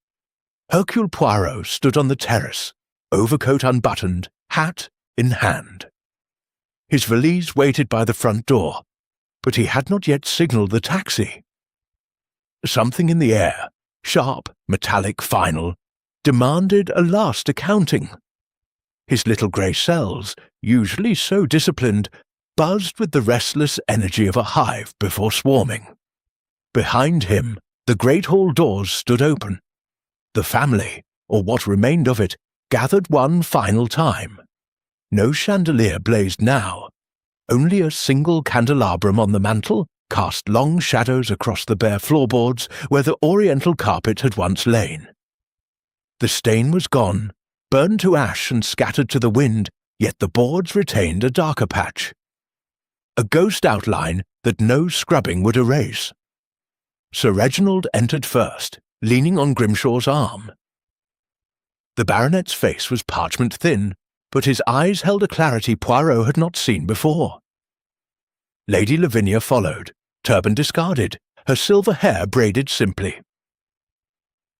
Hercule Poirot stood on the terrace, overcoat unbuttoned, hat in hand. His valise waited by the front door, but he had not yet signalled the taxi. Something in the air, sharp, metallic, final, demanded a last accounting. His little grey cells, usually so disciplined, buzzed with the restless energy of a hive before swarming. Behind him, the great hall doors stood open. The family, or what remained of it, gathered one final time. No chandelier blazed now. Only a single candelabrum on the mantel cast long shadows across the bare floorboards where the Oriental carpet had once lain. The stain was gone, burned to ash and scattered to the wind, yet the boards retained a darker patch. A ghost outline that no scrubbing would erase. Sir Reginald entered first, leaning on Grimshaw's arm. The baronet's face was parchment thin, but his eyes held a clarity Poirot had not seen before. Lady Lavinia followed, turban discarded, her silver hair braided simply.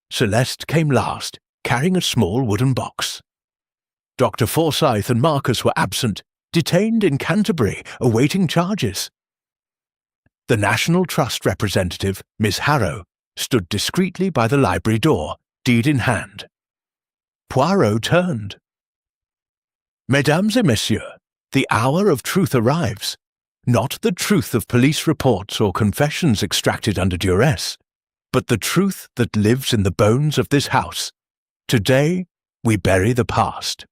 Celeste came last, carrying a small wooden box. Dr. Forsyth and Marcus were absent, detained in Canterbury, awaiting charges. The National Trust representative, Miss Harrow, stood discreetly by the library door, deed in hand. Poirot turned. Mesdames et messieurs, the hour of truth arrives. Not the truth of police reports or confessions extracted under duress, but the truth that lives in the bones of this house. Today, we bury the past.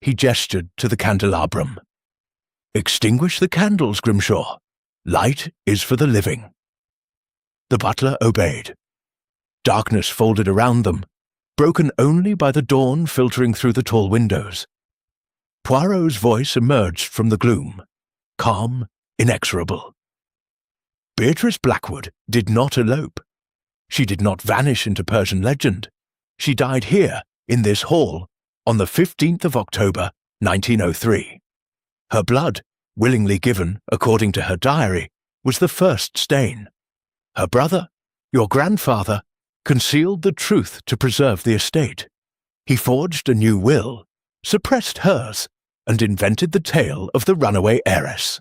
He gestured to the candelabrum. Extinguish the candles, Grimshaw. Light is for the living. The butler obeyed. Darkness folded around them, broken only by the dawn filtering through the tall windows. Poirot's voice emerged from the gloom, calm, inexorable. Beatrice Blackwood did not elope. She did not vanish into Persian legend. She died here, in this hall, on the 15th of October, 1903. Her blood, willingly given, according to her diary, was the first stain. Her brother, your grandfather, concealed the truth to preserve the estate. He forged a new will, suppressed hers, and invented the tale of the runaway heiress.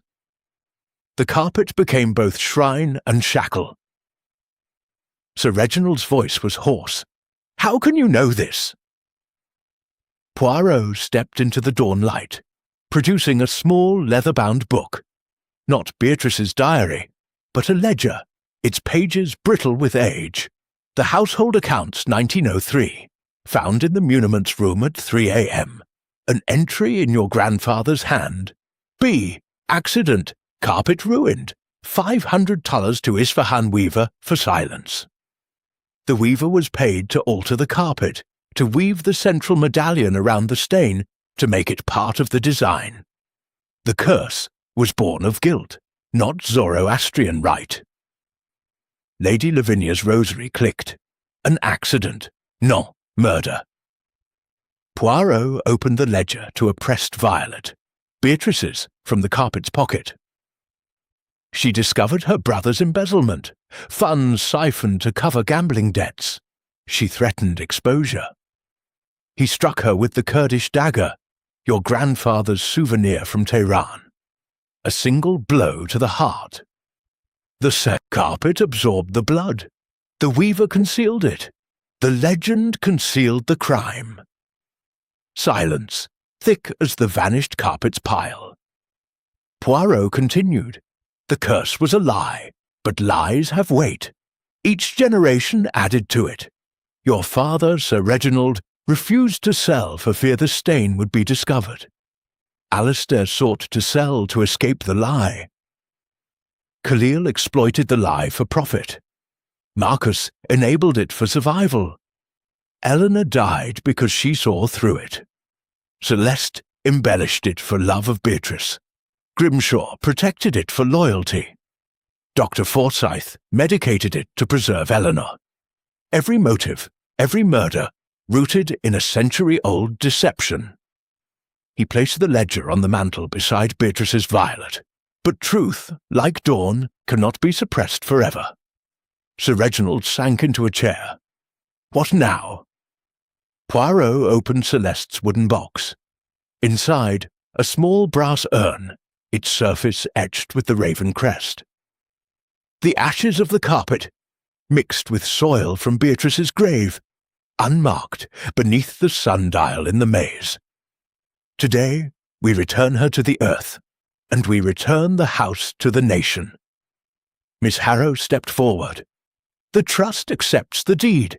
The carpet became both shrine and shackle. Sir Reginald's voice was hoarse. How can you know this? Poirot stepped into the dawn light, producing a small leather-bound book. Not Beatrice's diary, but a ledger, its pages brittle with age. The household accounts 1903, found in the muniments room at 3 a.m. An entry in your grandfather's hand. B. Accident. Carpet ruined. $500 to Isfahan weaver for silence. The weaver was paid to alter the carpet, to weave the central medallion around the stain, to make it part of the design. The curse was born of guilt, not Zoroastrian rite. Lady Lavinia's rosary clicked. An accident. No, murder. Poirot opened the ledger to a pressed violet, Beatrice's, from the carpet's pocket. She discovered her brother's embezzlement, funds siphoned to cover gambling debts. She threatened exposure. He struck her with the Kurdish dagger, your grandfather's souvenir from Tehran. A single blow to the heart. The set carpet absorbed the blood. The weaver concealed it. The legend concealed the crime. Silence, thick as the vanished carpet's pile. Poirot continued. The curse was a lie, but lies have weight. Each generation added to it. Your father, Sir Reginald, refused to sell for fear the stain would be discovered. Alistair sought to sell to escape the lie. Khalil exploited the lie for profit. Marcus enabled it for survival. Eleanor died because she saw through it. Celeste embellished it for love of Beatrice. Grimshaw protected it for loyalty. Dr. Forsyth medicated it to preserve Eleanor. Every motive, every murder, rooted in a century-old deception. He placed the ledger on the mantel beside Beatrice's violet. But truth, like dawn, cannot be suppressed forever. Sir Reginald sank into a chair. What now? Poirot opened Celeste's wooden box. Inside, a small brass urn, its surface etched with the raven crest. The ashes of the carpet, mixed with soil from Beatrice's grave, unmarked beneath the sundial in the maze. Today, we return her to the earth, and we return the house to the nation. Miss Harrow stepped forward. The trust accepts the deed.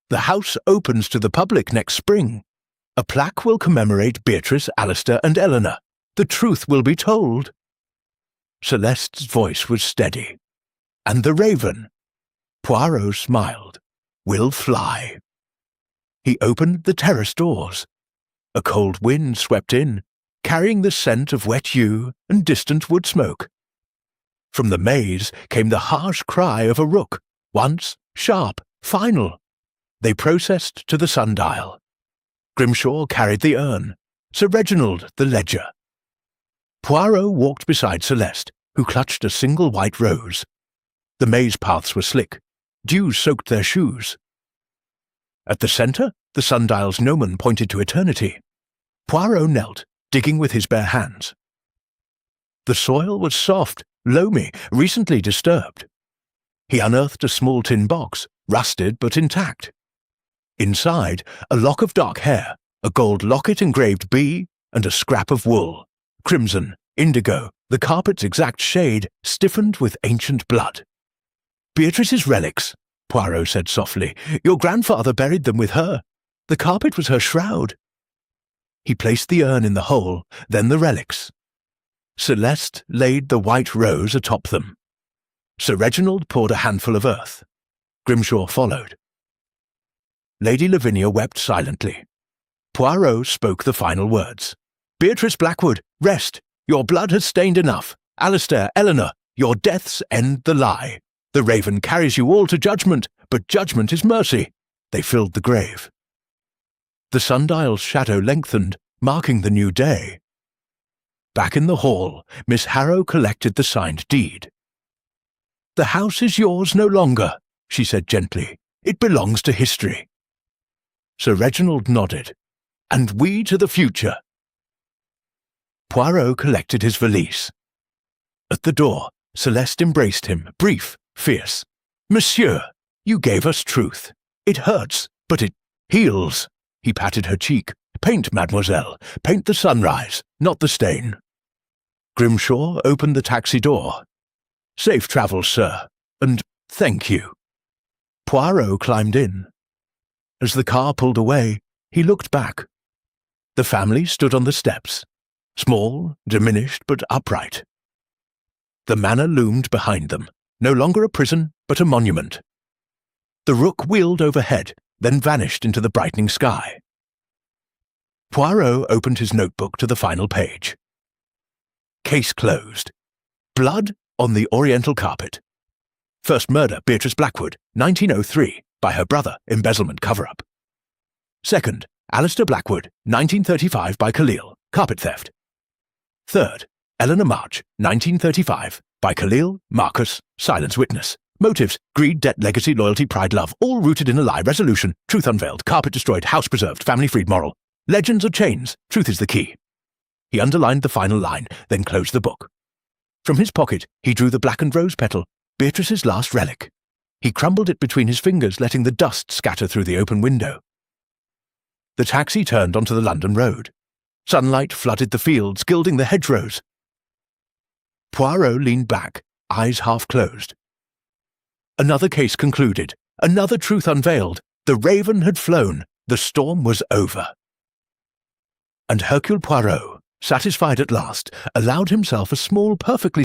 The house opens to the public next spring. A plaque will commemorate Beatrice, Alistair, and Eleanor. The truth will be told. Celeste's voice was steady. And the raven, Poirot smiled, will fly. He opened the terrace doors. A cold wind swept in, carrying the scent of wet yew and distant wood smoke. From the maze came the harsh cry of a rook, once sharp, final. They processed to the sundial. Grimshaw carried the urn, Sir Reginald the ledger. Poirot walked beside Celeste, who clutched a single white rose. The maze paths were slick. Dew soaked their shoes. At the centre, the sundial's gnomon pointed to eternity. Poirot knelt, digging with his bare hands. The soil was soft, loamy, recently disturbed. He unearthed a small tin box, rusted but intact. Inside, a lock of dark hair, a gold locket engraved B, and a scrap of wool. Crimson, indigo, the carpet's exact shade, stiffened with ancient blood. "Beatrice's relics," Poirot said softly. "Your grandfather buried them with her. The carpet was her shroud." He placed the urn in the hole, then the relics. Celeste laid the white rose atop them. Sir Reginald poured a handful of earth. Grimshaw followed. Lady Lavinia wept silently. Poirot spoke the final words. "Beatrice Blackwood, rest. Your blood has stained enough. Alistair, Eleanor, your deaths end the lie. The raven carries you all to judgment, but judgment is mercy." They filled the grave. The sundial's shadow lengthened, marking the new day. Back in the hall, Miss Harrow collected the signed deed. "The house is yours no longer," she said gently. "It belongs to history." Sir Reginald nodded. "And we to the future." Poirot collected his valise. At the door, Celeste embraced him, brief, fierce. "Monsieur, you gave us truth. It hurts, but it heals." He patted her cheek. "Paint, mademoiselle. Paint the sunrise, not the stain." Grimshaw opened the taxi door. "Safe travels, sir, and thank you." Poirot climbed in. As the car pulled away, he looked back. The family stood on the steps, small, diminished, but upright. The manor loomed behind them, no longer a prison, but a monument. The rook wheeled overhead, then vanished into the brightening sky. Poirot opened his notebook to the final page. Case closed. Blood on the Oriental carpet. First murder, Beatrice Blackwood, 1903, by her brother, embezzlement cover-up. Second, Alistair Blackwood, 1935, by Khalil, carpet theft. Third, Eleanor March, 1935, by Khalil, Marcus, silence witness. Motives, greed, debt, legacy, loyalty, pride, love, all rooted in a lie. Resolution, truth unveiled, carpet destroyed, house preserved, family freed, moral. Legends are chains, truth is the key. He underlined the final line, then closed the book. From his pocket, he drew the blackened rose petal, Beatrice's last relic. He crumbled it between his fingers, letting the dust scatter through the open window. The taxi turned onto the London road. Sunlight flooded the fields, gilding the hedgerows. Poirot leaned back, eyes half closed. Another case concluded, another truth unveiled. The raven had flown, the storm was over. And Hercule Poirot, satisfied at last, allowed himself a small, perfectly